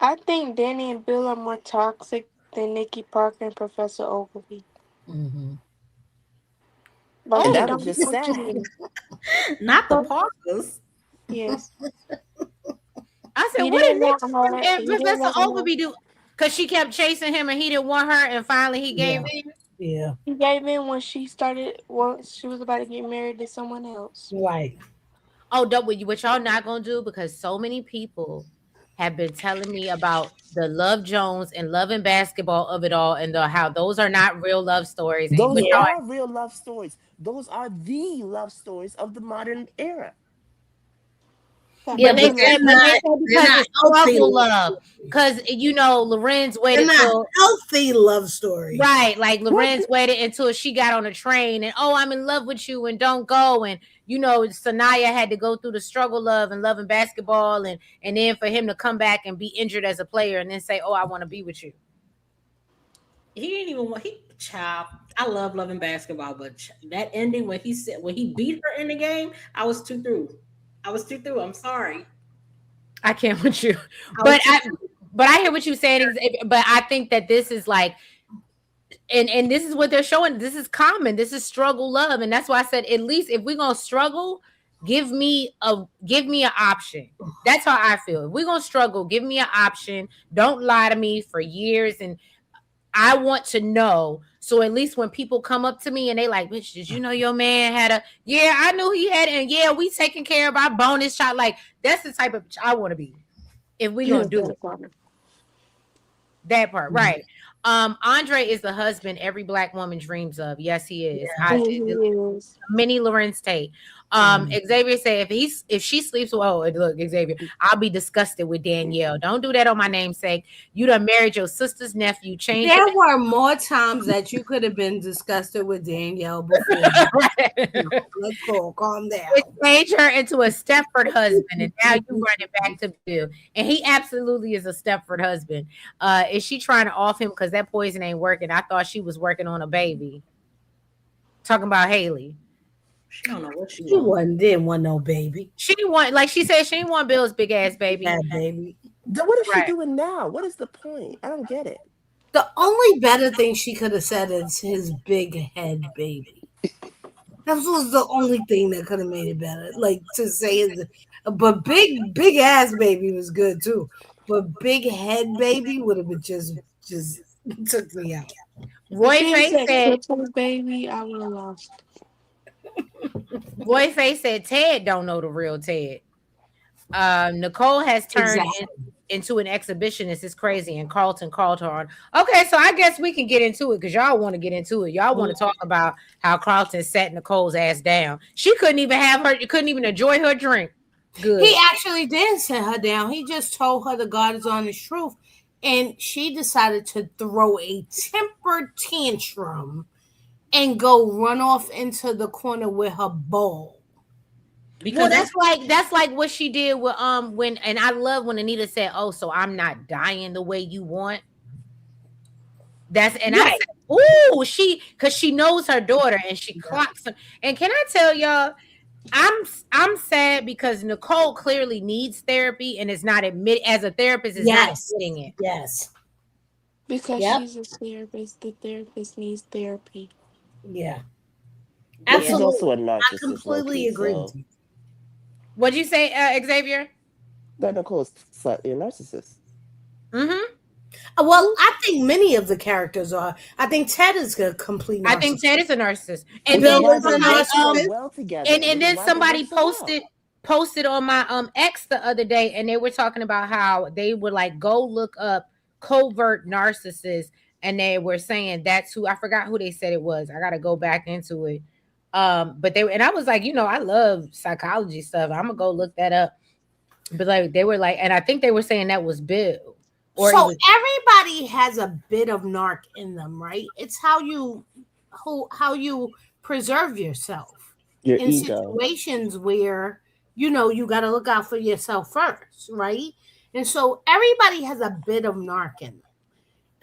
I think Danny and Bill are more toxic than Nikki Parker and Professor Ogilvy. Mhm. Like, And they that don't was just want sad. you. Not the Parkers. Yes. I said, He what did didn't want her. and He didn't Professor want her. Ogilvy do? Because she kept chasing him and he didn't want her, and finally he gave Yeah. in. Yeah. He gave in when she started. Once she was about to get married to someone else. Right. Oh, what y'all not gonna do, because so many people have been telling me about the Love Jones and Love and Basketball of it all, and how those are not real love stories. Those But Yeah. y'all, are real love stories. Those are the love stories of the modern era. Yeah, but but they they're not. say They're because not it's healthy struggle love love. stories. Because Lorenz They're waited not till healthy love stories. right, like What? Lorenz waited until she got on a train and I'm in love with you and don't go, and Sanaya had to go through the struggle love and love and basketball, and then for him to come back and be injured as a player and then say, "Oh, I want to be with you." He didn't even want he child. I love loving basketball, but that ending when he beat her in the game, I was too through. I was too through. I'm sorry. I can't with you, I was but too through. I hear what you're saying. But I think that this is like, and this is what they're showing. This is common. This is struggle love, and that's why I said, at least if we're gonna struggle, give me an option. That's how I feel. If we're gonna struggle, give me an option. Don't lie to me for years, and I want to know. So at least when people come up to me and they like, "Bitch, did you know your man had a?" Yeah, I knew he had, and yeah, we taking care of our bonus shot. Like, that's the type of bitch I want to be. If we gonna do it. That part, right. Andre is the husband every black woman dreams of. Yes, he is. Yeah. Mini Lorenz Tate. Xavier said if she sleeps well, look, Xavier, I'll be disgusted with Danielle. Don't do that on my namesake. You done married your sister's nephew, changed There were more times that you could have been disgusted with Danielle before. No, let's go. Calm down. it changed her into a Stepford husband, and now you running back to Bill. And he absolutely is a Stepford husband. Is she trying to off him because that poison ain't working? I thought she was working on a baby. Talking about Haley. She don't know what she She wants. didn't want no baby. She want, like she said, she didn't want Bill's big ass baby. That baby. Then what is she Right. doing now? What is the point? I don't get it. The only better thing she could have said is his big head baby. That was the only thing that could have made it better. Like to say his, but big ass baby was good too. But big head baby would have been just took me out. Roy She Face said said, Clippers, baby. I would have lost. Roy Face said Ted don't know the real Ted. Nicole has turned into an exhibitionist. It's crazy. And Carlton called her on. Okay, so I guess we can get into it because y'all want to get into it. Y'all want to talk about how Carlton sat Nicole's ass down. She couldn't even couldn't even enjoy her drink. Good. He actually did set her down. He just told her the God is honest truth. And she decided to throw a temper tantrum and go run off into the corner with her bowl. Because that's like what she did with when, and I love when Anita said, "Oh, so I'm not dying the way you want." That's, and right. I said, "Ooh, because she knows her daughter and she clocks her." And can I tell y'all, I'm sad because Nicole clearly needs therapy and is not as a therapist is not admitting it. Yes. Because she's a therapist. The therapist needs therapy. Yeah. But she's also a I narcissist. completely agree with you. What'd you say, Xavier? That Nicole's slightly a narcissist. Mm-hmm. Well, I think many of the characters are. I think Ted is a complete narcissist. I think Ted is a narcissist. And Bill then is a narcissist. Well together. And then somebody posted on my X the other day, and they were talking about how they would like go look up covert narcissists, and they were saying that's who, I forgot who they said it was. I gotta go back into it. But I was like, I love psychology stuff. I'm gonna go look that up. But like they were like, and I think they were saying that was Bill. So everybody has a bit of narc in them, right? It's how you preserve yourself Your in ego. situations where you got to look out for yourself first, right? And so everybody has a bit of narc in them.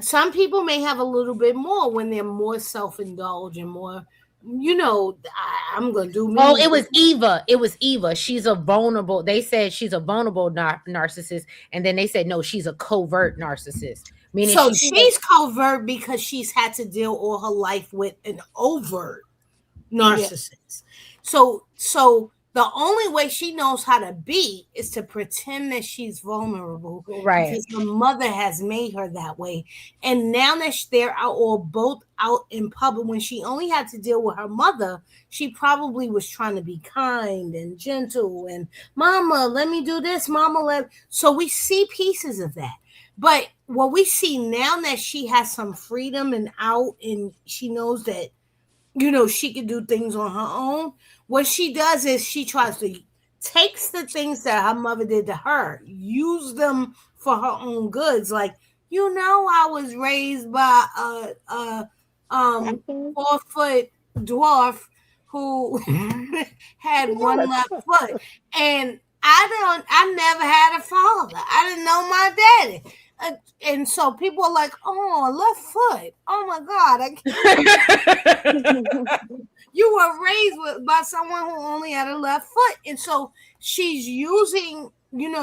Some people may have a little bit more when they're more self-indulged and more, I'm gonna do me. Oh, it was Eva. It was Eva. She's a vulnerable. They said she's a vulnerable narcissist, and then they said no, she's a covert narcissist. Meaning, so she's covert because she's had to deal all her life with an overt narcissist. Yeah. So The only way she knows how to be is to pretend that she's vulnerable Right. because her mother has made her that way. And now that they're out or both out in public, when she only had to deal with her mother, she probably was trying to be kind and gentle and mama, let me do this, mama, let. So we see pieces of that. But what we see now that she has some freedom and out and she knows that she can do things on her own. What she does is she tries to takes the things that her mother did to her, use them for her own goods. Like, I was raised by a Okay. 4 foot dwarf who had Yeah, one that's left fine. foot, and I never had a father. I didn't know my daddy. And so people are like, "Oh, left foot. Oh my God, I you were raised by someone who only had a left foot." And so she's using,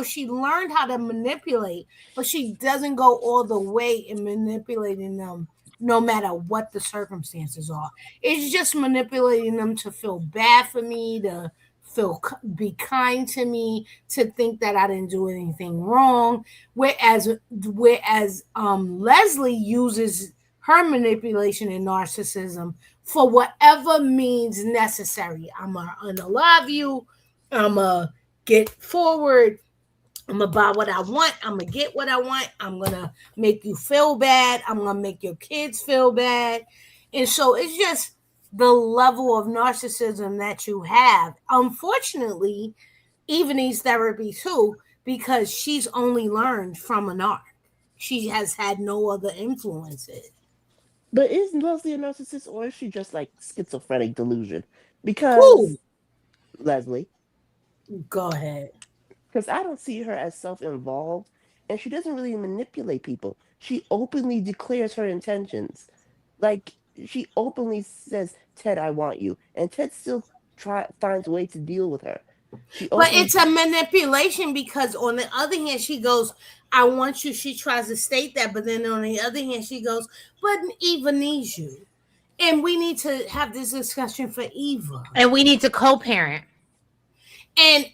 she learned how to manipulate, but she doesn't go all the way in manipulating them no matter what the circumstances are. It's just manipulating them to feel bad for me, to be kind to me, to think that I didn't do anything wrong. Whereas Leslie uses her manipulation and narcissism for whatever means necessary. I'm gonna love you. I'm gonna get forward. I'm gonna buy what I want. I'm gonna get what I want. I'm gonna make you feel bad. I'm gonna make your kids feel bad. And so it's just the level of narcissism that you have. Unfortunately, even needs therapy too, because she's only learned from an art. She has had no other influences. But is Leslie a narcissist or is she just like schizophrenic delusion? Who? Because Leslie, Go ahead. because I don't see her as self-involved, and she doesn't really manipulate people. She openly declares her intentions. Like she openly says, "Ted, I want you," and Ted still finds a way to deal with her. She But openly it's a manipulation because on the other hand, she goes, "I want you." She tries to state that, but then on the other hand, she goes, "But Eva needs you." And we need to have this discussion for Eva. And we need to co-parent. And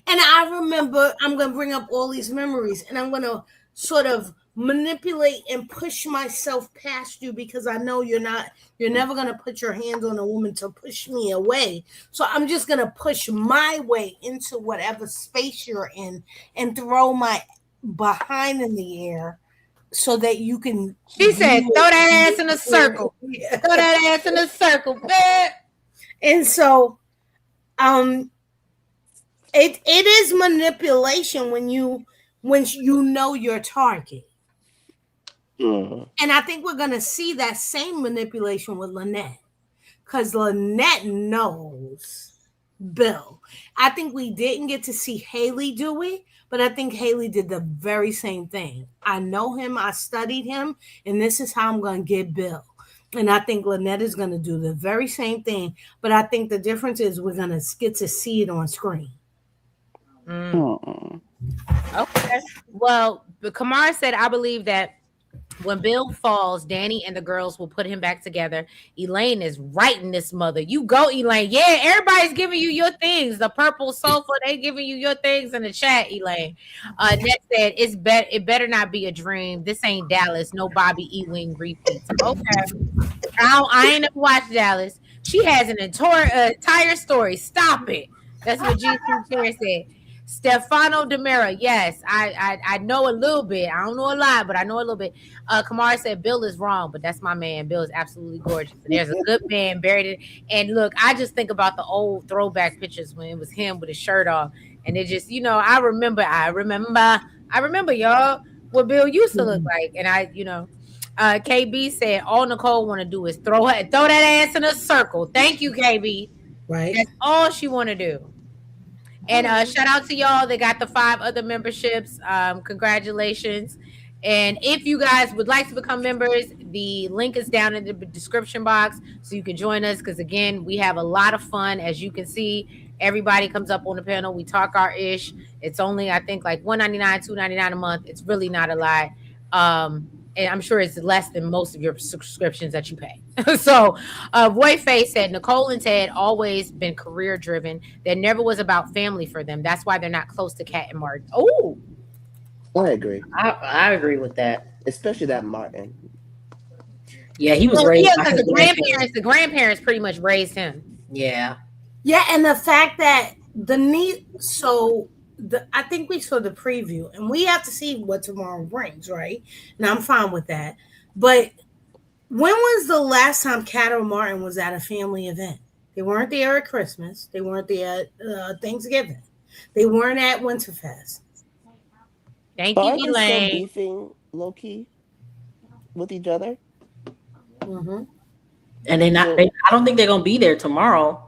I remember, I'm gonna bring up all these memories and I'm gonna sort of manipulate and push myself past you because I know you're never gonna put your hands on a woman to push me away. So I'm just gonna push my way into whatever space you're in and throw my behind in the air so that you can She do said, throw that ass in a it. circle. Throw that ass in a circle, bitch. And so um it is manipulation when you know your target. mm, And I think we're gonna see that same manipulation with Lynette. Because Lynette knows Bill. I think we didn't get to see Haley do it, but I think Haley did the very same thing. I know him, I studied him, and this is how I'm gonna get Bill. And I think Lynette is gonna do the very same thing, but I think the difference is we're gonna get to see it on screen. Mm, mm. okay. Well, but Kamar said, I believe that when Bill falls, Danny and the girls will put him back together. Elaine is writing this mother. You go, Elaine. Yeah, everybody's giving you your things. The purple sofa, they giving you your things in the chat, Elaine. Ned said, it better not be a dream. This ain't Dallas. No Bobby Ewing repeats. Okay. I ain't never watched Dallas. She has an entire story. Stop it. That's what GC Chair said. Stefano Demira. Yes, I know a little bit. I don't know a lot, but I know a little bit. Kamara said Bill is wrong, but that's my man. Bill is absolutely gorgeous. And there's a good man buried in. And look, I just think about the old throwback pictures when it was him with his shirt off. And it just, I remember, y'all, what Bill used to look like. And KB said all Nicole want to do is throw that ass in a circle. Thank you, KB. Right? That's all she want to do. And shout out to y'all. They got the 5 other memberships. Congratulations. And if you guys would like to become members, the link is down in the description box so you can join us. Because again, we have a lot of fun. As you can see, everybody comes up on the panel. We talk our ish. It's only, I think, like $1.99, $2.99 a month. It's really not a lot. and I'm sure it's less than most of your subscriptions that you pay. So, Roy Faye said Nicole and Ted always been career driven. There never was about family for them. That's why they're not close to Kat and Martin. Oh, I agree, I agree with that. especially that Martin. Yeah, he was well, raised yeah, by because his grandparents. the grandparents pretty much raised him. Yeah. Yeah, and the fact that the need so I think we saw the preview, and we have to see what tomorrow brings, right? Now I'm fine with that, but when was the last time Kat or Martin was at a family event? They weren't there at Christmas. They weren't there at Thanksgiving. They weren't at Winterfest. Thank But you, aren't they still Elaine. beefing low key with each other? Mm-hmm. And they're not. So, I don't think they're gonna be there tomorrow.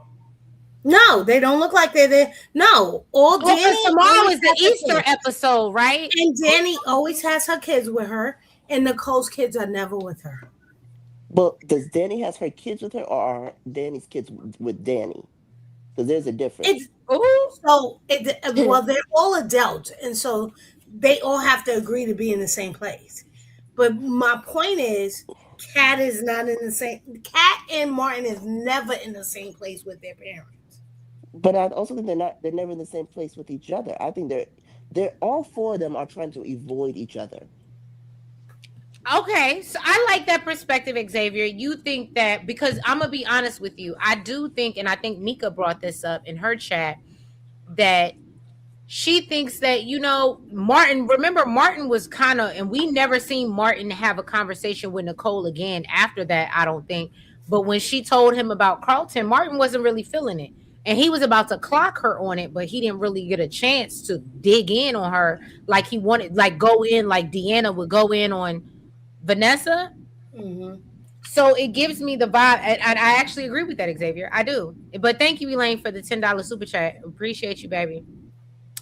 No, they don't look like they're there. No, all Oh, Danny because tomorrow always is the has her Easter kids. episode, right? And Danny always has her kids with her, and Nicole's kids are never with her. but does Danny has her kids with her, or are Danny's kids with Danny? Because there's a difference. It's Ooh. so well, they're all adults, and so they all have to agree to be in the same place. But my point is, Kat is not in the same. Kat and Martin is never in the same place with their parents. But I also think they're not. They're never in the same place with each other. I think they're all four of them are trying to avoid each other. Okay, so I like that perspective, Xavier. You think that because I'm gonna be honest with you, I do think, and I think Mika brought this up in her chat, that she thinks that Martin. Remember, Martin was kind of, and we never seen Martin have a conversation with Nicole again after that. I don't think, but when she told him about Carlton, Martin wasn't really feeling it, and he was about to clock her on it, but he didn't really get a chance to dig in on her like he wanted, like go in like Deanna would go in on Vanessa. Mm-hmm. So it gives me the vibe, and I actually agree with that, Xavier. I do. But thank you, Elaine, for the $10 super chat. Appreciate you, baby.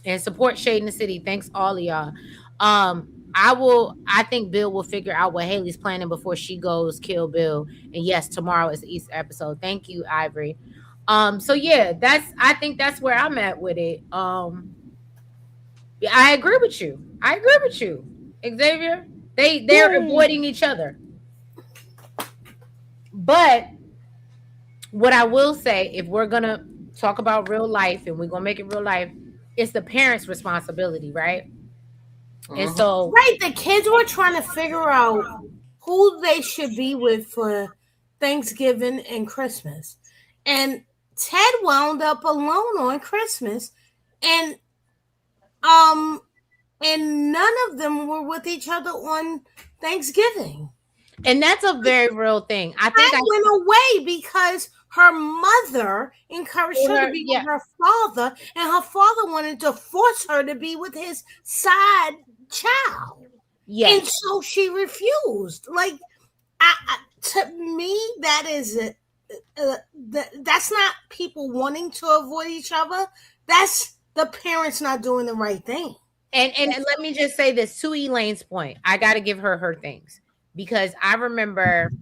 And support Shade in the City. Thanks all of y'all. I think Bill will figure out what Haley's planning before she goes kill Bill. And yes, tomorrow is the Easter episode. Thank you, Ivory. So yeah, I think that's where I'm at with it. Yeah, I agree with you. I agree with you, Xavier. They're Yay. avoiding each other. But what I will say, if we're gonna talk about real life and we're gonna make it real life, it's the parents' responsibility, right? And so, Right, the kids were trying to figure out who they should be with for Thanksgiving and Christmas. And Ted wound up alone on Christmas, and um and none of them were with each other on Thanksgiving. and that's a very real thing. I think Ted went away because her mother encouraged her to be yeah, with her father, and her father wanted to force her to be with his side child. And yes. so she refused. Like, to me, that is that's not people wanting to avoid each other. That's the parents not doing the right thing. And let me just say this to Elaine's point. I got to give her her things because I remember,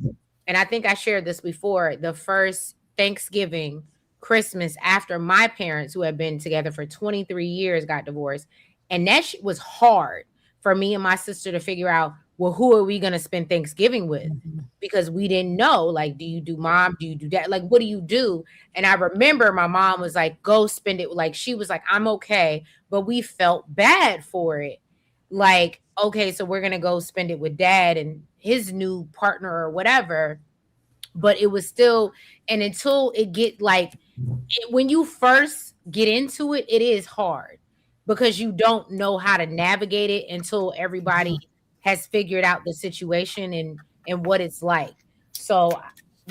and I think I shared this before, the first Thanksgiving, Christmas after my parents, who had been together for 23 years, got divorced. And that shit was hard for me and my sister to figure out, well, who are we going to spend Thanksgiving with? Because we didn't know, like, do you do mom? Do you do that? Like, what do you do? And I remember my mom was like, go spend it. Like, she was like, I'm okay. But we felt bad for it. Like, okay, so we're going to go spend it with dad and his new partner or whatever. But it was still, and until it get like, when you first get into it, it is hard because you don't know how to navigate it until everybody has figured out the situation and what it's like. So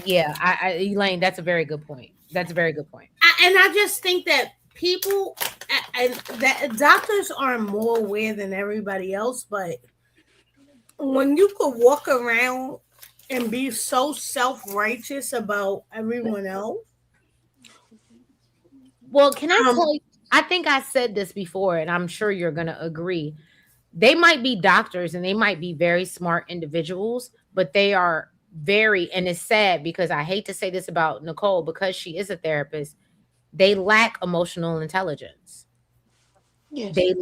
yeah, Elaine, that's a very good point. That's a very good point. And I just think that people and that doctors are more aware than everybody else, but when you could walk around and be so self-righteous about everyone else. Well, can I tell you, I think I said this before, and I'm sure you're going to agree. They might be doctors and they might be very smart individuals, but they are very, and it's sad because I hate to say this about Nicole because she is a therapist, they lack emotional intelligence. Yes. They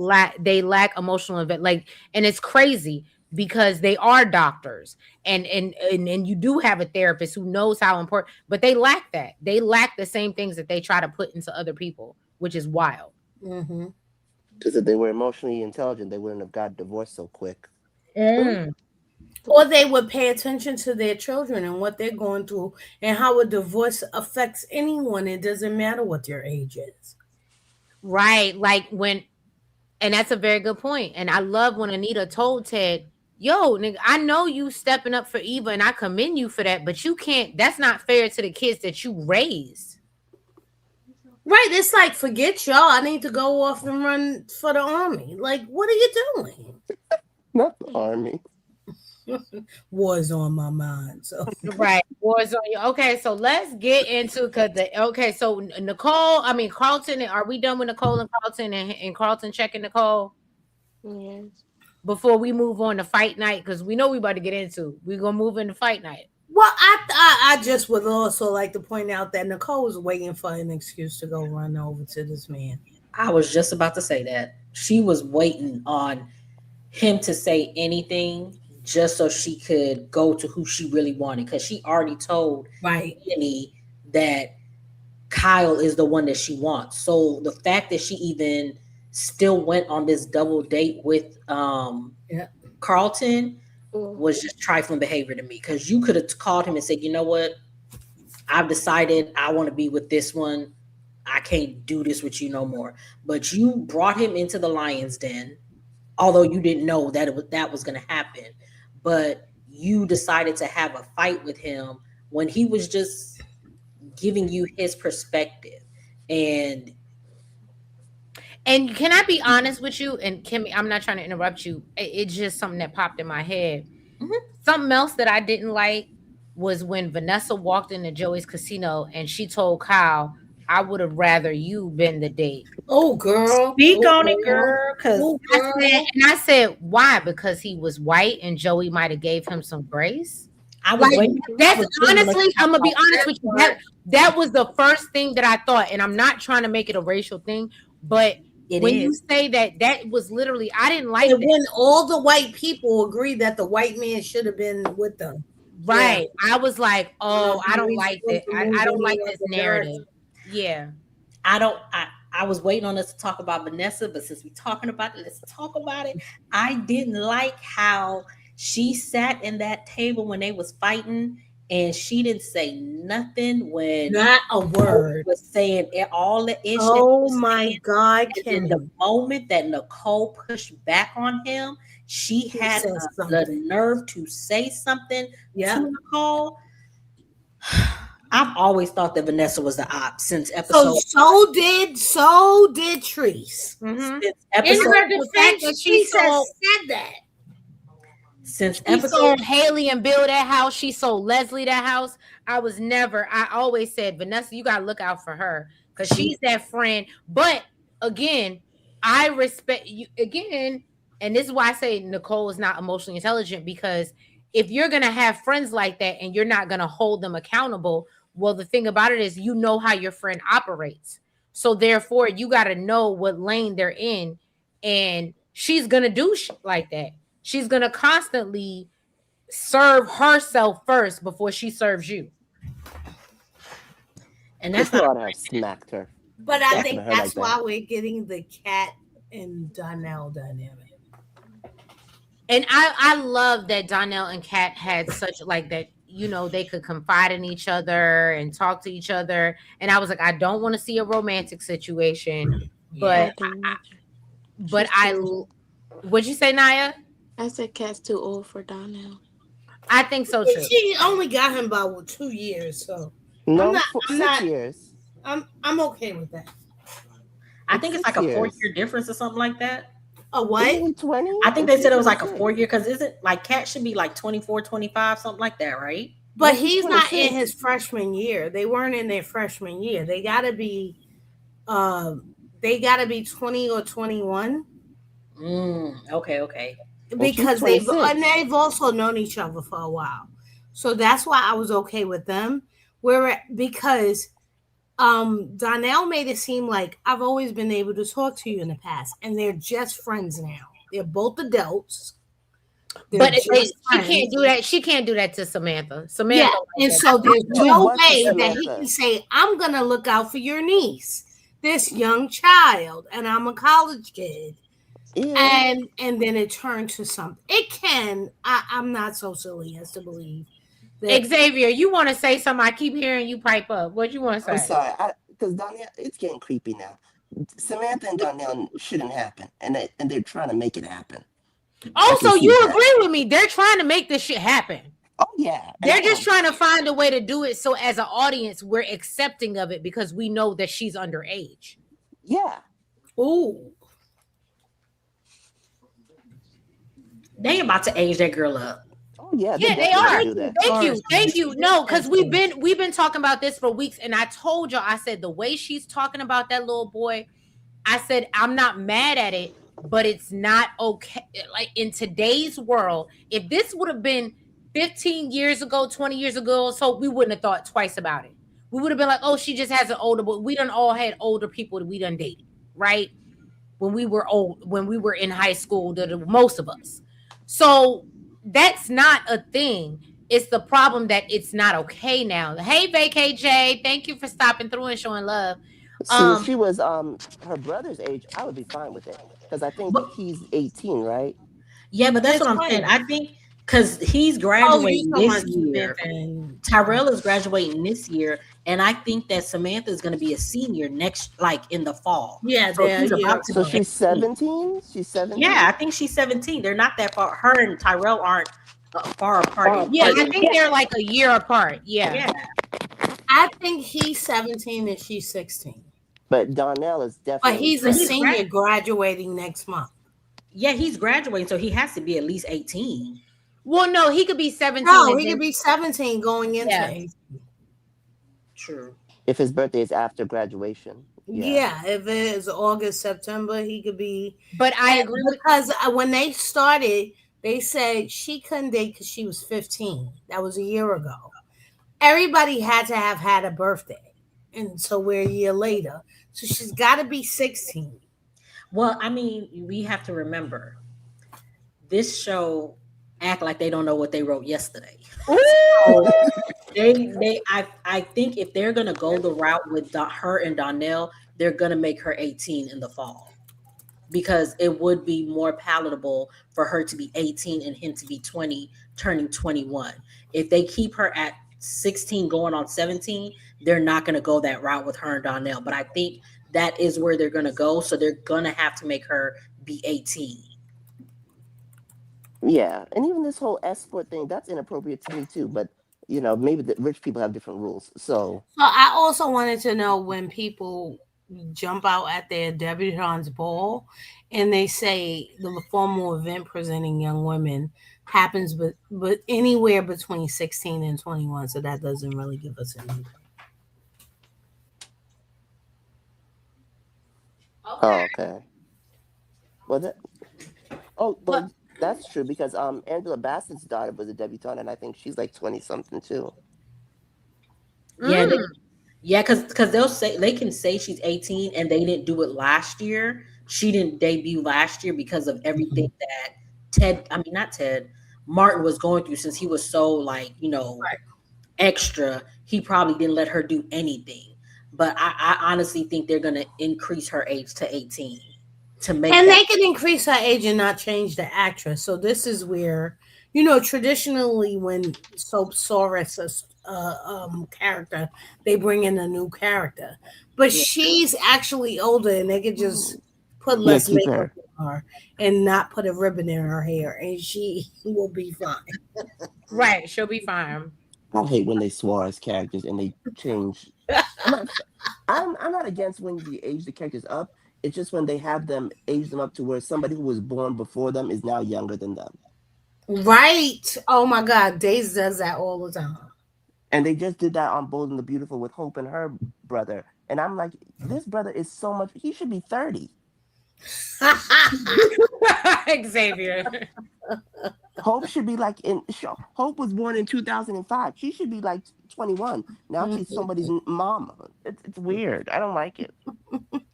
lack emotional like, and it's crazy because they are doctors, and you do have a therapist who knows how important, but they lack that. They lack the same things that they try to put into other people, which is wild. Mm-hmm. Because if they were emotionally intelligent, they wouldn't have got divorced so quick. Mm. Or they would pay attention to their children and what they're going through and how a divorce affects anyone. It doesn't matter what their age is. Right. Like when, and that's a very good point. And I love when Anita told Ted, yo, nigga, I know you stepping up for Eva and I commend you for that, but you can't, that's not fair to the kids that you raised. Right. It's like, forget y'all. I need to go off and run for the army. Like, what are you doing? Not the army. War's on my mind. So Right. Wars on you. Okay, so let's get into so Carlton, are we done with Nicole and Carlton and Carlton checking Nicole Yes. before we move on to fight night? Because we know we about to get into. We're gonna move into fight night. well, I just would also like to point out that Nicole was waiting for an excuse to go run over to this man. I was just about to say that. She was waiting on him to say anything just so she could go to who she really wanted, because she already told Right. Annie that Kyle is the one that she wants. So the fact that she even still went on this double date with Yeah. Carlton Mm. was just trifling behavior to me, because you could have called him and said, you know what, I've decided I want to be with this one. I can't do this with you no more. But you brought him into the lion's den, although you didn't know that that was going to happen. But you decided to have a fight with him when he was just giving you his perspective. And can I be honest with you? And Kimmy, I'm not trying to interrupt you. It's just something that popped in my head. Mhm. Something else that I didn't like was when Vanessa walked into Joey's casino and she told Kyle, I would have rather you been the date. Oh, girl. Speak Oh, on it, girl, because Oh, I said, why? Because he was white and Joey might have gave him some grace. I was Like, waiting. that's honestly, I'm gonna be honest with you. That was the first thing that I thought, and I'm not trying to make it a racial thing, but when you say that, that was literally, I didn't like And that. when all the white people agree that the white man should have been with them. Right. I was like, oh, I don't We're like supposed that. to I move don't in like the this other narrative. direction. Yeah. I was waiting on us to talk about Vanessa, but since we're talking about it, let's talk about it. I didn't like how she sat in that table when they was fighting, and she didn't say nothing when Not a word. Nicole was saying all the ish. Oh my God, And the moment that Nicole pushed back on him, she had said the something. nerve to say something Yeah. to Nicole. I've always thought that Vanessa was the op since episode. So did Treese. Mm-hmm. Since In episode her The fact that defense, she Treese saw, has said that. since she episode sold Haley and Bill that house. She sold Leslie that house. I always said, Vanessa, you got to look out for her because she's that friend. But again, I respect you again. And this is why I say Nicole is not emotionally intelligent, because if you're going to have friends like that and you're not going to hold them accountable, well, the thing about it is, you know how your friend operates. So therefore, you got to know what lane they're in. And she's going to do shit like that. She's going to constantly serve herself first before she serves you. and That's that's not ought to have smacked her. But I Talking think to her that's like that. why we're getting the Cat and Donnell dynamic. And I love that Donnell and Kat had such like that, you know, they could confide in each other and talk to each other. And I was like, I don't want to see a romantic situation, I but didn't either. but She's too old. what'd you say, Naya? I said Cat's too old for Donnell. I think so too. She only got him by 2 years, so No, I'm 6 not- years. I'm okay with that. I think it's like a 6 years. 4-year difference or something like that. A what? Isn't he 20? I think they said it was like a 26. 4-year, because isn't like Cat should be like 24, 25, something like that, right? But Yeah, he's he's not in 26. his freshman year. They weren't in their freshman year. They gotta be 20 or 21. Okay. Because she's 26. they've also known each other for a while. So that's why I was okay with them. Because Donnell made it seem like I've always been able to talk to you in the past, and they're just friends now. They're both adults. They're But just she friends. can't do that. She can't do that to Samantha. Yeah, Samantha like and that. so there's Do no what to way that he Samantha? can say, I'm gonna look out for your niece, this young child, and I'm a college kid. Yeah. And then it turned to something. It can. I'm not so silly as to believe that. Xavier, you want to say something? I keep hearing you pipe up. What you want to I'm say? sorry. Because Donnell, it's getting creepy now. Samantha and Donnell shouldn't happen, and they're trying to make it happen. I Oh, can so see you that. agree with me? They're trying to make this shit happen. Oh yeah, and They're I just don't. trying to find a way to do it so as an audience we're accepting of it because we know that she's underage. Yeah. Ooh, They about to age that girl up. Oh yeah, they're Yeah, they definitely gonna are. do that. Thank you. No, because we've been talking about this for weeks, and I told y'all, I said the way she's talking about that little boy, I said I'm not mad at it, but it's not okay. Like in today's world, if this would have been 15 years ago, 20 years ago, so we wouldn't have thought twice about it. We would have been like, oh, she just has an older, but we done all had older people that we done dated, right? When we were old, when we were in high school, most of us. So that's not a thing. It's the problem that it's not okay now. Hey, Vacay J, thank you for stopping through and showing love. See, if Um, she was her brother's age, I would be fine with it because I think But he's 18, right? yeah, but that's since what I'm saying. when? I think because he's Oh, you graduating talking this about year. Samantha and Tyrell is graduating this year, and I think that Samantha is going to be a senior next, like in the fall. yeah, So they're a she's year about to So be apart. she's 18. 17. She's Yeah, 17. I think she's 17. They're not that far. Her and Tyrell aren't far apart in yeah, I years. think they're like a year apart. Yeah. Yeah, I think he's 17 and she's 16. But Donnell is But definitely he's a but he's 17. senior graduating next month. yeah, he's graduating, so he has to be at least 18. Well, no, he could be 17 No, and he could then be 17 going into yeah. 18. True. If his birthday is after graduation. Yeah. Yeah, if it is August, September, he could be. But I agree with Because when they started, they said she couldn't date because she was 15. That was a year ago. Everybody had to have had a birthday. And so we're a year later. So she's got to be 16. Well, I mean, we have to remember this show act like they don't know what they wrote yesterday. So I think if they're gonna go the route with her and Donnell, they're gonna make her 18 in the fall because it would be more palatable for her to be 18 and him to be 20, turning 21. If they keep her at 16 going on 17, they're not gonna go that route with her and Donnell. But I think that is where they're gonna go. So they're gonna have to make her be 18. Yeah. And even this whole escort thing, that's inappropriate to me too. But maybe the rich people have different rules. So So I also wanted to know when people jump out at their debutante's ball and they say the formal event presenting young women happens but anywhere between 16 and 21, so that doesn't really give us anything. okay. oh, okay. Well that But that's true because Angela Bassett's daughter was a debutante and I think she's like 20 something too. Yeah, mm, yeah, because they'll say they can say she's 18 and they didn't do it last year. She didn't debut last year because of everything that I mean not Ted, Martin was going through since he was so like, extra. He probably didn't let her do anything. But I honestly think they're gonna increase her age to 18 to make And that. they can increase her age and not change the actress. So this is where, traditionally when soap saw as a character, they bring in a new character. But Yeah. she's actually older, and they could just put Yeah, less keep makeup her. on her and not put a ribbon in her hair, and she will be fine. right, she'll be fine. I hate when they swore as characters and they change. I'm not. I'm not against when you age the characters up. It's just when they have them age them up to where somebody who was born before them is now younger than them, Right? Oh my God, Daisy does that all the time. and they just did that on Bold and the Beautiful with Hope and her brother. And I'm like, this brother is so much. He should be 30. Xavier. Hope should be like Hope was born in 2005. She should be like 21. Now she's somebody's mama. It's weird. I don't like it.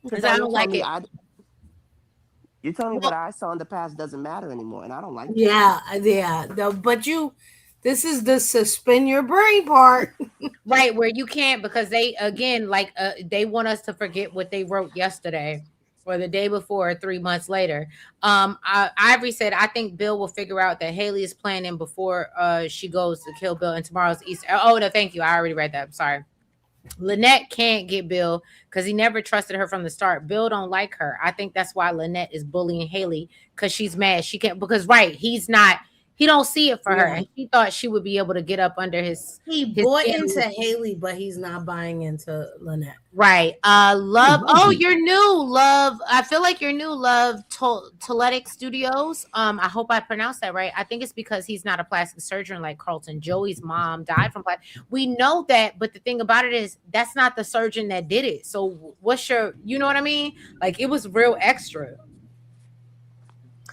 Because Because I now you're don't telling like me it. You're telling me what Well, I saw in the past doesn't matter anymore, and I don't like that. Yeah, yeah. But this is the suspend your brain part. right, where you can't, because they again like they want us to forget what they wrote yesterday or the day before or 3 months later. Ivory said, I think Bill will figure out that Haley is planning before she goes to kill Bill, and tomorrow's Easter. Oh no, thank you, I already read that, I'm sorry. Lynette can't get Bill because he never trusted her from the start. Bill don't like her. I think that's why Lynette is bullying Haley, because she's mad. She can't, because right, he don't see it for her. Yeah. And she thought she would be able to get up under He his bought skin. into Haley, but he's not buying into Lynette. Right. Love. Oh, you're new, Love. I feel like you're new, Love. Toletic Studios. I hope I pronounced that right. I think it's because he's not a plastic surgeon like Carlton. Joey's mom died from plastic. We know that, but the thing about it is that's not the surgeon that did it. So what's your, you know what I mean? Like, it was real extra.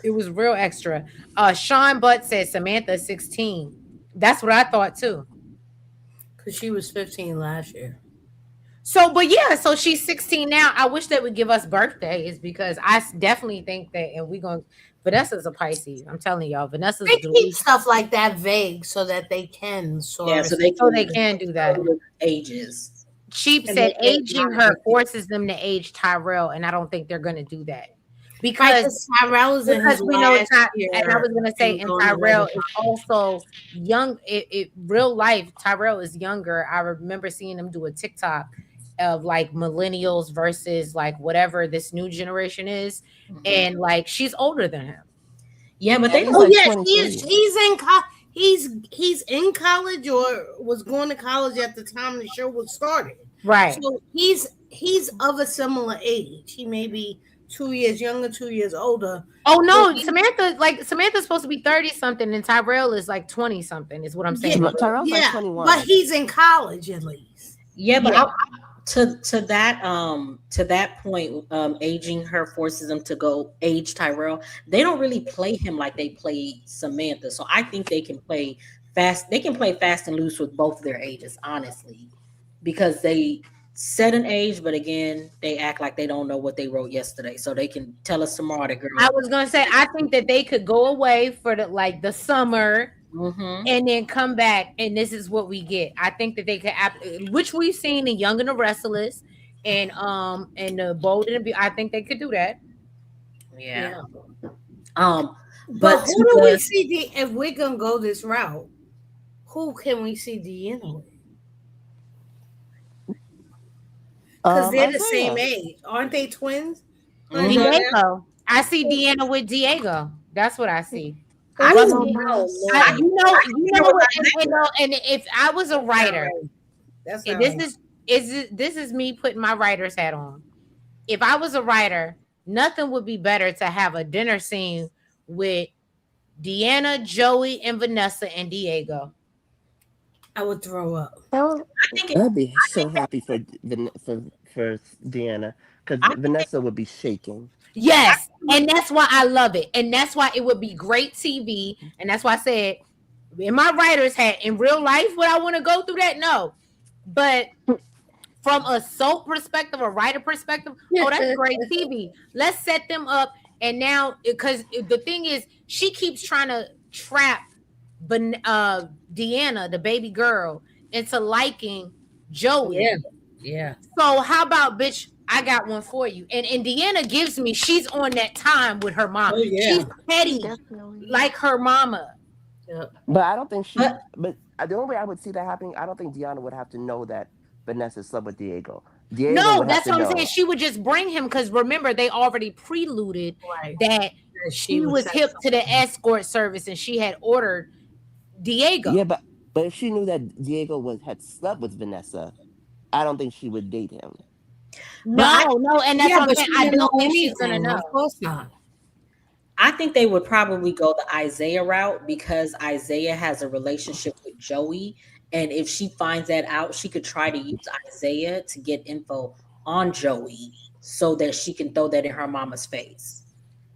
It was real extra. Sean Butt said Samantha 16. That's what I thought too. Because she was 15 last year. So, but yeah, so she's 16 now. I wish they would give us birthdays, because I definitely think that, and we're going to, Vanessa's a Pisces. I'm telling y'all, Vanessa's They keep stuff like that vague so that they can Yeah, so they can do that. Ages. Cheap And said they can't aging honor her it. forces them to age Tyrell, and I don't think they're going to do that. Because Because Tyrell is in his we know last year. and I was gonna say, and Tyrell is also young. Real life, Tyrell is younger. I remember seeing him do a TikTok of like millennials versus like whatever this new generation is, and like she's older than him. Yeah, but they He's don't. like yes, 23. he's in college or was going to college at the time the show was started. Right. So he's of a similar age. He may be 2 years younger, 2 years older. Oh no, So Samantha's supposed to be 30 something, and Tyrell is like 20 something. Is what I'm saying. Yeah, Tyrell's like yeah, 21. but he's in college at least. Yeah, but Yeah. to that point, aging her forces them to go age Tyrell. They don't really play him like they play Samantha. So I think they can play fast. They can play fast and loose with both their ages, honestly, because they set an age, but again, they act like they don't know what they wrote yesterday. So they can tell us tomorrow, the girl. I was gonna say, I think that they could go away for the summer. And then come back, and this is what we get. I think that they could, which we've seen in Young and the Restless, and the Bold and the I think they could do that. Yeah. But who do we see? If we're gonna go this route, who can we see Deanna with? Because they're the same age, aren't they twins? Diego. I see Deanna with Diego. That's what I see. I don't know. And if I was a writer, That's this is me putting my writer's hat on. If I was a writer, nothing would be better to have a dinner scene with Deanna, Joey, and Vanessa and Diego. I would throw up. I'd be so happy for Deanna, because Vanessa would be shaking. Yes, and that's why I love it, and that's why it would be great TV, and that's why I said in my writer's hat, in real life, would I want to go through that? No, but from a soap perspective, a writer perspective, oh, that's great TV. Let's set them up, and now because the thing is, she keeps trying to trap Deanna, the baby girl, into liking Joey. Yeah. So how about, bitch, I got one for you. And Deanna gives me, she's on that time with her mom. She's petty, like her mama. But I don't think but the only way I would see that happening, I don't think Deanna would have to know that Vanessa slept with Diego. No, that's what I'm saying. She would just bring him, because remember, they already preluded that she was hip to the escort service and she had ordered Diego. Yeah, but if she knew that Diego had slept with Vanessa, I don't think she would date him. No, and that's what I'm saying. I don't think she's gonna know. Of course not. I think they would probably go the Isaiah route, because Isaiah has a relationship with Joey, and if she finds that out, she could try to use Isaiah to get info on Joey so that she can throw that in her mama's face,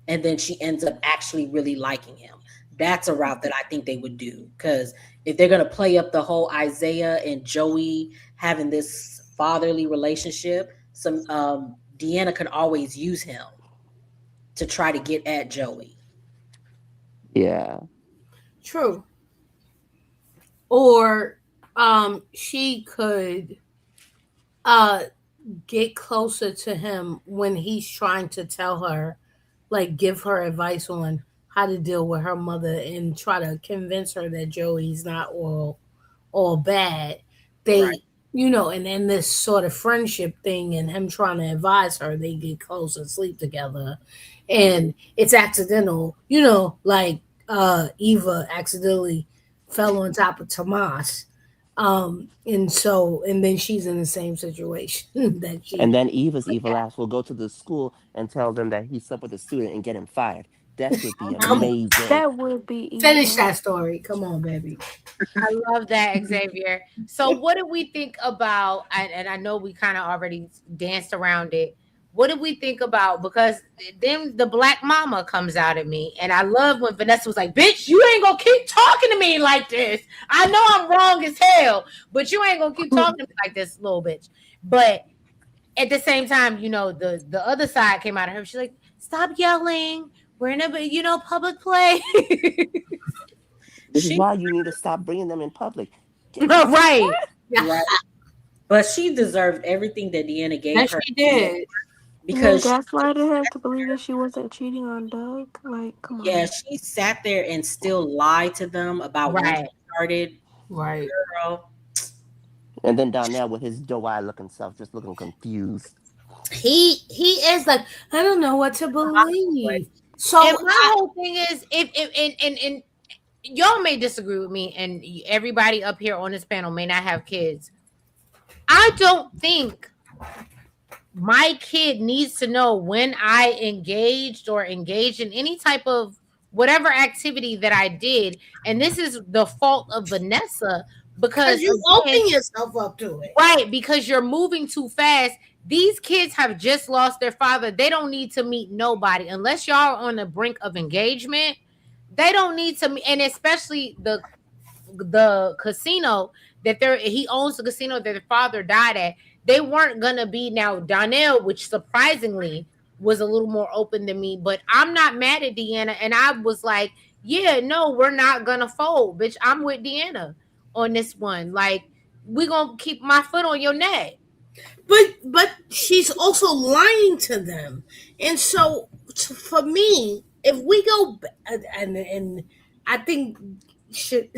and then she ends up actually really liking him. That's a route that I think they would do, because if they're going to play up the whole Isaiah and Joey having this fatherly relationship, Deanna could always use him to try to get at Joey. Yeah. True. Or she could uh get closer to him when he's trying to tell her, like give her advice on how to deal with her mother and try to convince her that Joey's not all bad. Right. They, and then this sort of friendship thing and him trying to advise her, they get close and sleep together. And it's accidental, like Eva accidentally fell on top of Tomas. And then she's in the same situation that And she then Eva's evil ass will go to the school and tell them that he slept with a student and get him fired. That would be come on, amazing. That would be finish evil. that story. Come on, baby. I love that, Xavier. So, what do we think about? And I know we kind of already danced around it. What did we think about? Because then the black mama comes out at me, and I love when Vanessa was like, "Bitch, you ain't gonna keep talking to me like this. I know I'm wrong as hell, but you ain't gonna keep talking to me like this, little bitch." But at the same time, the other side came out of her. She's like, "Stop yelling. We're in a public place." This is She why you need to stop bringing them in public. Right. right. But she deserved everything that Deanna gave Yes, her she did. And then because gaslighted him to believe that she wasn't cheating on Doug. Like, come yeah, on. she sat there and still lied to them about when she Right. started. Right. Girl, And then Donnell with his doe eye looking self, just looking confused. He is like, I don't know what to believe. So And my whole thing is, if y'all may disagree with me, and everybody up here on this panel may not have kids. I don't think my kid needs to know when I engaged or engaged in any type of whatever activity that I did. And this is the fault of Vanessa because you again, open yourself up to it. right, because you're moving too fast. These kids have just lost their father. They don't need to meet nobody unless y'all are on the brink of engagement. They don't need to meet, and especially the casino he owns the casino that their father died at. They weren't gonna be now Donnell, which surprisingly was a little more open than me. But I'm not mad at Deanna, and I was like, yeah, no, we're not gonna fold, bitch. I'm with Deanna on this one. Like, we gonna keep my foot on your neck. But she's also lying to them, and so for me, if we go and I think should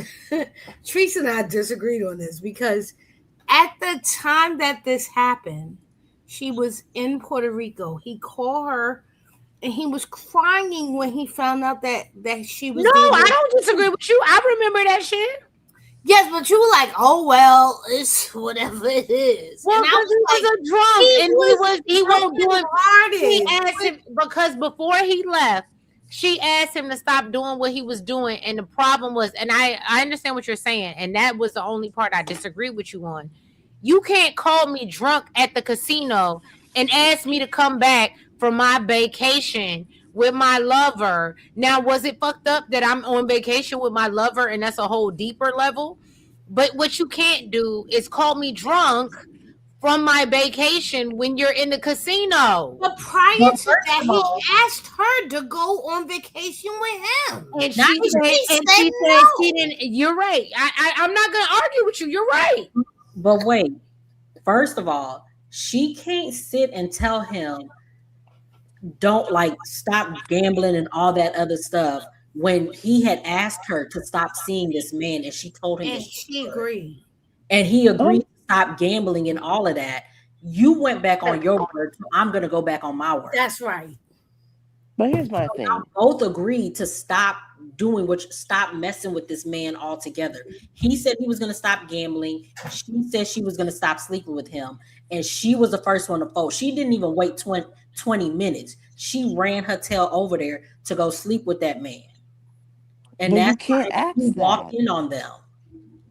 Teresa and I disagreed on this because at the time that this happened, she was in Puerto Rico. He called her and he was crying when he found out that she was No, I dating. don't disagree with you. I remember that shit. Yes, but you were like, "Oh well, it's whatever it is." Well, And I because he was like, a drunk, and he won't do it. She hearted. asked him because before he left, she asked him to stop doing what he was doing, and the problem was, and I understand what you're saying, and that was the only part I disagree with you on. You can't call me drunk at the casino and ask me to come back for my vacation with my lover. Now, was it fucked up that I'm on vacation with my lover, and that's a whole deeper level? But what you can't do is call me drunk from my vacation when you're in the casino. But prior Well, to first that, of he all, asked her to go on vacation with him. And not she even said, She and said she said no. she didn't. You're right. I'm not gonna argue with you. You're right. but wait. First of all, she can't sit and tell him don't like stop gambling and all that other stuff when he had asked her to stop seeing this man and she told him that And she agreed. and he agreed Oh, to stop gambling and all of that. You went back on your word, so I'm gonna go back on my word. That's right. but here's my thing. Both agreed to stop stop messing with this man altogether. He said he was going to stop gambling. She said she was going to stop sleeping with him. And she was the first one to fold. She didn't even wait 20 minutes. She ran her tail over there to go sleep with that man. And But you that's can't why ask he walked that. in on them.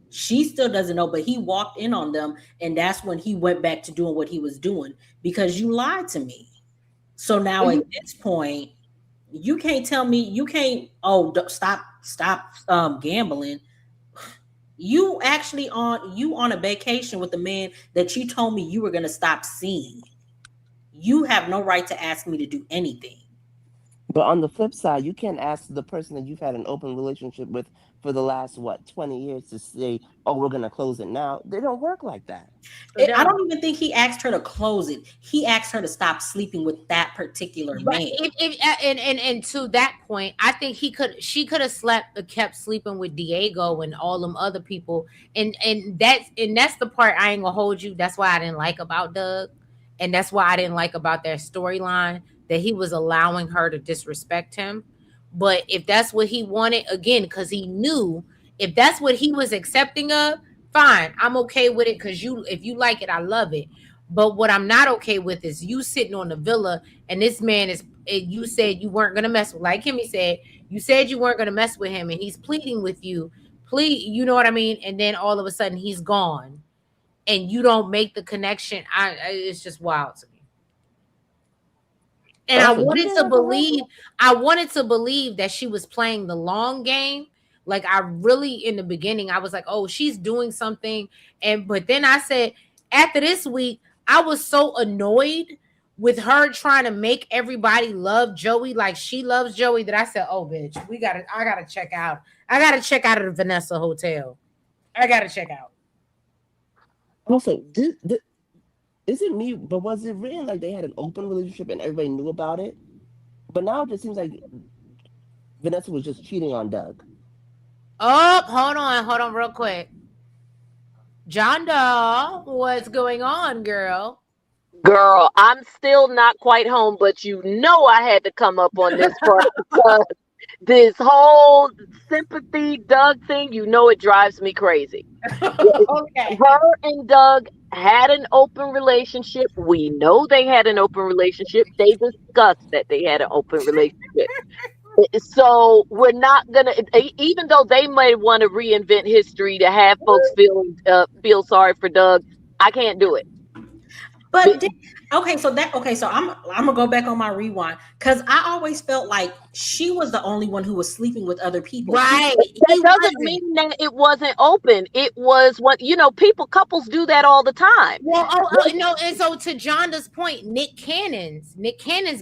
She still doesn't know, but he walked in on them. And that's when he went back to doing what he was doing because you lied to me. So now But at you, this point, you can't tell me you can't stop gambling. You actually on a vacation with a man that you told me you were going to stop seeing. You have no right to ask me to do anything. But on the flip side, you can't ask the person that you've had an open relationship with for the last, what, 20 years to say, oh, we're going to close it now. They don't work like that. So I don't. don't even think he asked her to close it. He asked her to stop sleeping with that particular Right. man. And to that point, I think she could have kept sleeping with Diego and all them other people. And that's the part I ain't gonna hold you. That's why I didn't like about Doug. And that's why I didn't like about their storyline that he was allowing her to disrespect him. But if that's what he wanted, again, because he knew if that's what he was accepting of, fine. I'm okay with it because if you like it, I love it. But what I'm not okay with is you sitting on the villa and this man is you said you weren't gonna mess with, like Kimmy said, you said you weren't gonna mess with him and he's pleading with you, please, you know what I mean? And then all of a sudden he's gone and you don't make the connection. It's just wild to me. And Also, do they have a problem? I wanted to believe that she was playing the long game. Like I really in the beginning, I was like, oh, she's doing something. But then I said, after this week, I was so annoyed with her trying to make everybody love Joey like she loves Joey that I said, oh bitch, I gotta check out. I gotta check out of the Vanessa hotel. I gotta check out. Also, is it me, but was it written like they had an open relationship and everybody knew about it? But now it just seems like Vanessa was just cheating on Doug. Oh, hold on real quick. John Doe, what's going on, girl? Girl, I'm still not quite home, but you know I had to come up on this part because this whole sympathy Doug thing, you know it drives me crazy. Okay. Her and Doug had an open relationship. We know they had an open relationship. They discussed that they had an open relationship. So we're not gonna, even though they may want to reinvent history to have folks feel sorry for Doug, I can't do it. But so I'm gonna go back on my rewind because I always felt like she was the only one who was sleeping with other people. Right. That He doesn't wasn't. mean that it wasn't open. It was what, couples do that all the time. Well, no, and so to Jonda's point, Nick Cannon's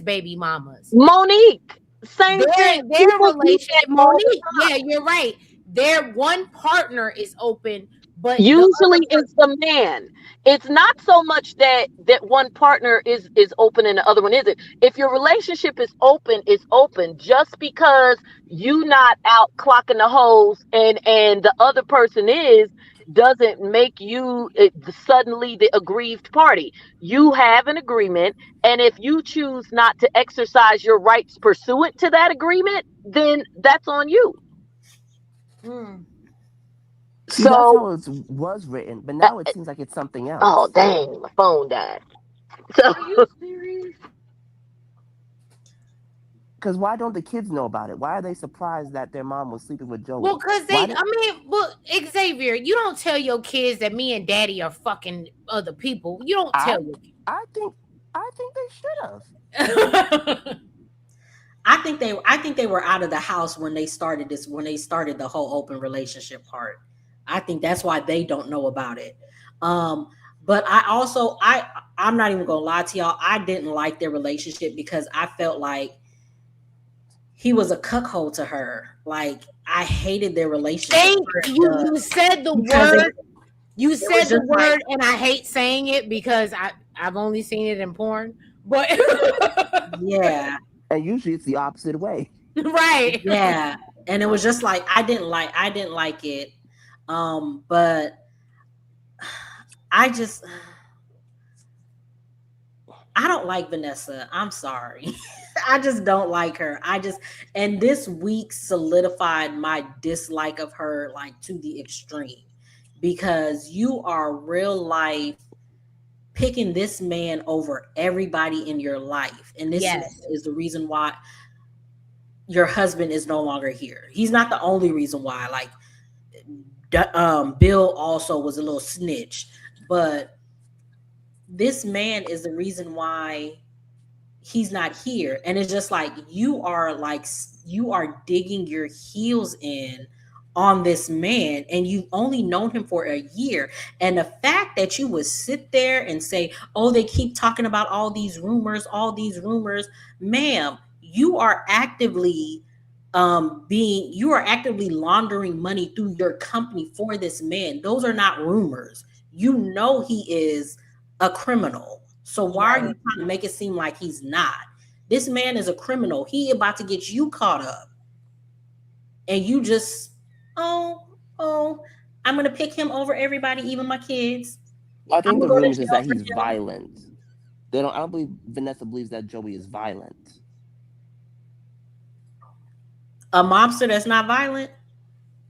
baby mamas. Monique, same thing. Their People do that relationship, all the Monique. Yeah, you're right. Their one partner is open, but the Usually other it's the man. It's not so much that one partner is open and the other one isn't. If your relationship is open, it's open. Just because you not out clocking the hoes and the other person is, doesn't make you suddenly the aggrieved party. You have an agreement, and if you choose not to exercise your rights pursuant to that agreement, then that's on you. Hmm. See, that's So, how it was written, but uh, now it seems like it's something oh else. dang, my phone died. So, Are you serious? Because why don't the kids know about it? Why are they surprised that their mom was sleeping with Well, Joey? cause Why they, did I mean, well, Xavier, you don't tell your kids that me and Daddy are fucking other people. You don't I? tell your I think they should have. kids. I think they were out of the house when they started the whole open relationship part. I think that's why they don't know about it. Um, but I'm not even gonna lie to y'all. I didn't like their relationship because I felt like he was a cuckold to her. Like I hated their relationship. Thank you. You said the Because word. You it was said the just like, word, and I hate saying it because I've only seen it in porn. But yeah, And usually it's the opposite way. right. yeah. And it was just like I didn't like it. But I just I don't like Vanessa. I'm sorry. I just don't like her. And this week solidified my dislike of her like to the extreme because you are real life picking this man over everybody in your life. And this man Yes. is the reason why your husband is no longer here. He's not the only reason why. Like Bill also was a little snitch, but this man is the reason why he's not here. And it's just like you are digging your heels in on this man and you've only known him for a year. And the fact that you would sit there and say, oh, they keep talking about all these rumors, ma'am, you are actively you are actively laundering money through your company for this man. Those are not rumors. You know he is a criminal. So why are you trying to make it seem like he's not? This man is a criminal. He about to get you caught up. And you just, oh, I'm gonna pick him over everybody, even my kids. I I'm think gonna the go to rumors is jail that for he's him. violent. They don't. I don't believe Vanessa believes that Joey is violent. A mobster that's not violent.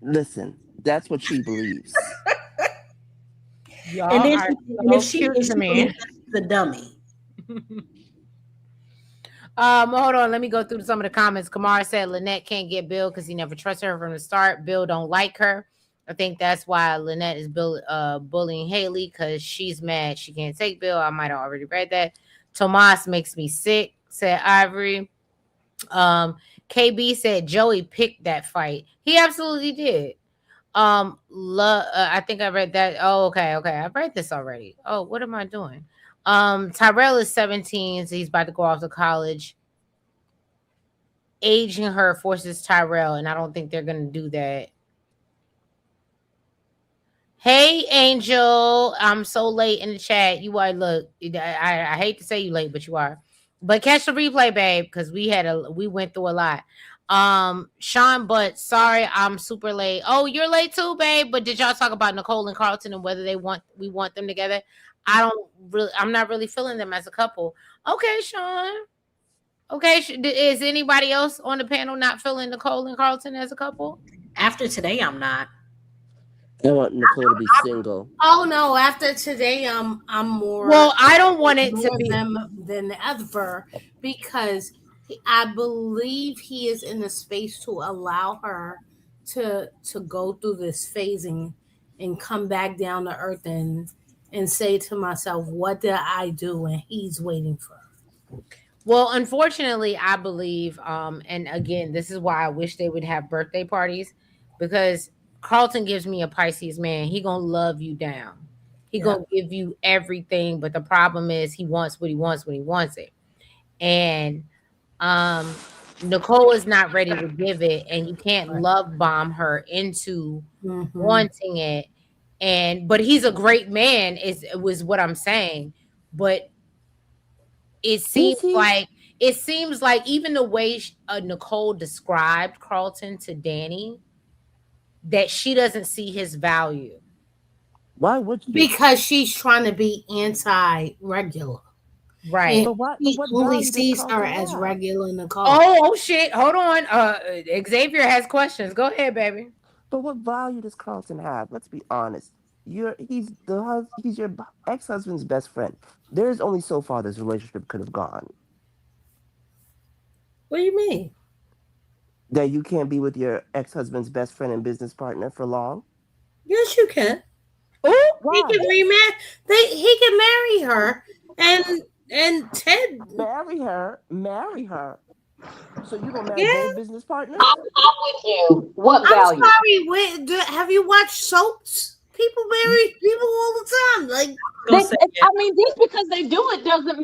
Listen, that's what she believes. Y'all And then are and so cute if to she me. believes that she's a dummy. Hold on. Let me go through some of the comments. Kamara said Lynette can't get Bill because he never trusted her from the start. Bill don't like her. I think that's why Lynette is bullying Haley because she's mad she can't take Bill. I might have already read that. Tomas makes me sick, said Ivory. KB said Joey picked that fight. He absolutely did. I think I read that. Oh, okay. I read this already. Oh, what am I doing? Tyrell is 17, so he's about to go off to college. Aging her forces Tyrell, and I don't think they're gonna do that. Hey, Angel, I'm so late in the chat. You are look. I hate to say you late, but you are. But catch the replay, babe, because we went through a lot. Sean, but sorry, I'm super late. Oh, you're late too, babe. But did y'all talk about Nicole and Carlton and whether we want them together? I'm not really feeling them as a couple. Okay, Sean. Okay, is anybody else on the panel not feeling Nicole and Carlton as a couple? After today, I'm not. I want Nicole to be single. Oh no! After today, I'm more. Well, I don't want it to more be them than ever because I believe he is in the space to allow her to go through this phasing and come back down to earth and say to myself, "What did I do?" And he's waiting for her. Well, unfortunately, I believe, and again, this is why I wish they would have birthday parties because Carlton gives me a Pisces man. He gonna love you down. He gonna give you everything, but the problem is he wants what he wants when he wants it. And Nicole is not ready to give it, and you can't love bomb her into wanting it. But he's a great man, was what I'm saying. But it seems Is he? like even the way Nicole described Carlton to Danny, that she doesn't see his value. Why would you? Because she's trying to be anti-regular. Right. And But what? he What only value does sees her Carlton as have? regular Nicole. Oh shit! Hold on. Xavier has questions. Go ahead, baby. But what value does Carlton have? Let's be honest. He's your ex-husband's best friend. There's only so far this relationship could have gone. What do you mean? That you can't be with your ex-husband's best friend and business partner for long. Yes, you can. Oh, He Why? can remarry. He can marry her, and Ted. Marry her. So you gonna marry both business partners? I'm with you. What I'm value? sorry. Have you watched soaps? People marry people all the time. Like, I mean, just because they do it doesn't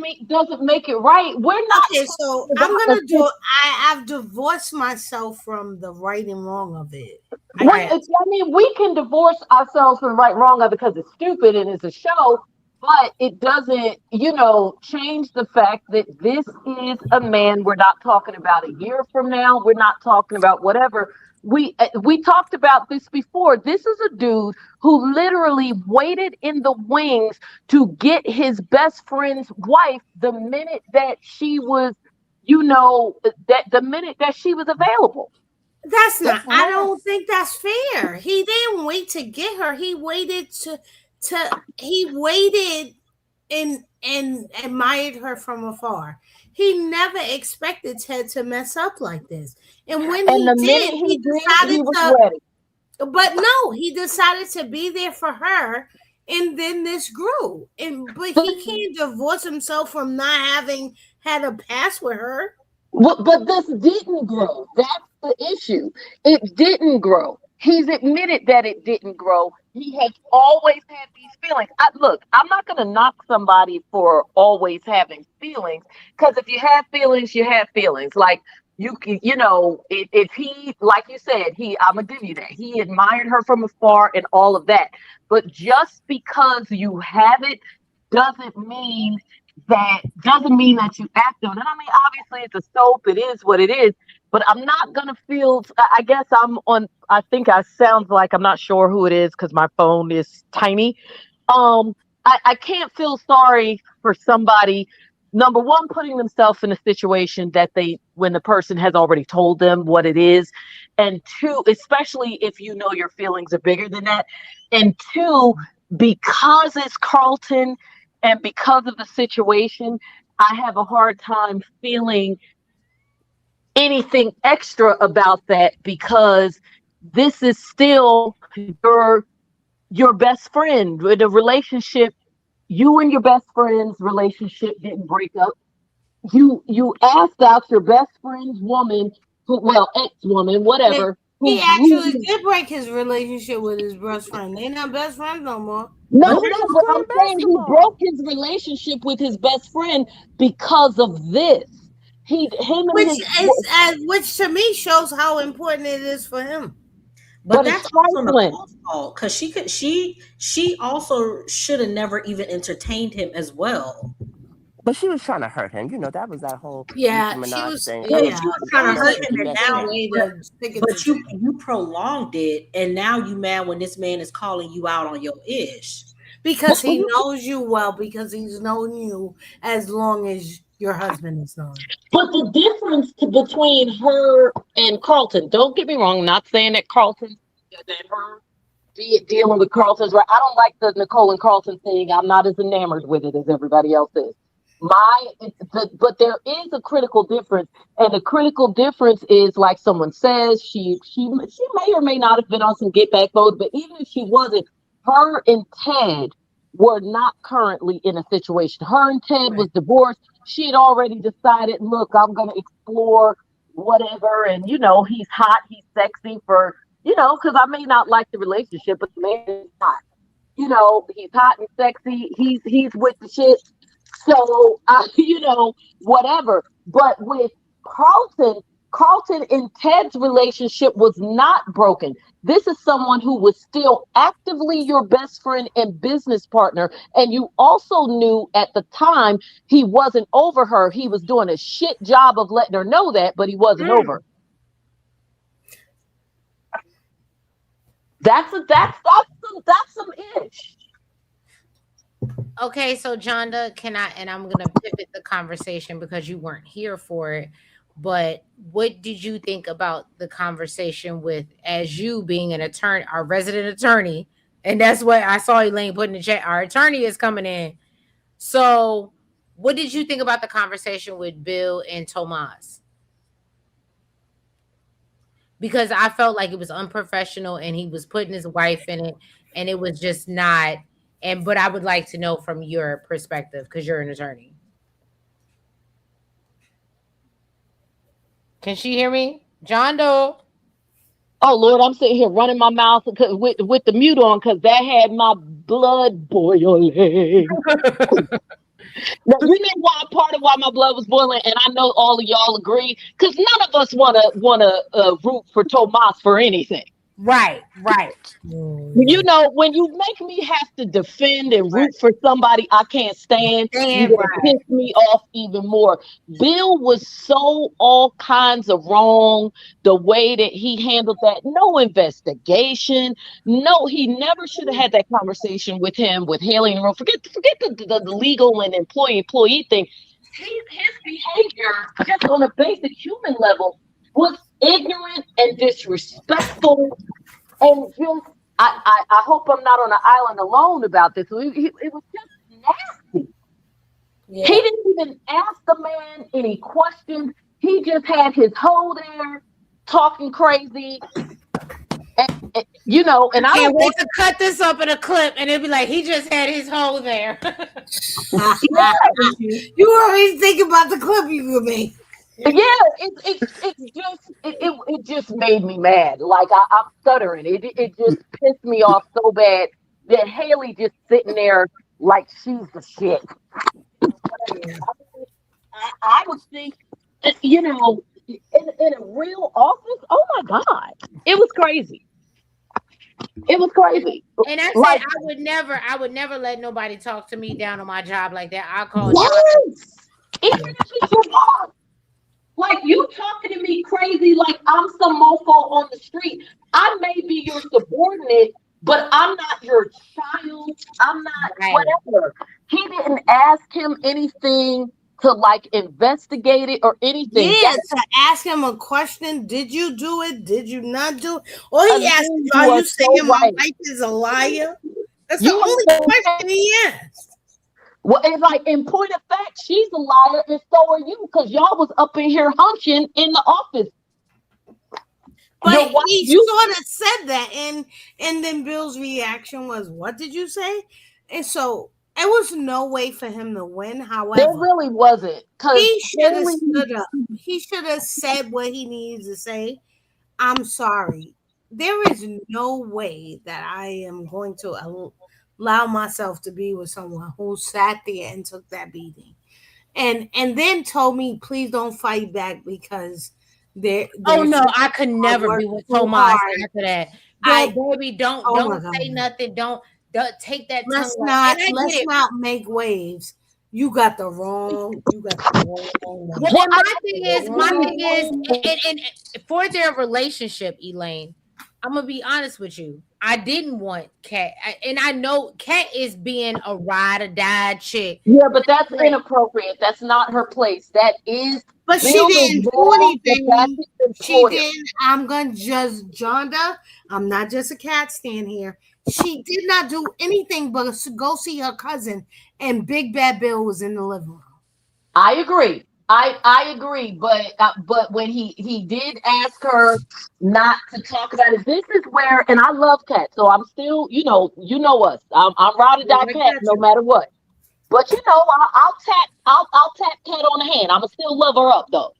make it right. We're not. okay, so I'm gonna do. I've divorced myself from the right and wrong of it. I mean, we can divorce ourselves from right and wrong of it because it's stupid and it's a show, but it doesn't, change the fact that this is a man. We're not talking about a year from now. We're not talking about whatever. We talked about this before. This is a dude who literally waited in the wings to get his best friend's wife the minute that she was, that the minute that she was available. That's not. I don't think that's fair. He didn't wait to get her. He waited he waited and admired her from afar. He never expected Ted to mess up like this. And when And the he minute did, he decided was to. ready. But no, he decided to be there for her, and then this grew. But he can't divorce himself from not having had a past with her. But this didn't grow. That's the issue. It didn't grow. He's admitted that it didn't grow. he has always had these feelings. Look, I'm not going to knock somebody for always having feelings, because if you have feelings, you have feelings. Like if he, like you said, I'm gonna give you that. He admired her from afar and all of that. But just because you have it doesn't mean that you act on it. I mean, obviously it's a soap. It is what it is. But I'm not gonna feel. I guess I'm on. I think I sound like I'm not sure who it is because my phone is tiny. Um, I can't feel sorry for somebody. Number one, putting themselves in a situation when the person has already told them what it is, and two, especially if you know your feelings are bigger than that, and two, because it's Carlton and because of the situation, I have a hard time feeling anything extra about that, because this is still your best friend. The relationship, you and your best friend's relationship didn't break up. You asked out your best friend's woman, ex-woman, whatever. He actually did break his relationship with his best friend. They're not best friends no more. No, But they no, was but playing I'm saying he basketball. broke his relationship with his best friend because of this. Which to me shows how important it is for him. But But it's that's also trifling. Nicole's fault, because she also should have never even entertained him as well. But she was trying to hurt him. You know, that was that whole Yeah, Nicki she Minaj was. thing. Yeah, Her Yeah, she was and trying to Vanessa hurt was him, the and best now, friend. way to stick it but to you prolonged it, and now you mad when this man is calling you out on your ish. because Well, he knows you well, because he's known you as long as your husband is known. But the difference between her and Carlton, don't get me wrong, not saying that her dealing with Carlton's right. I don't like the Nicole and Carlton thing. I'm not as enamored with it as everybody else is. But there is a critical difference, and the critical difference is, like someone says, she may or may not have been on some get back mode, but even if she wasn't, her and Ted were not currently in a situation. Her and Ted was divorced. She had already decided, look, I'm going to explore whatever, and he's hot, he's sexy because I may not like the relationship, but the man is hot. He's hot and sexy. He's with the shit. So, whatever. But with Carlton and Ted's relationship was not broken. This is someone who was still actively your best friend and business partner. And you also knew at the time he wasn't over her. He was doing a shit job of letting her know that, but he wasn't over. That's some ish. Okay, so Jonda, I'm gonna pivot the conversation because you weren't here for it. But what did you think about the conversation with, as you being an attorney, our resident attorney? And that's what I saw Elaine put in the chat. Our attorney is coming in. So what did you think about the conversation with Bill and Tomas? Because I felt like it was unprofessional and he was putting his wife in it, and it was just not. But I would like to know from your perspective, because you're an attorney. Can she hear me? John Doe. Oh Lord, I'm sitting here running my mouth with the mute on, because that had my blood boiling. Now, you know why? Part of why my blood was boiling, and I know all of y'all agree, because none of us wanna root for Tomas for anything. Right. When you make me have to defend and root for somebody I can't stand, you're gonna piss me off even more. Bill was so all kinds of wrong, the way that he handled that. No investigation. No, he never should have had that conversation with him with Haley and forget the legal and employee thing. His behavior, just on a basic human level, was ignorant and disrespectful. And just, I hope I'm not on an island alone about this. It was just nasty. Yeah. He didn't even ask the man any questions. He just had his hoe there talking crazy. And I can't wait to cut this up in a clip, and it'll be like, he just had his hoe there. You always think about the clip you could make. it just made me mad. Like I'm stuttering. It just pissed me off so bad that Haley just sitting there like she's the shit. I would think, in a real office. Oh my god, it was crazy. It was crazy. And I said Like I would never let nobody talk to me down on my job like that. I'll call John. yes, even if it's your boss. Like you talking to me crazy, like I'm some mofo on the street. I may be your subordinate, but I'm not your child. I'm not Right. whatever. He didn't ask him anything to like investigate it or anything. Yeah, That's to ask him a question. Did you do it? Did you not do it? Or he asked, you are are you so saying my right. wife is a liar? That's the You are only so question he asked. Well, it's like in point of fact, she's a liar, and so are you, because y'all was up in here hunching in the office. But he You sort of said that, and then Bill's reaction was, "What did you say?" And so it was no way for him to win. there However, really wasn't, because he should have stood up. He should have said what he needs to say. I'm sorry. There is no way that I am going to allow myself to be with someone who sat there and took that beating, and then told me, please don't fight back because Oh there's no, I could never be work with too Tomas hard. after that. I Baby, don't Oh my say god. nothing. Don't take that tongue Let's out. not And I let's get it. not make waves. You got the wrong Well, number. and what my Wrong. thing is, and for their relationship, Elaine, I'm gonna be honest with you. I didn't want Kat, and I know Kat is being a ride or die chick. yeah, but that's Right. inappropriate. That's not her place. That is But she Bill is didn't do wrong, but that's anything. his She employer. didn't. I'm gonna judge Jonda. I'm not just a cat stand here. She did not do anything but go see her cousin, and Big Bad Bill was in the living room. I agree. I agree, but when he did ask her not to talk about it, this is where, and I love Kat, so I'm still, you know us. I'm ride or Yeah, die I Cat got no you. matter what. But I'll tap Kat on the hand. I'ma still love her up though.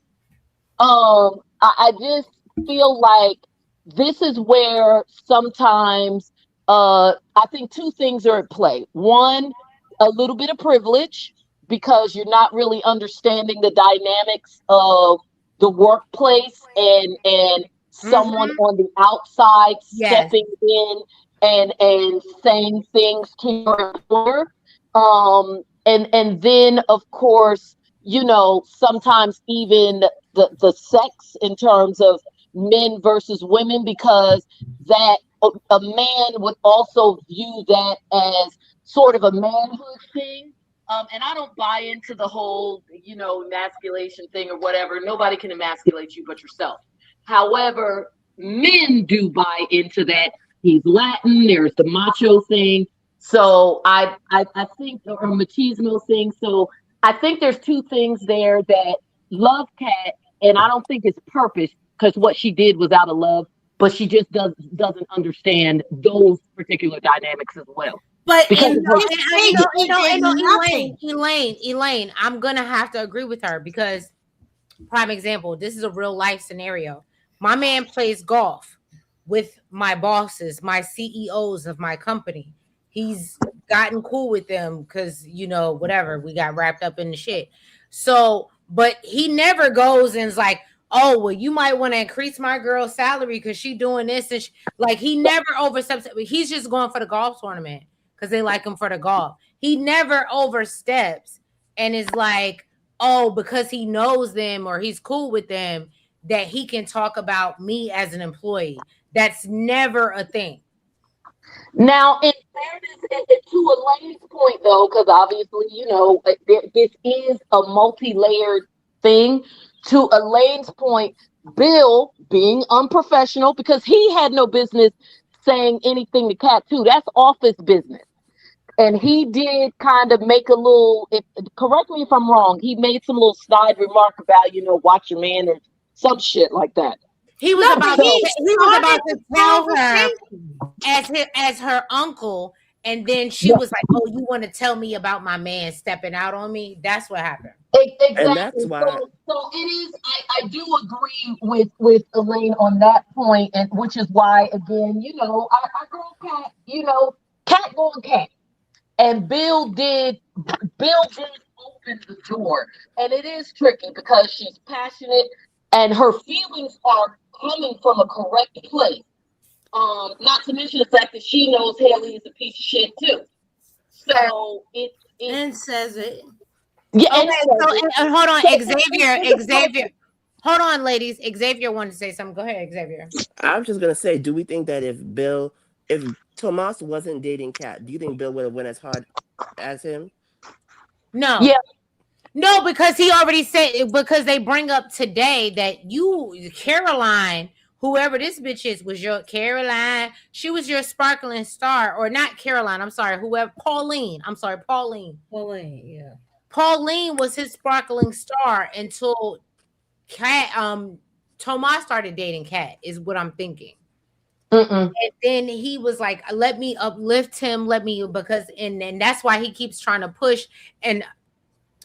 I just feel like this is where sometimes I think two things are at play. One, a little bit of privilege because you're not really understanding the dynamics of the workplace and someone Mm-hmm. on the outside Yes. stepping in and saying things to your employer. And then of course, sometimes even the sex in terms of men versus women, because that a man would also view that as sort of a manhood thing. And I don't buy into the whole, emasculation thing or whatever. Nobody can emasculate you but yourself. However, men do buy into that. He's Latin. There's the macho thing. So I think, or machismo thing. So I think there's two things there that love Cat, and I don't think it's purpose because what she did was out of love, but she just doesn't understand those particular dynamics as well But because in of her. this case, he did Elaine, nothing. Elaine, I'm gonna have to agree with her because prime example, this is a real life scenario. My man plays golf with my bosses, my CEOs of my company. He's gotten cool with them because whatever, we got wrapped up in the shit. So, but he never goes and is like, oh, well, you might want to increase my girl's salary because she doing this and like he never oversteps. He's just going for the golf tournament because they like him for the golf. He never oversteps and is like, oh, because he knows them or he's cool with them, that he can talk about me as an employee. That's never a thing. Now, in fairness, to Elaine's point, though, because obviously, this is a multi-layered thing. To Elaine's point, Bill being unprofessional because he had no business saying anything to Cat too. That's office business. And he did kind of make a little, correct me if I'm wrong, he made some little snide remark about, watch your man or some shit like that. He was No, but about he to started the tell her conversation. as her uncle, and then she was like, "Oh, you want to tell me about my man stepping out on me?" That's what happened. And that's Exactly. why So it is. I do agree with Elaine on that point, and which is why again, our girl Cat, Cat going Cat, and Bill did open the door, and it is tricky because she's passionate, and her feelings are coming from a correct place. Not to mention the fact that she knows Haley is a piece of shit too. So it And says it. yeah, and Okay, says so it. hold on, So Xavier. Hold on, ladies. Xavier wanted to say something. Go ahead, Xavier. I was just gonna say, do we think that if Tomas wasn't dating Kat, do you think Bill would have went as hard as him? No. yeah, No, because he already said, because they bring up today that Caroline, whoever this bitch is, was your Caroline. She was your sparkling star, or not Caroline. I'm sorry, whoever Pauline. I'm sorry, Pauline. Yeah. Pauline was his sparkling star until Tomas started dating Kat, is what I'm thinking. mm-mm. And then he was like, let me uplift him, and that's why he keeps trying to push. And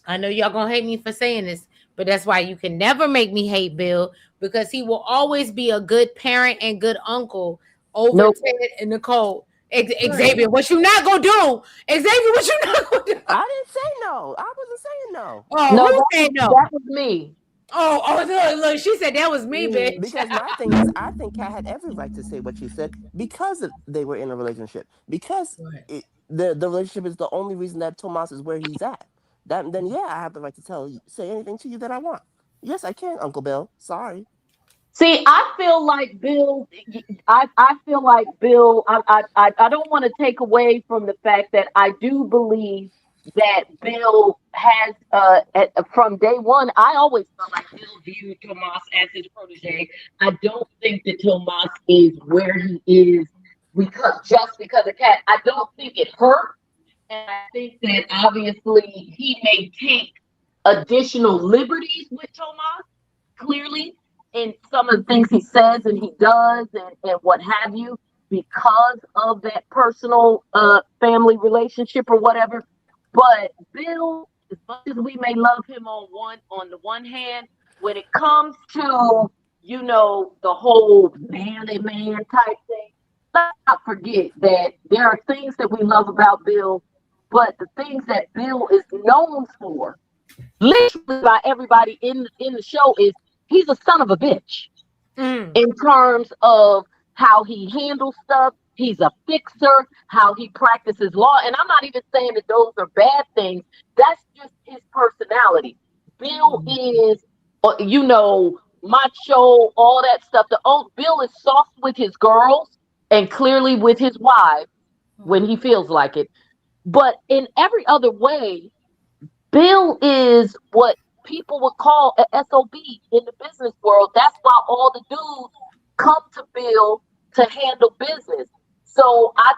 I know y'all gonna hate me for saying this, but that's why you can never make me hate Bill, because he will always be a good parent and good uncle over Nope. Ted and Nicole. Right. Xavier, what you not gonna do? Xavier, what you not gonna do? I didn't say no. I wasn't saying no. Oh, No, who said no? that was me. Look, she said that was me, bitch. Because my thing is, I think Kat had every right to say what she said because they were in a relationship. Because Right. the relationship is the only reason that Tomas is where he's at. Then yeah, I have the right to say anything to you that I want. Yes, I can, Uncle Bill. Sorry. See, I feel like Bill. I feel like Bill. I don't want to take away from the fact that I do believe that Bill has. From day one, I always felt like Bill viewed Tomas as his protege. I don't think that Tomas is where he is because of Cat. I don't think it hurt, and I think that obviously he may take additional liberties with Tomas, clearly, in some of the things he says and he does, and what have you, because of that personal family relationship or whatever. But Bill, as much as we may love him on the one hand, when it comes to the whole man type thing, let's not forget that there are things that we love about Bill, but the things that Bill is known for, literally by everybody in the show, is he's a son of a bitch Mm. in terms of how he handles stuff. He's a fixer, how he practices law. And I'm not even saying that those are bad things. That's just his personality. Bill is, macho, all that stuff. Bill is soft with his girls and clearly with his wife when he feels like it. But in every other way, Bill is what people would call an SOB in the business world. That's why all the dudes come to Bill to handle business. So I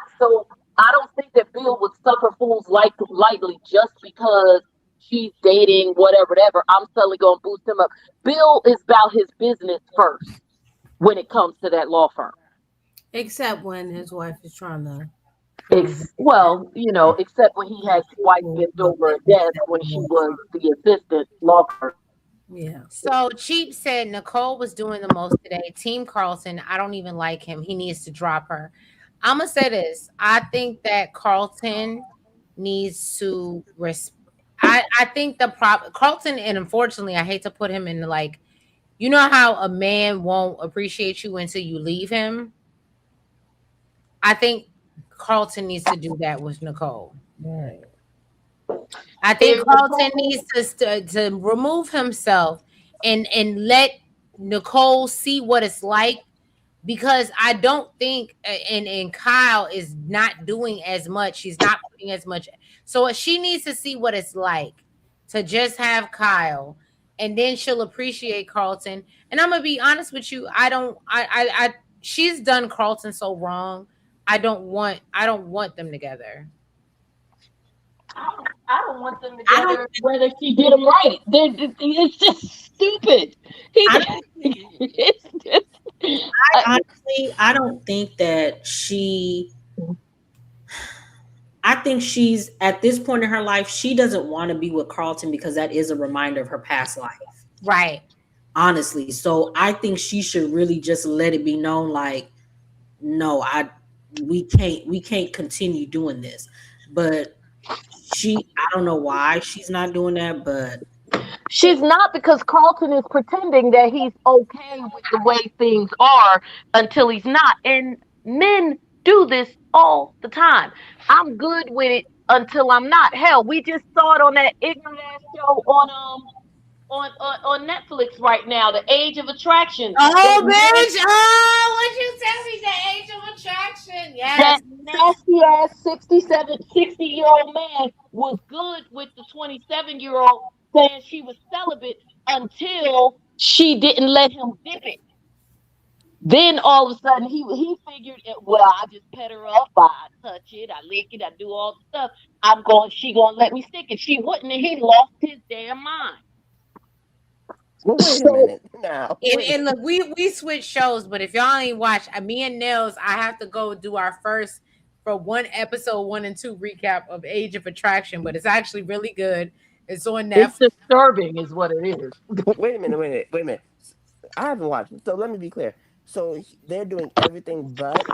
don't think that Bill would suffer fools lightly just because she's dating whatever. I'm suddenly going to boost him up. Bill is about his business first when it comes to that law firm. Except when his wife is trying to Except when he has his wife bent over a desk when she was the assistant law clerk. Yeah. So Cheap said Nicole was doing the most today. Team Carlton, I don't even like him. He needs to drop her. I'm gonna say this. I think that Carlton needs to I think the Carlton, and unfortunately, I hate to put him in like, you know how a man won't appreciate you until you leave him. I think Carlton needs to do that with Nicole. Right. I think Carlton needs to remove himself and let Nicole see what it's like, because I don't think and Kyle is not doing as much. She's not putting as much. So she needs to see what it's like to just have Kyle, and then she'll appreciate Carlton. And I'm gonna be honest with you. I she's done Carlton so wrong. I don't want them together. I don't want them together whether she did them right. It's just stupid. It's just, I don't think that she I think she's at this point in her life, she doesn't want to be with Carlton because that is a reminder of her past life. Right. Honestly. So I think she should really just let it be known, like, no, we can't continue doing this. But I don't know why she's not doing that, but She's not, because Carlton is pretending that he's okay with the way things are until he's not. And men do this all the time. I'm good with it until I'm not. Hell, we just saw it on that ignorant ass show on Netflix right now, The Age of Attraction. Oh, bitch. Oh, what you tell me? The age of attraction. That Yes. nasty ass 67, 60-year-old man was good with the 27-year-old, saying she was celibate until she didn't let him dip it. Then all of a sudden he figured it, well, I just pet her up, I touch it, I lick it, I do all the stuff. She gonna let me stick it. She wouldn't, and he lost his damn mind. Well, wait a So minute now. And look, we switch shows, but if y'all ain't watch, me and Nels, I have to go do our first for one episode 1 and 2 recap of Age of Attraction, but it's actually really good. It's on it's Netflix. disturbing, is what it is. Wait a minute, wait a minute. I haven't watched it, so let me be clear. So they're doing everything but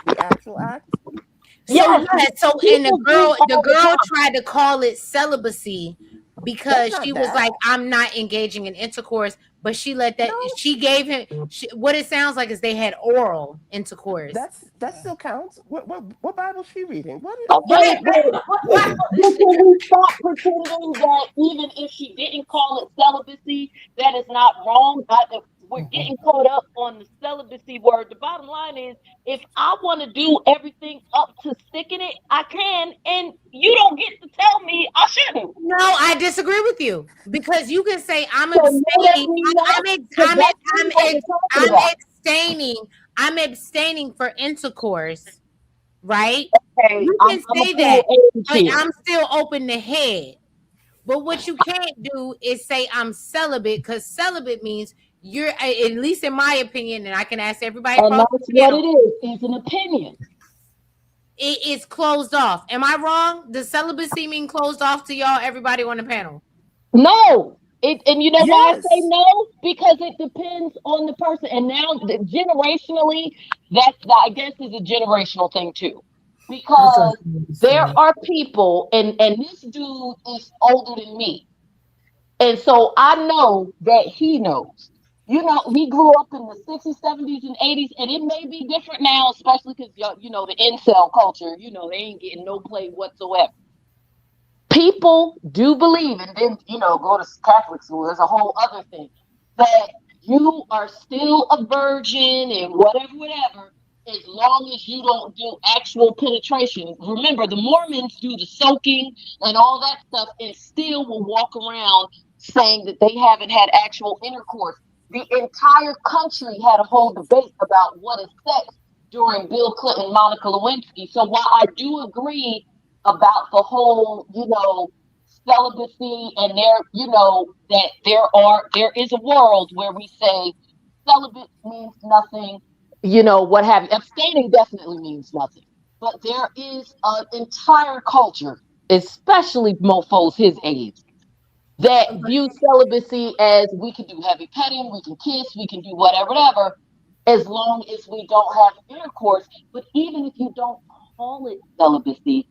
the actual act. So Yes, yeah, so and people do the all the girl time. tried to call it celibacy That's because she not was that. like, I'm not engaging in intercourse, but she let that No, she gave him what it sounds like is they had oral intercourse. that still counts. What Bible she reading? What? Okay, but can we stop pretending that even if she didn't call it celibacy, that is not wrong? We're getting caught up on the celibacy word. The bottom line is, if I want to do everything up to sticking it, I can, and you don't get to tell me I shouldn't. No, I disagree with you because you can say I'm So no, that abstaining. means I- no, I'm ex- because that's really what we're talking I'm about. abstaining. I'm abstaining for intercourse, right? Okay, You can I'm a say that, cool age but here. I'm still open to head. But what you can't do is say I'm celibate because celibate means you're, at least in my opinion, and I can ask everybody And across that's the what panel, it is an opinion. it is closed off. Am I wrong? Does celibacy mean closed off to y'all, everybody on the panel? No. And you know why I say Yes, no? Because it depends on the person. And now, generationally, I guess is a generational thing too. That's what Because I'm there saying. are people, and this dude is older than me. And so I know that he knows. You know, he grew up in the 60s, 70s, and 80s, and it may be different now, especially because, the incel culture, they ain't getting no play whatsoever. People do believe, and then, go to Catholic school, there's a whole other thing, that you are still a virgin and whatever, as long as you don't do actual penetration. Remember, the Mormons do the soaking and all that stuff and still will walk around saying that they haven't had actual intercourse. The entire country had a whole debate about what is sex during Bill Clinton, Monica Lewinsky. So while I do agree about the whole, celibacy, and that there is a world where we say celibate means nothing, what have you. Abstaining definitely means nothing. But there is an entire culture, especially mofos his age, that view celibacy as we can do heavy petting, we can kiss, we can do whatever, as long as we don't have intercourse. But even if you don't call it celibacy,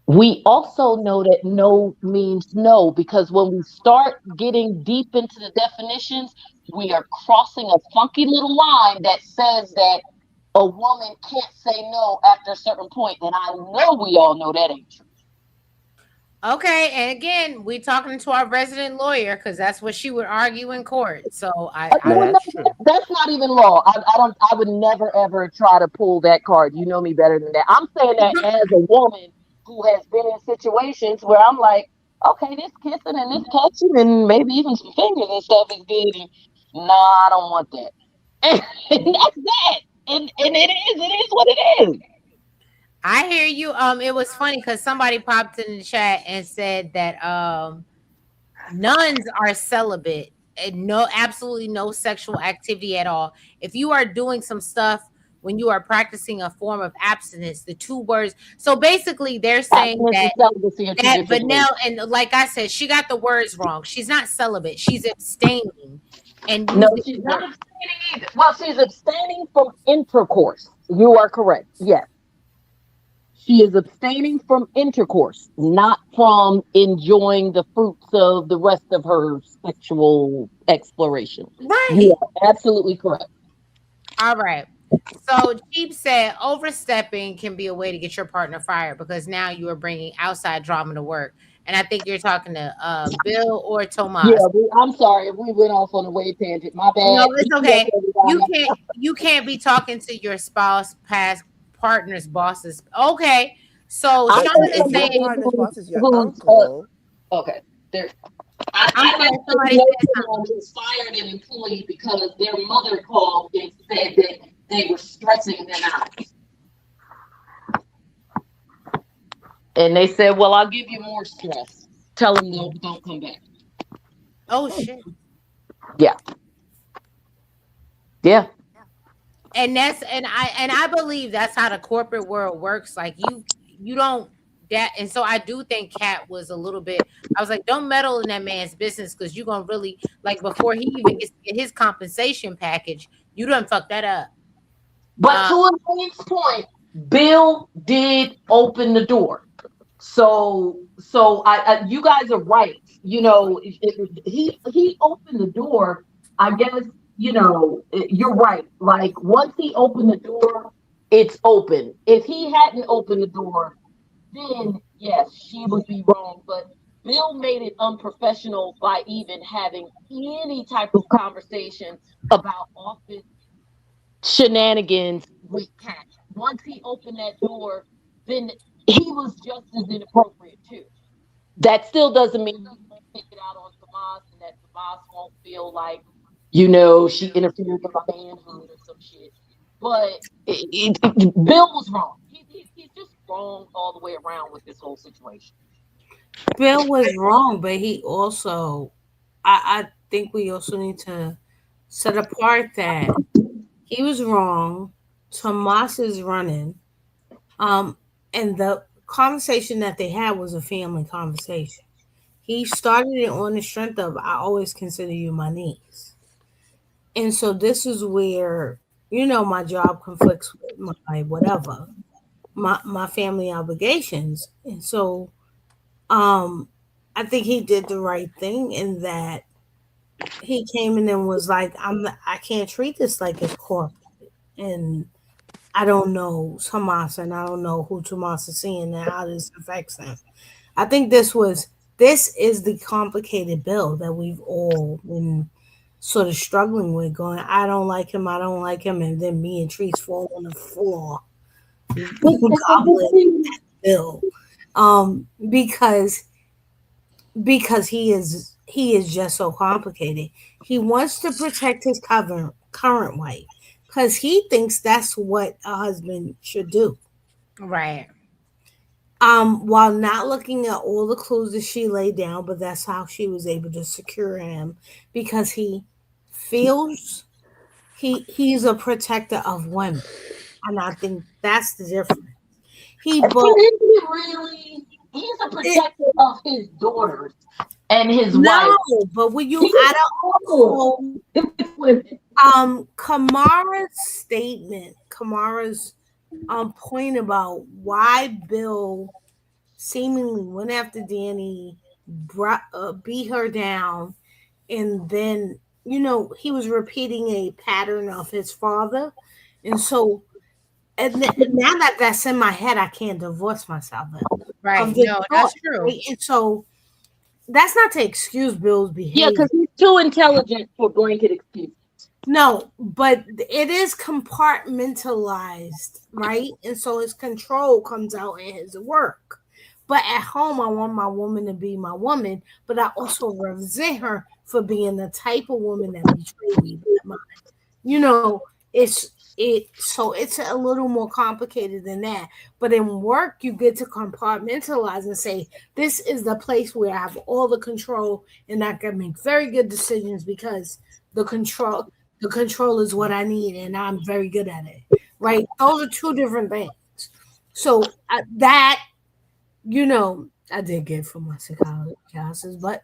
we also know that no means no, because when we start getting deep into the definitions, we are crossing a funky little line that says that a woman can't say no after a certain point. And I know we all know that ain't true. Okay, and again, we talking to our resident lawyer because that's what she would argue in court. So no, Well, no, that's true. that's not even law. I would never ever try to pull that card. You know me better than that. I'm saying that as a woman who has been in situations where I'm like, okay, this kissing and this touching and maybe even some fingers and stuff is good. And nah, I don't want that. And that's that. And it is what it is. I hear you. It was funny because somebody popped in the chat and said that nuns are celibate and no, absolutely no sexual activity at all. If you are doing some stuff when you are practicing a form of abstinence. The two words. So basically, they're saying Abstinence and that celibacy are two different things. Vanessa, and like I said, she got the words wrong. She's not celibate. She's abstaining and No, using she's the not word. abstaining either. Well, she's abstaining from intercourse. You are correct. Yes. She is abstaining from intercourse, not from enjoying the fruits of the rest of her sexual exploration. You Right. are absolutely correct. All right. So Cheap said overstepping can be a way to get your partner fired because now you are bringing outside drama to work. And I think you're talking to Bill or Yeah, Tomas. I'm sorry if we went off on a way tangent. My No, bad. it's Yes, okay. everybody. You can't be talking to your spouse, past partner's bosses. Okay. So I But Sean know is if your somebody saying, partner's boss is your who's uncle, okay. There, I'm I sorry, actually somebody know said someone who's fired an employee because their mother called and said that they were stressing them out. And they said, "Well, I'll give you more stress. Tell them don't come back." oh shit. Yeah, yeah. And I believe that's how the corporate world works. Like you don't that and so I do think Kat was a little bit. I was like, don't meddle in that man's business because you're gonna really like before he even gets to get his compensation package, you done fuck that up. But Uh, to Elaine's point, Bill did open the door. So you guys are right. You know, he opened the door. I guess you're right. Like once he opened the door, it's open. If he hadn't opened the door, then yes, she would be wrong. But Bill made it unprofessional by even having any type of conversation about office shenanigans with Cat. Once he opened that door, then he was just as inappropriate too. That still doesn't mean he won't take it out on Tomas and that Tomas won't feel like, she interfered with my manhood or some shit. But Bill was wrong. He's just wrong all the way around with this whole situation. Bill was wrong, but he also, I think we also need to set apart that he was wrong. Tomas is running. Um, and the conversation that they had was a family conversation. He started it on the strength of I always consider you my niece. And so this is where, my job conflicts with my whatever, my family obligations. And so I think he did the right thing in that he came in and was like, I can't treat this like it's corporate. And I don't know Tomas and I don't know who Tomas is seeing and how this affects him. I think this is the complicated bill that we've all been sort of struggling with going, I don't like him, and then me and Trees fall on the floor goblet bill. Because he is just so complicated. He wants to protect his current wife because he thinks that's what a husband should do. right. While not looking at all the clues that she laid down, but that's how she was able to secure him because he feels he's a protector of women, and I think that's the difference. He And both isn't he really? He's a it, protector of his daughters and his wife. no, but when you He's I awful don't with women. Kamara's point about why Bill seemingly went after Danny, beat her down, and then he was repeating a pattern of his father, and so now that that's in my head, I can't divorce myself of Right. the No, thought, that's true. right? And so that's not to excuse Bill's Yeah, behavior. because he's too intelligent for blanket excuses. No, but it is compartmentalized, right? And so his control comes out in his work. But at home, I want my woman to be my woman, but I also resent her for being the type of woman that betrayed me. You know, it's a little more complicated than that. But in work, you get to compartmentalize and say, this is the place where I have all the control and I can make very good decisions because the control is what I need and I'm very good at it. right? Those are two different things. So that, you know, I did get from my psychology classes, but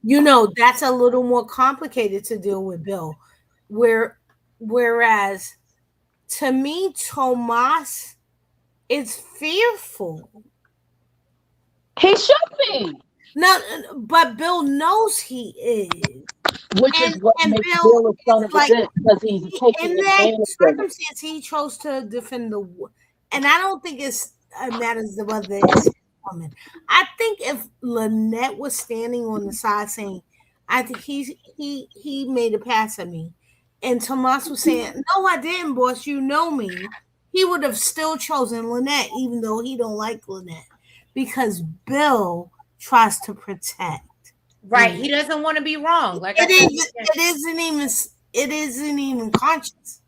you know, that's a little more complicated to deal with Bill. Whereas to me, Tomas is fearful. He should be. No, but Bill knows he is. Which is what And makes Bill Bill a son of is a like, bitch, because he's in taking that advantage of it. circumstance, he chose to defend and I don't think it matters whether it's a woman. I think if Lynette was standing on the side saying, "I think he made a pass at me," and Tomas was saying, "No, I didn't, boss. You know me," he would have still chosen Lynette, even though he don't like Lynette, because Bill tries to protect. Right. He doesn't want to be wrong. Like It isn't even conscious.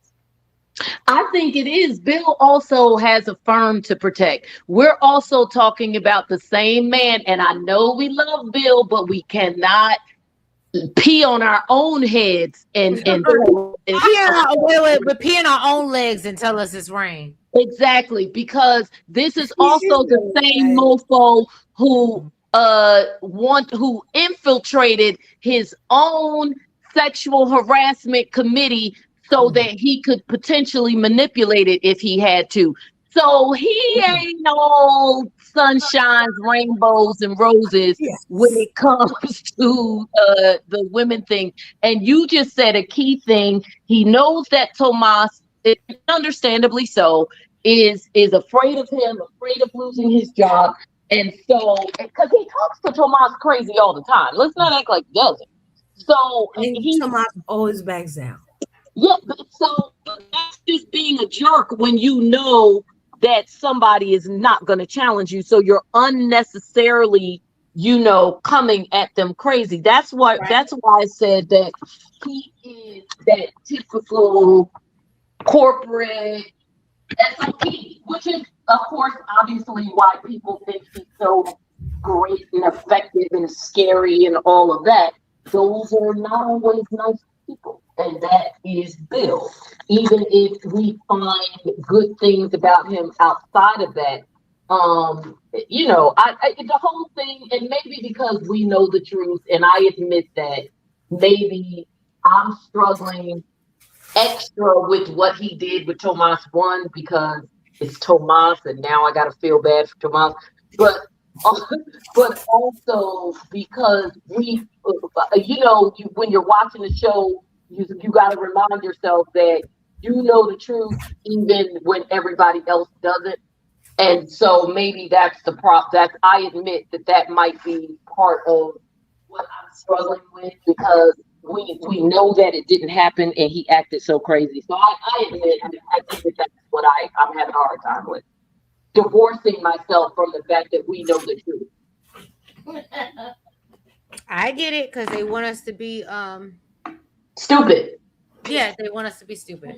I think it is. Bill also has a firm to protect. We're also talking about the same man, and I know we love Bill, but we cannot pee on our own heads and but pee in our own legs and tell us it's rain. exactly, because this is also the same mofo who who infiltrated his own sexual harassment committee so that he could potentially manipulate it if he had to. So he ain't all sunshines, rainbows, and roses when it comes to the women thing. And you just said a key thing. He knows that Tomas, understandably so, is afraid of him, afraid of losing his job. And so, because he talks to Tomas crazy all the time. Let's not act like he doesn't. So Tomas always backs down. Yeah, so that's just being a jerk when you know that somebody is not going to challenge you. So you're unnecessarily, coming at them crazy. That's why I said that he is that typical corporate SOP, which is, of course, obviously why people think he's so great and effective and scary and all of that. Those are not always nice people. And that is Bill. Even if we find good things about him outside of that, the whole thing, and maybe because we know the truth, and I admit that maybe I'm struggling extra with what he did with Tomas one because it's Tomas, and now I gotta feel bad for Tomas. But also because when you're watching the show, you got to remind yourself that you know the truth even when everybody else doesn't. And so maybe that's the that I admit that might be part of what I'm struggling with, because we know that it didn't happen and he acted so crazy. So I admit, I think that's what I'm having a hard time with. Divorcing myself from the fact that we know the truth. I get it, because they want us to be stupid. Yeah, they want us to be stupid.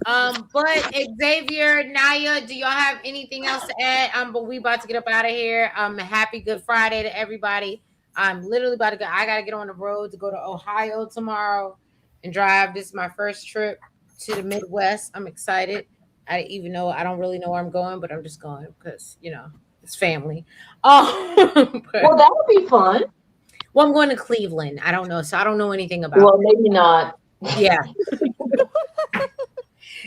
But Xavier, Naya, do y'all have anything else to add? But we about to get up out of here. Happy Good Friday to everybody. I'm literally about to go. I gotta get on the road to go to Ohio tomorrow and drive. This is my first trip to the Midwest. I'm excited. I don't really know where I'm going, but I'm just going because it's family. Oh, well, that would be fun. Well, I'm going to Cleveland. I don't know, so I don't know anything about. Well, maybe not. Yeah.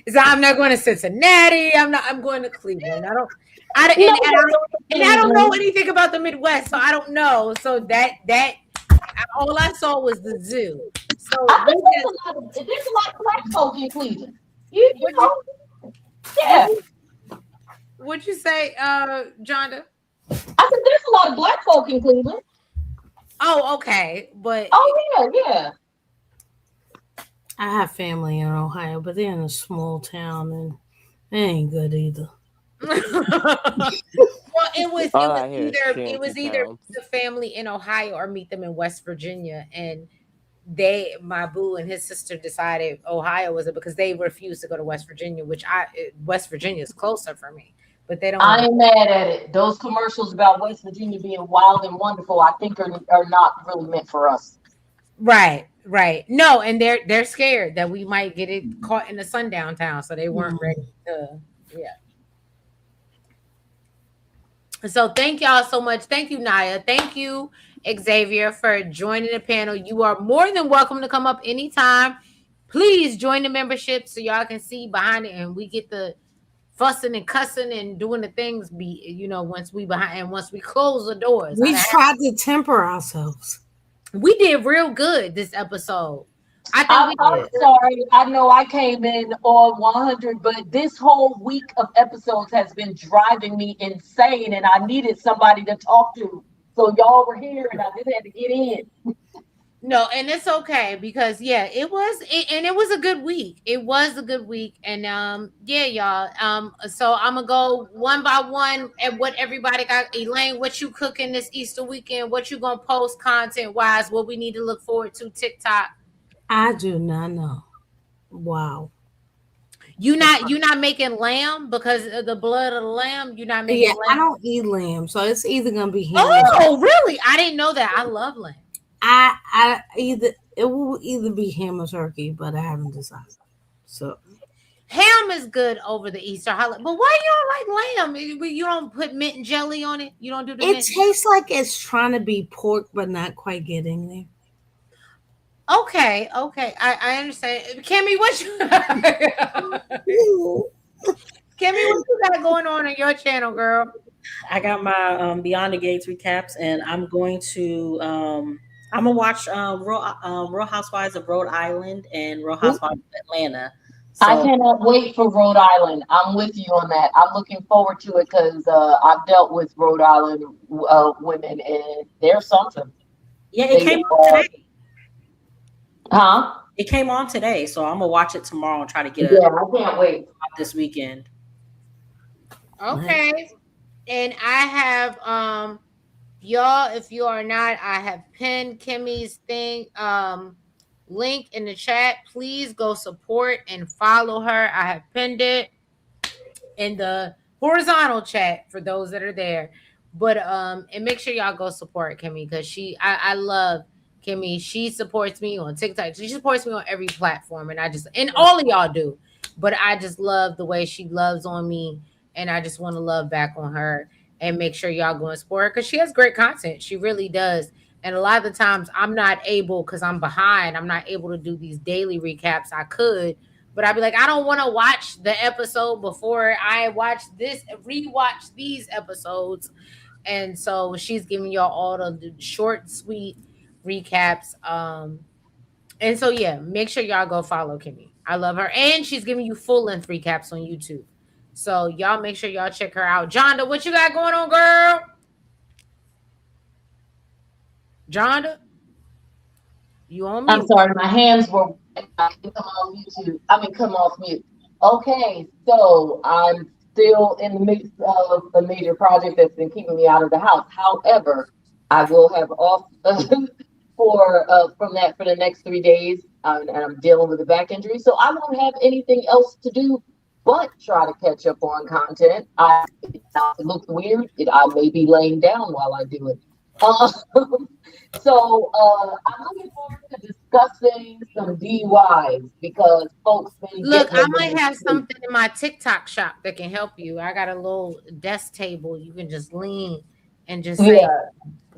So I'm not going to Cincinnati. I'm going to Cleveland. I don't know anything about the Midwest, so I don't know. So that all I saw was the zoo. So I think there's a lot of black folk in Cleveland. Yeah. What'd you say, Jonda? I said there's a lot of black folk in Cleveland. Oh, okay. But yeah. I have family in Ohio, but they're in a small town and they ain't good either. Well, it was either the family in Ohio or meet them in West Virginia, and my boo and his sister decided Ohio was it because they refused to go to West Virginia, which West Virginia is closer for me, but they don't. I ain't mad at it. Those commercials about West Virginia being wild and wonderful, I think are not really meant for us. Right. Right. No, and they're scared that we might get it caught in the sundown town, so they weren't ready to. Yeah. So thank y'all so much. Thank you, Naya. Thank you, Xavier, for joining the panel. You are more than welcome to come up anytime. Please join the membership so y'all can see behind it, and we get the fussing and cussing and doing the things. Once we behind and once we close the doors. We tried to temper ourselves. We did real good this episode. I think we I'm did. sorry. I know I came in on 100, but this whole week of episodes has been driving me insane, and I needed somebody to talk to. So y'all were here, and I just had to get in. No, and it's okay because it was and it was a good week. It was a good week, and y'all. So I'm gonna go one by one at what everybody got. Elaine, what you cooking this Easter weekend? What you gonna post content wise? What we need to look forward to TikTok? I do not know. Wow. You not making lamb because of the blood of the lamb. You're not making Yeah, lamb. I don't eat lamb, so it's either gonna be ham. Oh, really? I didn't know that. I love lamb. It will either be ham or turkey, but I haven't decided. So ham is good over the Easter holiday. But why you don't like lamb? You don't put mint and jelly on it? You don't do the it mint? tastes like it's trying to be pork, but not quite getting there. Okay. I understand. Kimmy, what you Kimmy, what you got going on your channel, girl? I got my Beyond the Gates recaps, and I'm going to I'm gonna watch Real Housewives of Rhode Island and Real Housewives of Atlanta. So, I cannot wait for Rhode Island. I'm with you on that. I'm looking forward to it because I've dealt with Rhode Island women, and they're something. yeah, it came on today. Huh? It came on today, so I'm gonna watch it tomorrow and try to get I can't wait this weekend. Okay. And I have y'all, if you are not, I have pinned Kimmy's thing link in the chat. Please go support and follow her. I have pinned it in the horizontal chat for those that are there. But and make sure y'all go support Kimmy because I love Kimmy. She supports me on TikTok. She supports me on every platform, and all of y'all do. But I just love the way she loves on me, and I just want to love back on her. And make sure y'all go and support her because she has great content. She really does. And a lot of the times I'm not able because I'm behind. I'm not able to do these daily recaps. I could, but I'd be like, I don't want to watch the episode before I rewatch these episodes. And so she's giving y'all all the short, sweet recaps. And so make sure y'all go follow Kimmy. I love her. And she's giving you full length recaps on YouTube. So y'all make sure y'all check her out. Jonda, what you got going on, girl? Jonda? You on mute? I'm sorry, my hands were. I can come off YouTube. Come off mute. Okay, so I'm still in the midst of a major project that's been keeping me out of the house. However, I will have off from that for the next 3 days, and I'm dealing with a back injury, so I won't have anything else to do but try to catch up on content. It looks weird. I may be laying down while I do it. So I'm looking forward to discussing some DUIs because folks look, I might have something in my TikTok shop that can help you. I got a little desk table you can just lean and just say.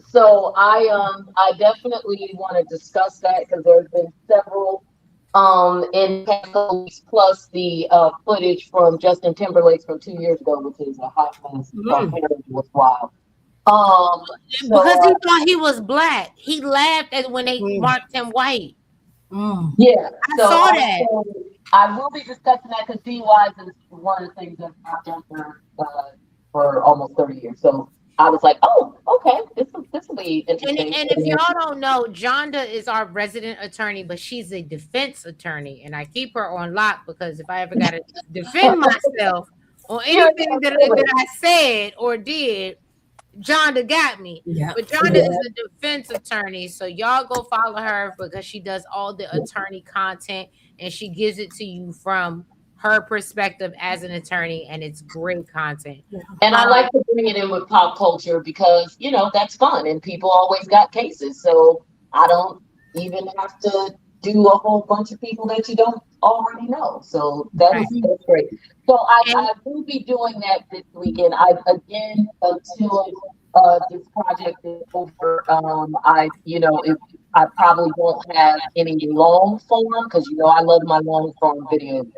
So I definitely want to discuss that because there's been several in past couple weeks, plus the footage from Justin Timberlake's from 2 years ago, which is a hot mess. Parental was wild. Because he thought he was black. He laughed at when they marked him white. Yeah, I saw that. I will be discussing that because DUIs is one of the things that I've done for almost 30 years. So I was like, oh, okay, this will be interesting. And if y'all don't know, Jonda is our resident attorney, but she's a defense attorney, and I keep her on lock because if I ever got to defend myself on anything that I said or did, Jonda got me. But Jonda is a defense attorney, so y'all go follow her because she does all the attorney content and she gives it to you from her perspective as an attorney, and it's great content. And I like to bring it in with pop culture because that's fun and people always got cases. So I don't even have to do a whole bunch of people that you don't already know. So Right. that's great. So And I will be doing that this weekend. I again until this project is over, I you know if I probably won't have any long form because I love my long form videos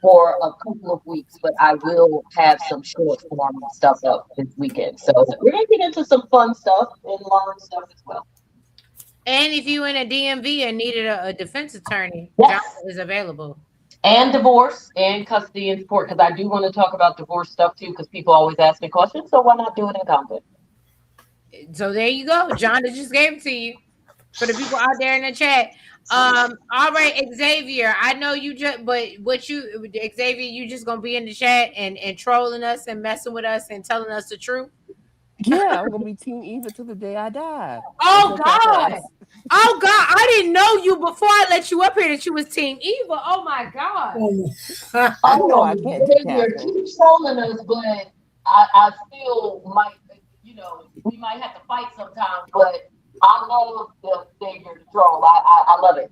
for a couple of weeks, but I will have some short form stuff up this weekend. So we're gonna get into some fun stuff and learn stuff as well. if you in a DMV and needed a defense attorney, John Yes. is available. And divorce and custody and support because I do want to talk about divorce stuff too because people always ask me questions. So why not do it in content? So there you go. John just gave it to you for the people out there in the chat. All right, Xavier. I know you just, but what you, Xavier, you just gonna be in the chat and trolling us and messing with us and telling us the truth. Yeah, I'm gonna be Team Eva till the day I die. Oh Until Cat God. pass. Oh God. I didn't know you before I let you up here that you was Team Eva. Oh my God. You know I Oh, can't do Xavier, Catherine. keep trolling us, but I still might, we might have to fight sometimes, but I love the Xavier troll. I love it.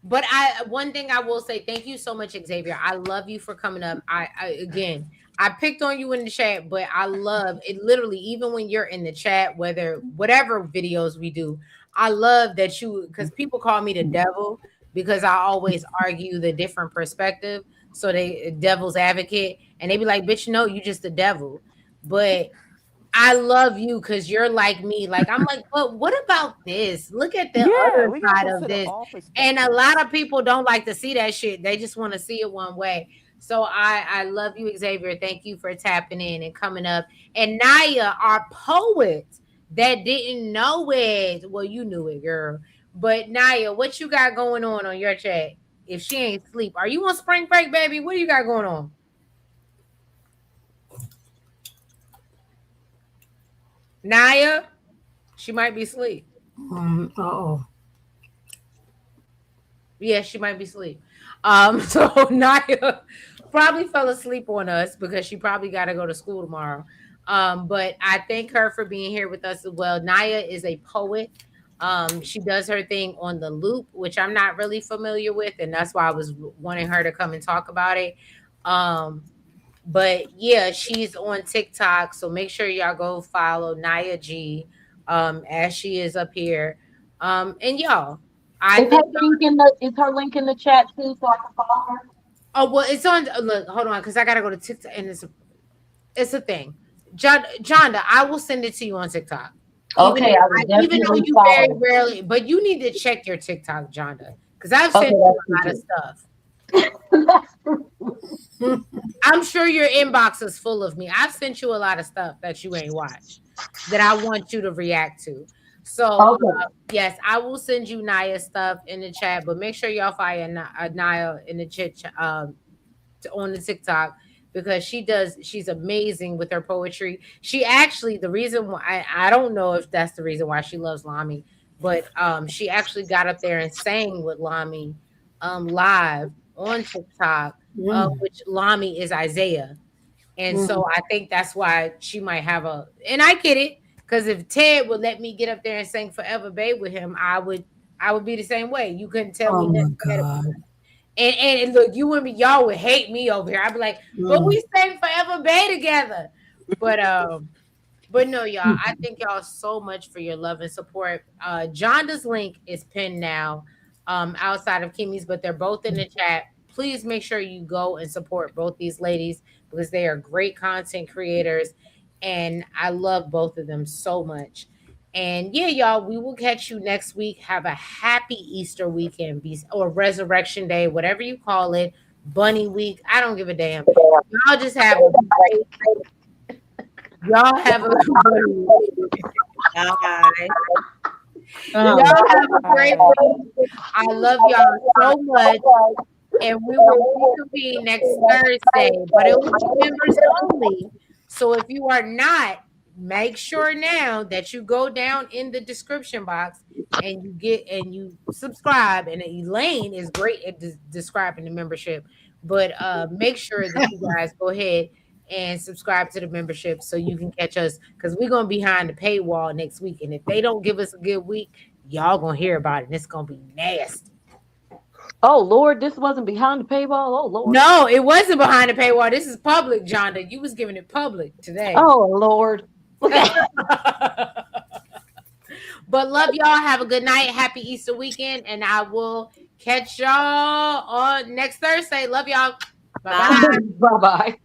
But one thing I will say, thank you so much, Xavier. I love you for coming up. I again, I picked on you in the chat, but I love it literally, even when you're in the chat, whether whatever videos we do, I love that you because people call me the devil because I always argue the different perspective. So they devil's advocate, and they be like, bitch, no, you just the devil. But I love you because you're like me. Like, I'm like, but what about this? Look at the Yeah, other we gotta side of consider this. all And a perspectives. lot of people don't like to see that shit. They just want to see it one way. So I love you, Xavier. Thank you for tapping in and coming up. And Naya, our poet that didn't know it. Well, you knew it, girl. But Naya, what you got going on your chat? If she ain't sleep, are you on spring break, baby? What do you got going on? Naya, she might be asleep. Oh. Yeah, she might be asleep. So Naya probably fell asleep on us because she probably got to go to school tomorrow. But I thank her for being here with us as well. Naya is a poet. She does her thing on the loop, which I'm not really familiar with, and that's why I was wanting her to come and talk about it. Um, but yeah, she's on TikTok, so make sure y'all go follow Naya G, as she is up here. And y'all, I think Is her link in the chat too so I can follow her? oh well, it's on. Look, hold on, because I gotta go to TikTok, and it's a thing. Jonda, I will send it to you on TikTok. Okay, I will Even though definitely you very follow. rarely, but you need to check your TikTok, Jonda, because I've Okay, sent you that's a lot of true stuff. too. That's true. I'm sure your inbox is full of me. I've sent you a lot of stuff that you ain't watched that I want you to react to. So Okay. yes, I will send you Naya stuff in the chat, but make sure y'all follow Naya in the chat on the TikTok because she's amazing with her poetry. She actually the reason why I don't know if that's the reason why she loves Lami, but she actually got up there and sang with Lami live on TikTok, Mm. which Lami is Isaiah. And so Mm. I think that's why she might have and I get it, because if Ted would let me get up there and sing Forever Babe with him, I would be the same way. You couldn't tell Oh me my nothing ahead of God. time. And look, you and me, y'all would hate me over here. I'd be like, but Mm. we sang Forever Bay together. But no, y'all, I thank y'all so much for your love and support. Jonda's link is pinned now, outside of Kimmy's, but they're both in the chat. Please make sure you go and support both these ladies because they are great content creators. And I love both of them so much. And yeah, y'all, we will catch you next week. Have a happy Easter weekend, or Resurrection Day, whatever you call it, Bunny Week. I don't give a damn. Y'all just have a great, y'all have a bunny week. Bye. Y'all Oh. have a great Bye. week. I love y'all so much. And we will reconvene next Thursday, but it will be members only. So if you are not, make sure now that you go down in the description box and you subscribe. And Elaine is great at describing the membership, but make sure that you guys go ahead and subscribe to the membership so you can catch us because we're gonna be behind the paywall next week. And if they don't give us a good week, y'all gonna hear about it, and it's gonna be nasty. Oh Lord, this wasn't behind the paywall. Oh Lord. No, it wasn't behind the paywall. This is public, Jonda. You was giving it public today. Oh Lord. Okay. But love y'all. Have a good night. Happy Easter weekend, and I will catch y'all on next Thursday. Love y'all. Bye bye. Bye bye.